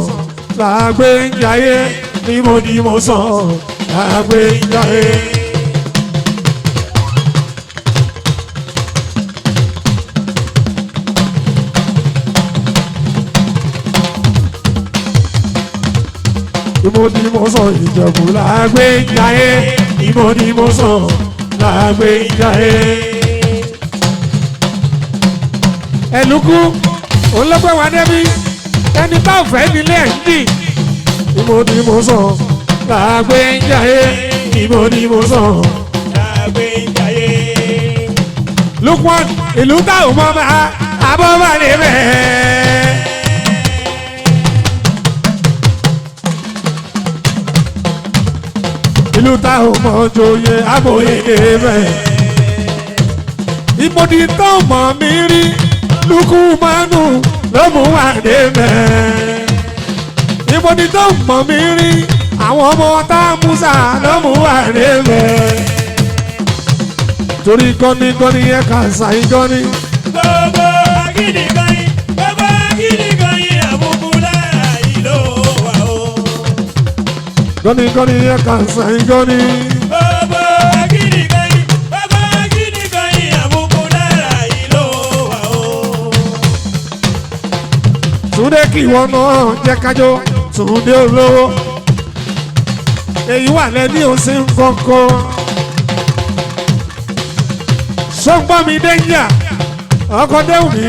là gbé ń jayé ni mo sàn lágbé jáde. Ìmọ̀ ni mo sàn Ìjẹ̀bú lágbé jáde. Ìmọ̀ ni mo sàn lágbé jáde. Ẹ̀lúkú olóògbé wa débi ẹni bá fẹ́ nílé ẹ̀ ń dì. Ìmọ̀ ni mo sàn lágbé jáde. Ìmọ̀ ni mo sàn lágbé jáde. Lukman ìlú táwọn mọ́ máa abọ́ bá lè bẹ́ẹ̀. Ìlú táwọn mọ́ joyè abòye bẹ́ẹ̀. Ìmọ̀dí tó mọ̀ mí rí Lukumanu ló mú wá débẹ̀. Ìmọ̀dí tó mọ̀ mí rí àwọn ọmọ tá Musa ló mú wá débẹ̀. Torí gọ́nigọ́ni yẹ ká ṣàì gọ́ni. Gbogbo agídígọ́yìn àbùkù lára yìí ló wà o. Gọ́nigọ́ni yẹ ká ṣàì gọ́ni. Gbogbo agídígọ́yìn àbùkù lára yìí ló wà o. Túndé kí wọn náà jẹ́ kájọ́ Túndé olówó. Èyí wà lẹ́ni òsì ń kọ́kọ́. Sọ́gbọ́n mi dẹ́yà ọkọ̀ Adéwùmí.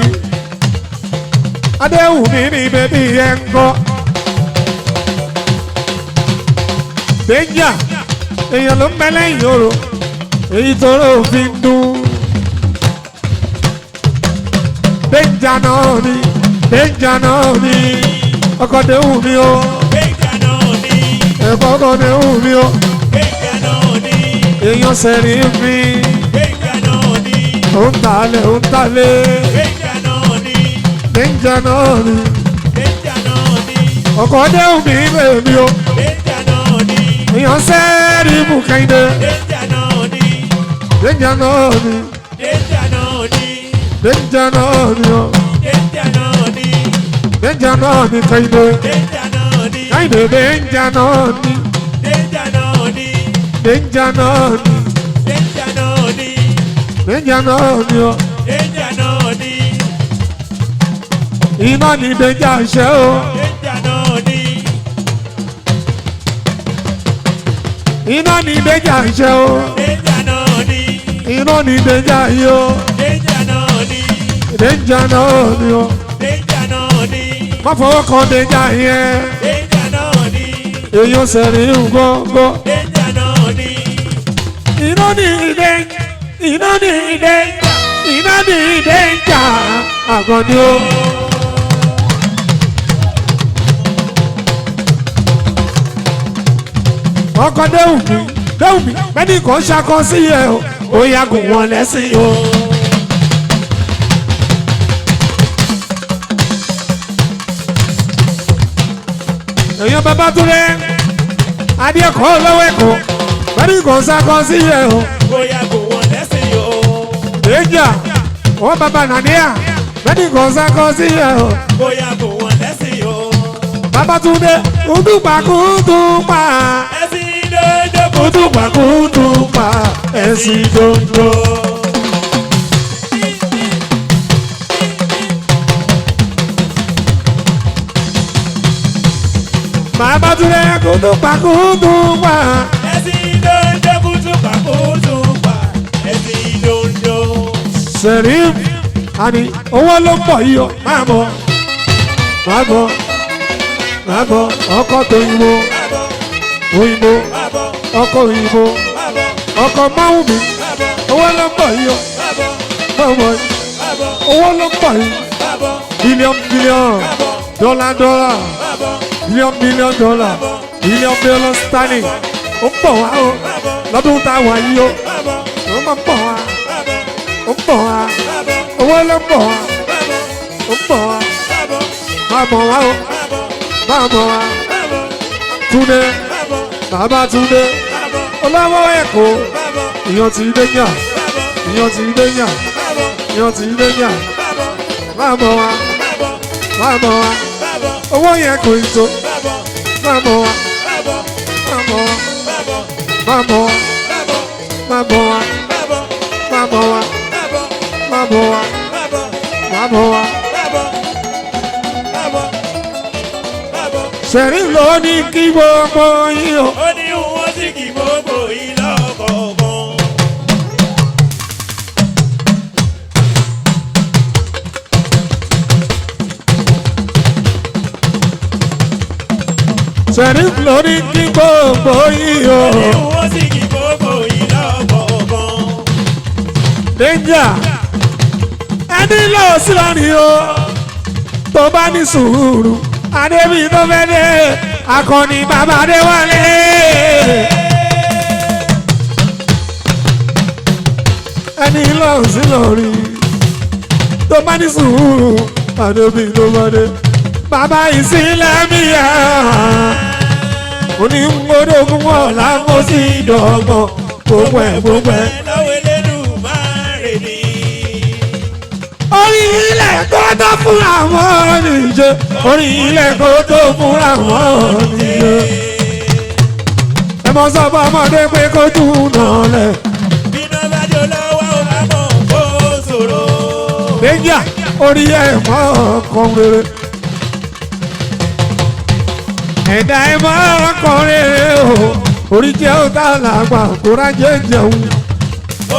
Adéwùmí ni bẹ́bí ẹ̀ ń kọ́. Dẹ́yà èèyàn ló ń bẹ lẹ́yìn orò. Èyí tó rò fi ń dún. Dẹ́yà náà ni. Dẹ́yà náà ni. Ọkọ̀ Adéwùmí o. Gbẹ̀gà náà ni. Ẹ̀kọ́ ọkọ̀ Adéwùmí o. Gbẹ̀gà náà ni. Èèyàn sẹ̀rí mi. Gbẹ̀gà náà ni. Ó ń talẹ̀ ó ń talẹ̀. Gbẹ̀gà náà ni. Dẹ́yà náà ni. Gbẹ̀gà náà ni. Ọkọ̀ Adéwùmí bèbí o. Gbẹ̀gà náà ni. Èèyàn sẹ́ẹ̀rì mú kẹ́hìndé. Gbẹ̀gà náà ni. Dẹ́yà náà ni. Gbẹ̀gà náà ni. Dẹ́yà náà ni o. Gbẹ̀gà náà ni. Dẹ́yà náà ni kẹ́hìndé. Gbẹ̀gà náà ni. Kẹ́hìndé dẹ́yà náà ni. Gbẹ̀gà náà ni. Dẹ́yà náà ni. Gbẹ̀gà náà ni. Dẹ́yà náà ni o. Gbẹ̀gà náà ni. Iná ni dẹ́yà ṣẹ́ o. Gbẹ̀gà náà ni. Iná ni dẹ́yà ṣẹ́ o. Gbẹ̀gà náà ni. Iná ni dẹ́yà yìí o. Gbẹ̀gà náà ni. Dẹ́yà náà ni o. Gbẹ̀gà náà ni. Má fọwọ́ kan dẹ́yà yẹn. Gbẹ̀gà náà ni. Èèyàn sẹ̀rí gbọ́ngbọ́. Gbẹ̀gà náà ni. Iná ni dẹ́yà. Iná ni dẹ́yà. Iná ni dẹ́yà. Àgọ́ ni o. Ọkọ̀ Déwùmí Déwùmí bẹ́ẹ̀ni kò ṣakọ sí ẹ o. Ó yàgò wọn lẹ́sìn o. Èèyàn Babátúndé Adéẹ̀kọ́ lọ́wọ́ ẹ̀kọ́ bẹ́ẹ̀ni kò ṣakọ sí ẹ o. Bóyá kò wọ́n lẹ́sìn o. Èjà wọ́n bàbá Nàdíà bẹ́ẹ̀ni kò ṣakọ sí ẹ o. Bóyá kò wọ́n lẹ́sìn o. Babátúndé kùtùpà kùtùpà Ẹ̀sìn dodo kùtùpà kùtùpà ẹ̀sìn dodo. Babátúndé kùtùpà kùtùpà. Ẹ̀sìn dodo kùtùpà kùtùpà. Ẹ̀sìn dodo. Sẹ̀ríf àní owó ló ń bọ̀ yìí o. Máa bọ̀ máa bọ̀ máa bọ̀ ọkọ̀ tó yìnbó Bábọ̀ òyìnbó bábọ̀ ọkọ̀ òyìnbó bábọ̀ ọkọ̀ máwùmí bábọ̀ owó ló ń bọ̀ yìí o. bábọ̀ Máa bọ̀ yìí bábọ̀ owó ló ń bọ̀ yìí. bábọ̀ Bílíọ̀n bábọ̀ dọ́là bábọ̀ bílíọ̀n dọ́là bílíọ̀n sterling ó ń bọ̀ wá o lọ́dún tá a wà yìí o bábọ̀ ó máa ń bọ̀ wá bábọ̀ ó ń bọ̀ wá bábọ̀ owó ló ń bọ̀ wá bábọ̀ ó ń bọ̀ wá bábọ̀ máa bọ̀ wá o bábọ̀ máa bọ̀ wá bábọ̀ Túndé bábọ̀ bàbá Túndé bábọ̀ olówó Èkó bábọ̀ ìyàn ti dé yàn bábọ̀ ìyàn ti dé yàn bábọ̀ ìyàn ti dé yàn bábọ̀ máa bọ̀ wá bábọ̀ máa bọ̀ wá bábọ̀ owó yẹn kò ì tó bábọ̀ máa bọ̀ wá bábọ̀ Sẹ̀rí ló ní kí gbogbo yín o. Ó ní wọ́n sì kí gbogbo yín lọ́kọ̀ọ̀kan. Sẹ̀rí ló ní kí gbogbo yín o. Ó ní wọ́n sì kí gbogbo yín lọ́kọ̀ọ̀kan. Danger ẹni lọ sí lọ́nìí o tó bá ní sùúrù adébí tó fẹ́ dé akọni bàbá Adéwálé. Ẹni lọ sí lọ́nìí tó bá ní sùúrù adébí tó fẹ́ dé bàbá ìsìlámíyà onímọ̀dógún ọ̀la kó sí ìdọ̀gbọ̀n gbogbo ẹ̀ gbogbo ẹ̀. Orí ilẹ̀ kó tó fún àwọn oníṣe. Orí ilẹ̀ kó tó fún àwọn oníṣe. Ẹ mọ sọ fún ọmọdé pé kó tún náà lẹ̀. Iná bá jó lọ́wọ́ ò bá mọ̀ kó ṣòro. Déjà orí ẹ̀ mọ́ ọkàn rere. Ẹ̀dá ẹ̀ mọ́ ọkàn rere o. Orí jẹ́ òtá làgbà kó rájẹ́ jẹun.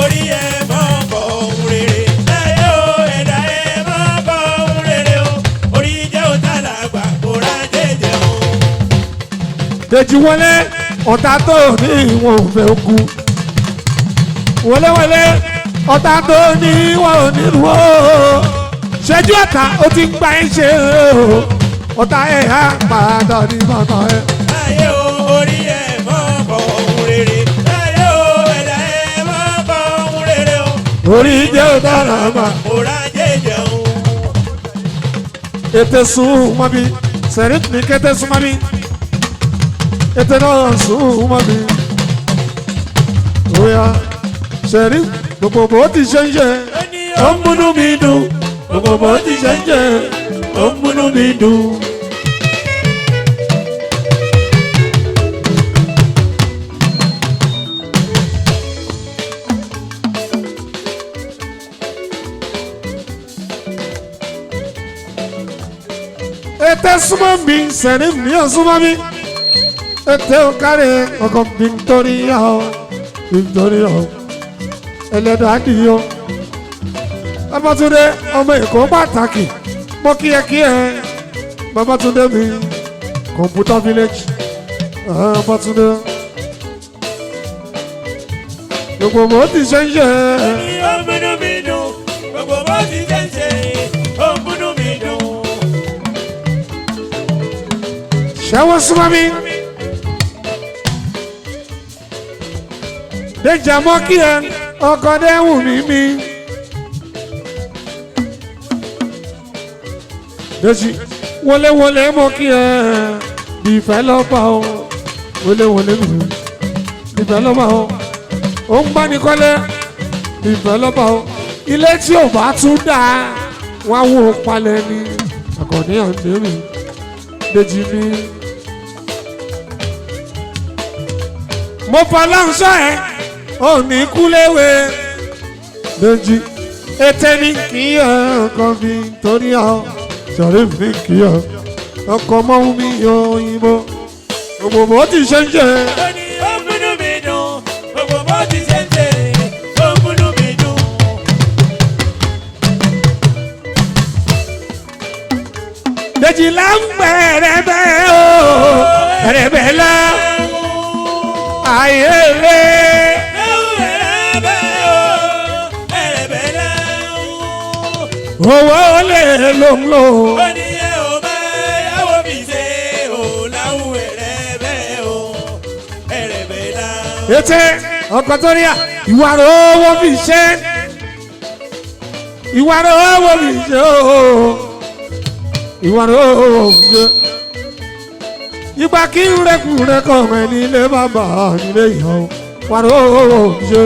Orí ẹ̀ mọ́ ọkàn rere. Dèjì wọlé ọ̀tá tó ní ìwọ̀n òfẹ́ kú. Wọlé wọlé ọ̀tá tó ní ìwọ̀n onírú o. Ṣẹ́jú ọ̀tá ó ti ń gba iṣẹ́ o. Ọ̀tá ẹ̀ á padà ní bàtà ẹ̀. Láyé o orí ẹ̀ mọ́ ọkọ̀ ohun rere. Láyé o ẹ̀dá ẹ̀ mọ́ ọkọ̀ ohun rere o. Orí jẹ́ ọ̀tá làgbà. Òrà jẹjẹun. Ètè sùn mọ́ mi, sẹ̀rí ní kété sùn mọ́ mi. Ètè náà sùn mọ́ mi. Oya sẹ̀rí gbogbo bó ti ṣe ń ṣe. Ó ń múnú mi dùn. Gbogbo bó ti ṣe ń ṣe. Ó ń múnú mi dùn. Ètè súnmọ́ mi, sẹ̀rí mi ò súnmọ́ mi. Ètè ò kárí ọkọ̀ Victoria o, Victoria o, ẹlẹ́dàá dìyọ. Babátúndé ọmọ Èkó pàtàkì, mo kí ẹ Babátúndé mi, Computer Village, Babátúndé. Gbogbo bó ti ṣe ń ṣe. Ó ń múnú mi dùn, gbogbo bó ti ṣe ń ṣe, ó ń múnú mi dùn. Ṣẹ́wọ́ súnmọ́ mi. Déjà mọ́ kí ẹ ọkọ̀ dẹ́hùn mi. Dèjì wọléwọlé mọ́ kí ẹ ìfẹ́ lọ́pàá o. Wọléwọlé mi ìfẹ́ lọ́pàá o. Ó ń bá ní kọ́lé ìfẹ́ lọ́pàá o. Ilé tí ò bá tún dá wọ́n á wò ó palẹ̀ ní àkọ́ní ọ̀dẹ́ mi. Dèjì mi. Mo fọlọ́nsọ ẹ̀ ò ní kúléwé. Dèjì ètè ní kí ọkọ̀ Victoria sọ̀rọ̀ fi kí ọkọ̀ mọ́wú mi yọ òyìnbó. Gbogbo bó ti ṣe ń ṣe. Ó ní ó ń múnú mi dùn, gbogbo bó ti ṣe ń ṣe, ó ń múnú mi dùn. Dèjì là ń pẹ̀rẹ̀bẹ̀ o, pẹ̀rẹ̀bẹ̀ la ayé lé. Owó lè lò ń lò. Ó ní ẹ ò máa yáwó mi ṣe ò láwù ẹ̀rẹ̀bẹ̀ o, ẹ̀rẹ̀bẹ̀ la. Ètè ọkọ̀ tó rí à, ìwà rẹ̀ owó fi ṣe. Ìwà rẹ̀ owó fi ṣe o. Ìwà rẹ̀ owó fi ṣe. Ìgbà kí rẹ̀kùnrẹ̀ kọ̀ ẹ̀ nílé bàbá nílé ìyá o. Ìwà rẹ̀ owó fi ṣe.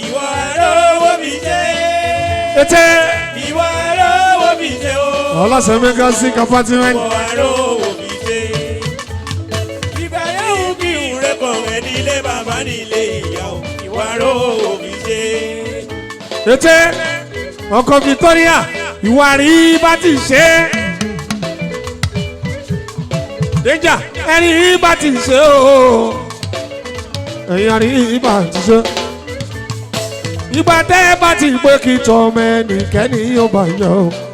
Ìwà lówó mi ṣe. Ètè Ìwà lówó mi ṣe o. ọlọ́sẹ̀ mẹ́gà sí compartment. Ìwà lówó mi ṣe. fi ṣe. ètè ọkọ Victoria ìwà rí bá ti ṣe déjà ẹni rí bá ti ṣe o ẹ̀yìn rí bá ti ṣe ìgbà tẹ́ bá ti pé kí tọmọ ẹnìkẹ́ni yóò bá yọ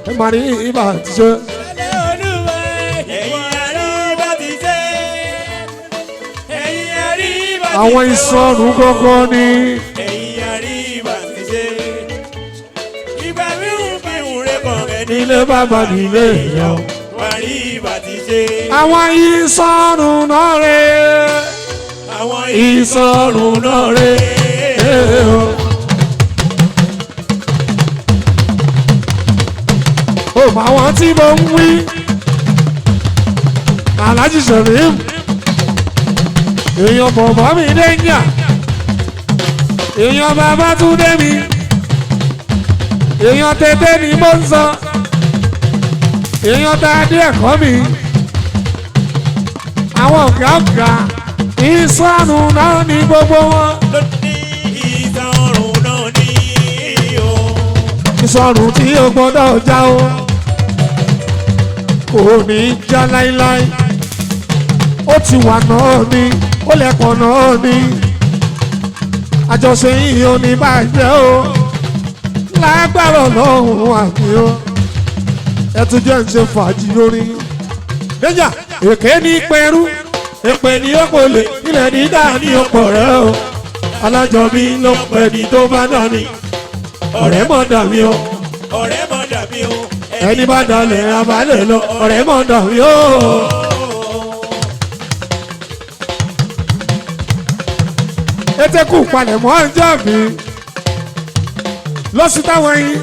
ẹ má rí bá ti ṣe. àwọn ìsọnù gọ́gọ́ ni. ẹ̀yin àríwá ti ṣe. ìgbà mìíràn bí ìwúre kan rẹ̀ nílé bàbá nílé ìyá o. àríwá ti ṣe. àwọn ìsọnù náà rè é. àwọn ìsọnù náà rè é o. ó mọ àwọn tí mo ń wí. Alhaji Sherif èèyàn bọ̀bọ̀ mi dẹ́njà èèyàn bàbá tún dé mi èèyàn tètè ni mo ń sọ èèyàn tá a dé ẹ̀kọ́ mi àwọn ọ̀gá ọ̀gá ìsọnù náà ní gbogbo wọn. ìsọnù náà ní o. ìsọnù tí o gbọ́dọ̀ já o kò ní já láíláí ó ti wà náà ni ó lẹ́pọ̀ náà ni àjọṣe yìí ò ní bàjẹ́ o lágbára Ọlọ́run àmì o ẹ tún jẹ́ ń ṣe fàájì lórí déjà èké ní pẹ̀rú èpè ní òpòlè ilẹ̀ dídá ní ọ̀pọ̀ rẹ̀ o alájọbí ló pẹ̀ ní tó bá dà ní ọ̀rẹ́ mọ̀ dàbí o ọ̀rẹ́ mọ̀ dàbí o. ẹni bá dalẹ̀ abalẹ̀ lọ ọ̀rẹ́ mọ̀ dàbí o. Eteku palẹ̀mọ́ ọjọ́ mi lọ́sí táwọn yìí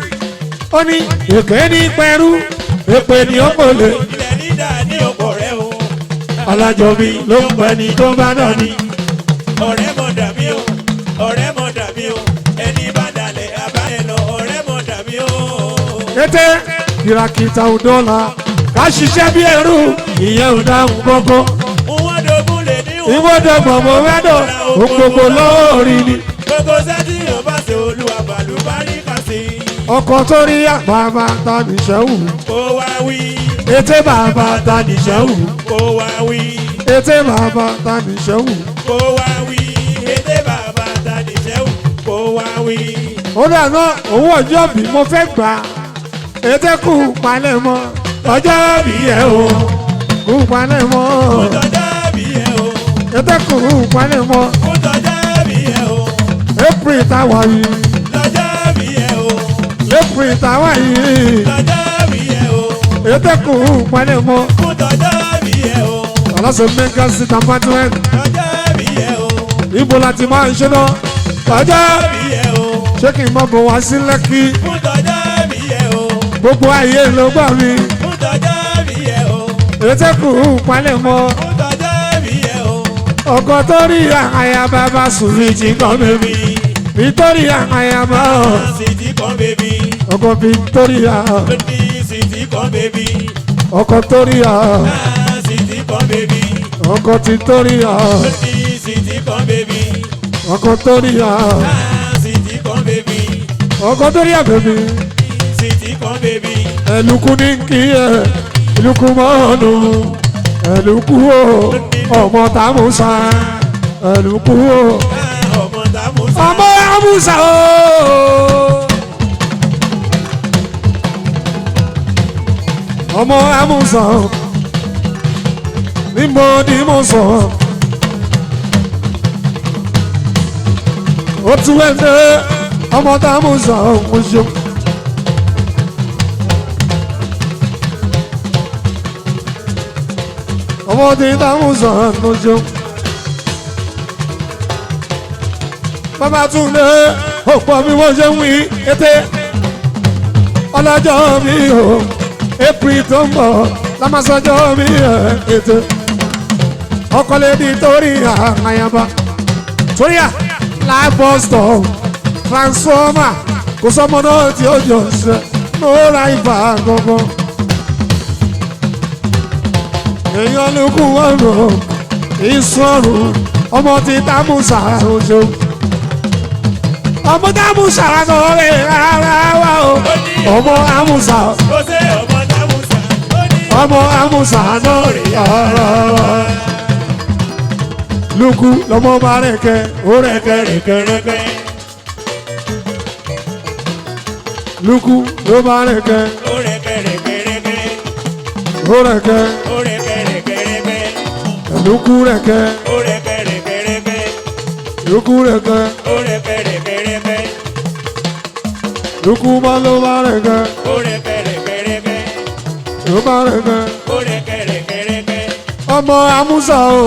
ó ní èké ní pẹ̀rú èpè ní òpòlè ilẹ̀ dídá ní ọ̀pọ̀ rẹ̀ o. alájọbí ló ń pẹ́ ní tó bá dà ní. ọ̀rẹ́ mọ̀ dàbí o. ọ̀rẹ́ mọ̀ dàbí o. ẹni bá dalẹ̀ abalẹ̀ lọ ọ̀rẹ́ mọ̀ dàbí o. Ètè kìràkìtà òdọ́là ká ṣiṣẹ́ bí ẹrú ìyẹn ò dáhùn kọ́kọ́. wọ́n dogun lè ní ìwọ́dọ̀ gbọ̀mọ̀ wẹ́dọ̀ ògbógbò lórí ni. gbogbo sẹ́tì yóò bá ṣe olúwa bàlú bá rí kà sí. ọkọ̀ tó rí àbábá ta nìṣẹ́wù. kó wá wí. Ètè bàbá ta nìṣẹ́wù. kó wá wí. Ètè bàbá ta nìṣẹ́wù. kó wá wí. ètè bàbá ta nìṣẹ́wù. kó wá wí. ó dáná owó ọjọ́ bí mo fẹ́ gbà Ètè kù palẹ̀ mọ́ ọjọ́ bí ẹ o kù palẹ̀ mọ́ tọ́jà bí ẹ o. Ètè kù palẹ̀ mọ́ tọ́jà bí ẹ o. April táwa yìí tọ́jà bí ẹ o. April táwa yìí tọ́jà bí ẹ o. Ètè kù palẹ̀ mọ́ tọ́jà bí ẹ o. aláṣẹ mega state apartment tọ́jà bí ẹ o. ibo láti máa ń ṣe náà ọjọ́ bí ẹ o. ṣé kí n má bọ̀ wá sí Lẹ́kì tọ́jà bí ẹ o. gbogbo ayé ló gbà mí tọ́jà bí ẹ o. Ètè kù palẹ̀ mọ́ tọ́jà bí ẹ o. ọkọ̀ tó rí àyà bàbá sùn ní ti kọ́ bẹ́bí Victoria àyà bá ọ̀. City come baby. ọkọ Victoria City come baby. ọkọ Toria City come baby. ọkọ Victoria City come baby. ọkọ Toria City come baby. ọkọ Toria bèbí City come baby. ẹlùkù ní kí ẹ ẹlùkù mọ́ọ̀nù ẹlùkù o ọmọ tàmùsà ẹlùkù o ọmọ tàmùsà. ọmọ àmùsà o. ọmọ àmùsà níbo ni mo sọ ó tún ẹ̀ ń dé ọmọ tàmùsà mo ṣe. ọmọ tí tàmùsà mo ṣe. bàbá tún lé ọ̀pọ̀ bí wọ́n ṣe ń wí Ètè ọlọ́jọ́ mi o April tó ń bọ̀ lámásọjọ́ mi Ètè ọkọ̀lẹ́dì torí àyàbá torí à láìbọ̀stọ̀ transformer kò sọmọ náà tí ó jọ ṣe ló ra ìfà gangan èèyàn ló kú ọ̀rọ̀ ìsọ̀rọ̀ ọmọ tí tàmùsà oṣù ọmọ támúsà lọ́rẹ̀ ara wa o ọmọ amúsà ó ṣe ọmọ támúsà ó ní ọmọ amúsà lọ́rẹ̀ ara wa. lukú lọmọ bá rẹ̀kẹ́ ó rẹ̀kẹ́ kẹrẹkẹrẹkẹ lukú ló bá rẹ̀kẹ́ ó rẹkẹrẹkẹrẹkẹ ó rẹ̀kẹ́ ó rẹkẹrẹkẹrẹkẹ lukú rẹ̀kẹ́ ó rẹkẹrẹkẹrẹkẹ lukú rẹ̀kẹ́ ó rẹkẹrẹkẹrẹkẹ lukú bá ló bá rẹ̀kẹ́ ó rẹkẹrẹkẹrẹkẹ ló bá rẹ̀kẹ́. ó rẹkẹrẹkẹrẹkẹ ọmọ amúsà o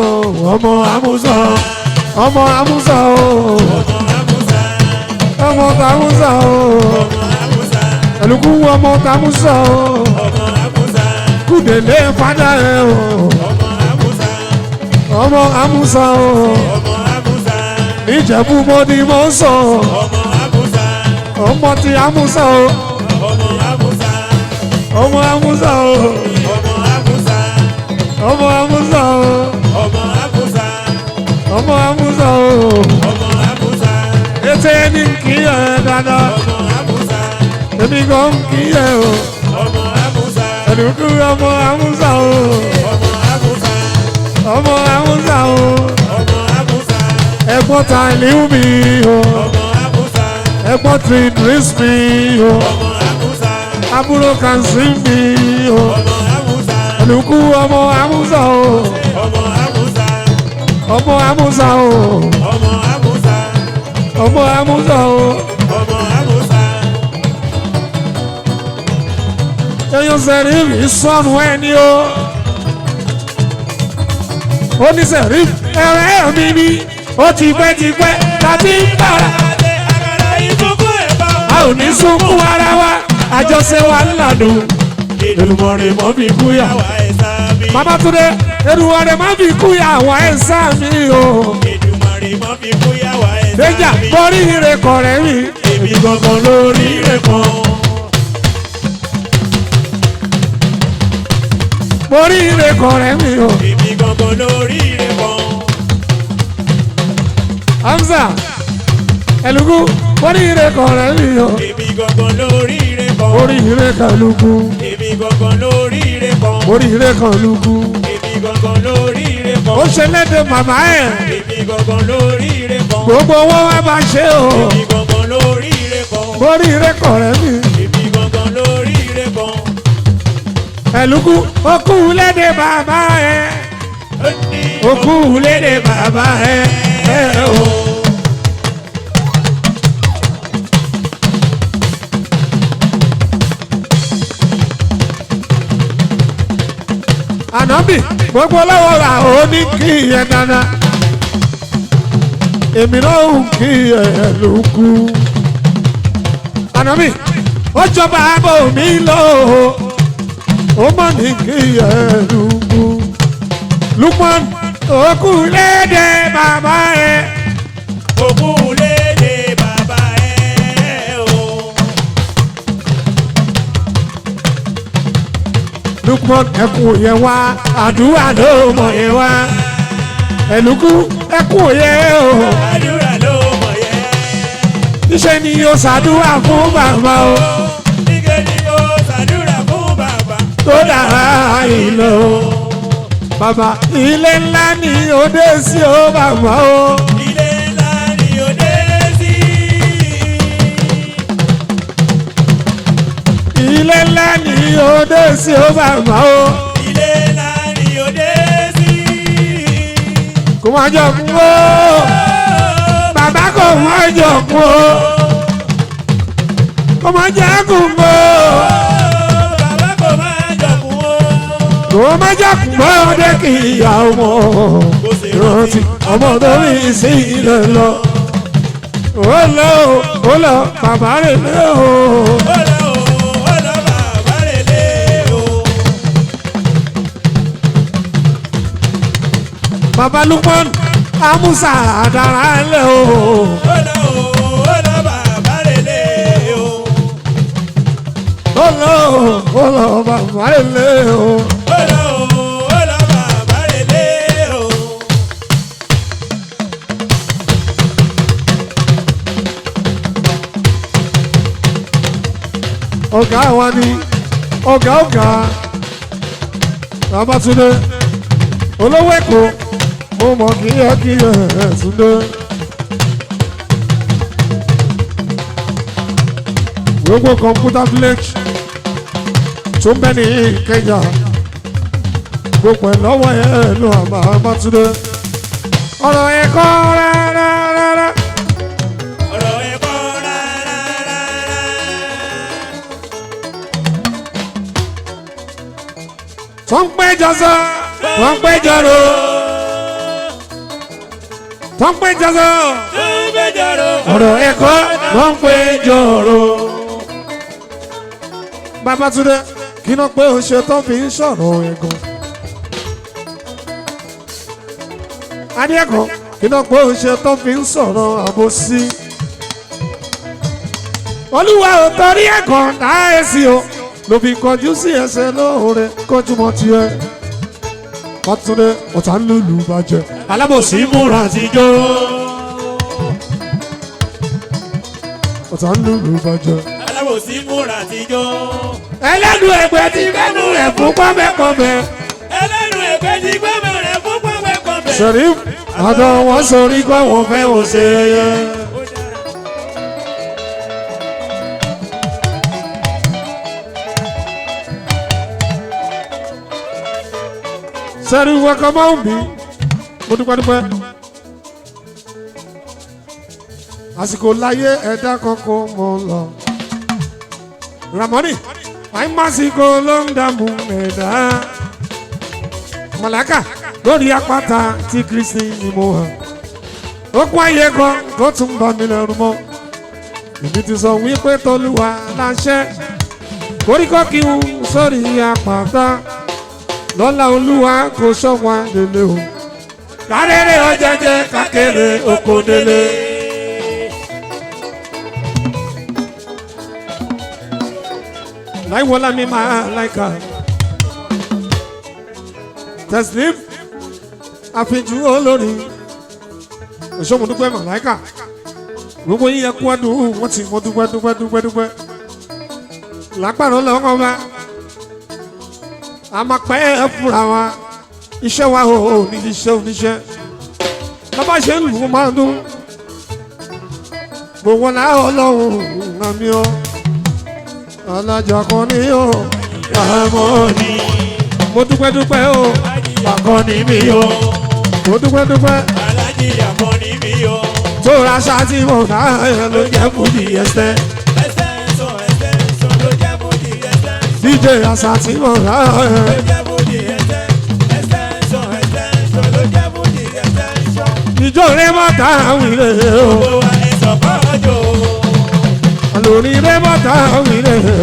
ọmọ amúsà ọmọ amúsà o ọmọ amúsà ọmọ tamúsà o ọmọ amúsà ẹlùkú ọmọ tamúsà o ọmọ amúsà kùdélé fada ẹ o ọmọ amúsà ọmọ amúsà o ọmọ amúsà níjẹ̀bú mọ́ni mọ́ sọ ọmọ amúsà ọmọ ti amúsà o ọmọ amúsà ọmọ amúsà o ọmọ amúsà ọmọ amúsà o ọmọ amúsà ọmọ amúsà o ọmọ amúsà ètè ní kí ẹ dáadáa ọmọ amúsà èmi kan kí ẹ o ọmọ amúsà ẹlùkú ọmọ amúsà o. ọmọ amúsà ọmọ amúsà o ọmọ amúsà ẹ̀gbọ́n ta ìlú mi o ọmọ amúsà ẹ̀gbọ́n tí idris mi o ọmọ amúsà àbúrò kansi mi o ọmọ amúsà ẹlùkú ọmọ amúsà o ọmọ amúsà ọmọ amúsà o ọmọ amúsà ọmọ amúsà o ọmọ amúsà èèyàn sẹ̀rífì sọnù ẹni o ó ní sẹ̀rífì ẹ̀rẹ́ mi ni ó ti pẹ́ tàbí bàrà àti àkàrà ìsúnkú ẹ̀bá a ò ní sunkún ara wa àjọṣe wa ńlá dùn. Èdùmàrè mọ́ fi kúyà. àwa ẹ̀sà mi Babátúndé Èdùmàrè mọ́ fi kúyà àwọn ẹ̀sà mi o. Èdùmàrè mọ́ fi kúyà wa ẹ̀sà Déjà mi borí ire kọ̀rẹ́ mi. èmi gangan lórí rẹ̀ kan Borí ire kọ̀rẹ́ mi o. èmi gangan lórí rẹ̀ kan Hamza Ẹlùkú borí ire kọ̀rẹ́ mi o. èmi gangan lórí rẹ̀ kan Borí ire kàlùkù. èmi gangan lórí rẹ̀ kan Borí ire kàlùkù. èmi gangan lórí rẹ̀ kan Ó ṣe lédè màmá ẹ̀. èmi gangan lórí rẹ̀ kan Gbogbo wọn wá bá ṣe o. èmi gangan lórí rẹ̀ kan Borí ire kọ̀rẹ́ mi. èmi gangan lórí rẹ̀ kan Ẹlùkú ó kú lédè bàbá ẹ̀. ó ní Ó kú lédè bàbá ẹ̀. O. Ànábì gbogbo lọ́wọ́ ra ó ní kí ẹ nana èmi náà ń kí ẹ lókù. Ànábì ó jọba àbò mi lọ ó mọ̀ ní kí ẹ lókù. Lukman òkú lédè bàbá ẹ. òkú lédè bàbá ẹ̀ o Lukman ẹkùn yẹn wá àdúrà ló mọ̀ yẹn wá Ẹlùkú ẹkùn yẹn o. àdúrà ló mọ̀ yẹn Iṣẹ́ ni yóò ṣàdúrà fún bàbá o nígbè ní kò ṣàdúrà fún bàbá tó dára ìlò. Bàbá ilé ńlá ni ó dé sí o bàbá o. ilé ńlá ni ó dé sí Ilé ńlá ni ó dé sí o bàbá o. ilé ńlá ni ó dé sí Kò má jọ kún o. Bàbá kò má jọ kún o. Kò má jẹ́ kún o. bàbá kò máa jọkùn o Kò má jẹ́ kún o. Ọdẹ kì í yà ọmọ. kò sì Rántí ọmọ tó rí sí ilẹ̀ lọ. Ó lọ bàbá rẹ̀ lé o. ó lọ bàbá rẹ̀ lé o Bàbá Lukman Amusa dára lé o. ó lọ bàbá rẹ̀ lé o Ó lọ bàbá rẹ̀ lé o. ó lọ bàbá rẹ̀ lé o ọ̀gá wa ni ọ̀gá Babátúndé olówó Èkó mo mọ̀ kíyẹ́kíyẹ́ Túndé. gbogbo kọ̀ǹpútà village tó ń bẹ ní Ìkẹjà gbogbo ẹ̀ lọ́wọ́ ẹ̀ ló àmà Babátúndé. ọ̀rọ̀ ẹ̀kọ́ rárá. ọ̀rọ̀ ẹ̀kọ́ rárá. tó ń pẹ́ jọ́sọ́ tó ń pẹ́ jọ́rọ̀ tó ń pẹ́ jọ́sọ́ ọ̀rọ̀ ẹ̀kọ́ tó ń pẹ́ jọ́rọ̀. Babátúndé kí ló pé o ṣe tó fi ń sọ̀rọ̀ ẹ̀gàn. Adéẹ̀kọ́ kí ló pé o ṣe tó fi ń sọ̀rọ̀ àbòsí. Olúwa ò torí ẹ̀gàn láàyèsí o ló fi kọjú sí ẹsẹ̀ lóore kọjúmọ́ tiẹ̀. Babátúndé ọ̀tá ń lùlù bàjẹ́ alábòsí múra àtijọ́. ọ̀tá ń lùlù bàjẹ́ alábòsí múra àtijọ́. ẹlẹ́nu ẹgbẹ́ ti gbẹ́nu rẹ̀ fún pọ́nbẹ́pọ́nbẹ́. ẹlẹ́nu ẹgbẹ́ ti gbẹ́nu rẹ̀ fún pọ́nbẹ́pọ́nbẹ́. sọ̀rí àtọ̀ wọn sọ̀rí kọ́ wọn fẹ́ wọn ṣe yẹ. sẹ́rí wọ́kọ̀ máa ń bí mo dúpẹ́. àsìkò láyé ẹ̀dá kankan mọ̀ lọ. Ramoni àìmásìkò ló ń dààmú ẹ̀dá. Màláíkà lórí àpáta tí Kristi ni mo hàn. ó kún ayé kan tó tún bá mi lẹ́rù mọ́. èmi ti sọ wípé t'Olúwa láṣẹ koríko kí n sórí àpáta. lọ́lá Olúwa kò ṣọ́wá délé o. kárẹ́rẹ́ ọ̀jẹ̀jẹ̀ kákéré oko délé. láìwọlá mi máa láìka Teslim àfijù olórí òṣòmùdúpẹ́ Màláíkà gbogbo yíyẹ kú ọdún wọ́n ti mọ dúpẹ́ lágbára lọ́wọ́ wa a máa pẹ́ ẹ fúnra wa iṣẹ́ wa ò ní iṣẹ́ oníṣẹ́ lọ́ba ṣe ń lù ú máa dún gbogbo náà Ọlọ́run àmì ọ́ alájà kan ní o àmọ́ ni mo dúpẹ́ o àkànní mi o mo dúpẹ́ alájì àkànní mi o tó ra ṣáàtì mọ̀ náà ló jẹ́ fúdì ẹsẹ̀ ló jẹ́ fúdì ẹsẹ̀ DJ àṣàtì mọ̀ náà ló jẹ́ fúdì ẹsẹ̀ ló jẹ́ fúdì ẹsẹ̀ ìjọ rẹ mọ̀ táwọn ilé o gbogbo wa ẹ̀sọ̀ kọ́jọ́ àlòrí rẹ mọ̀ táwọn ilé o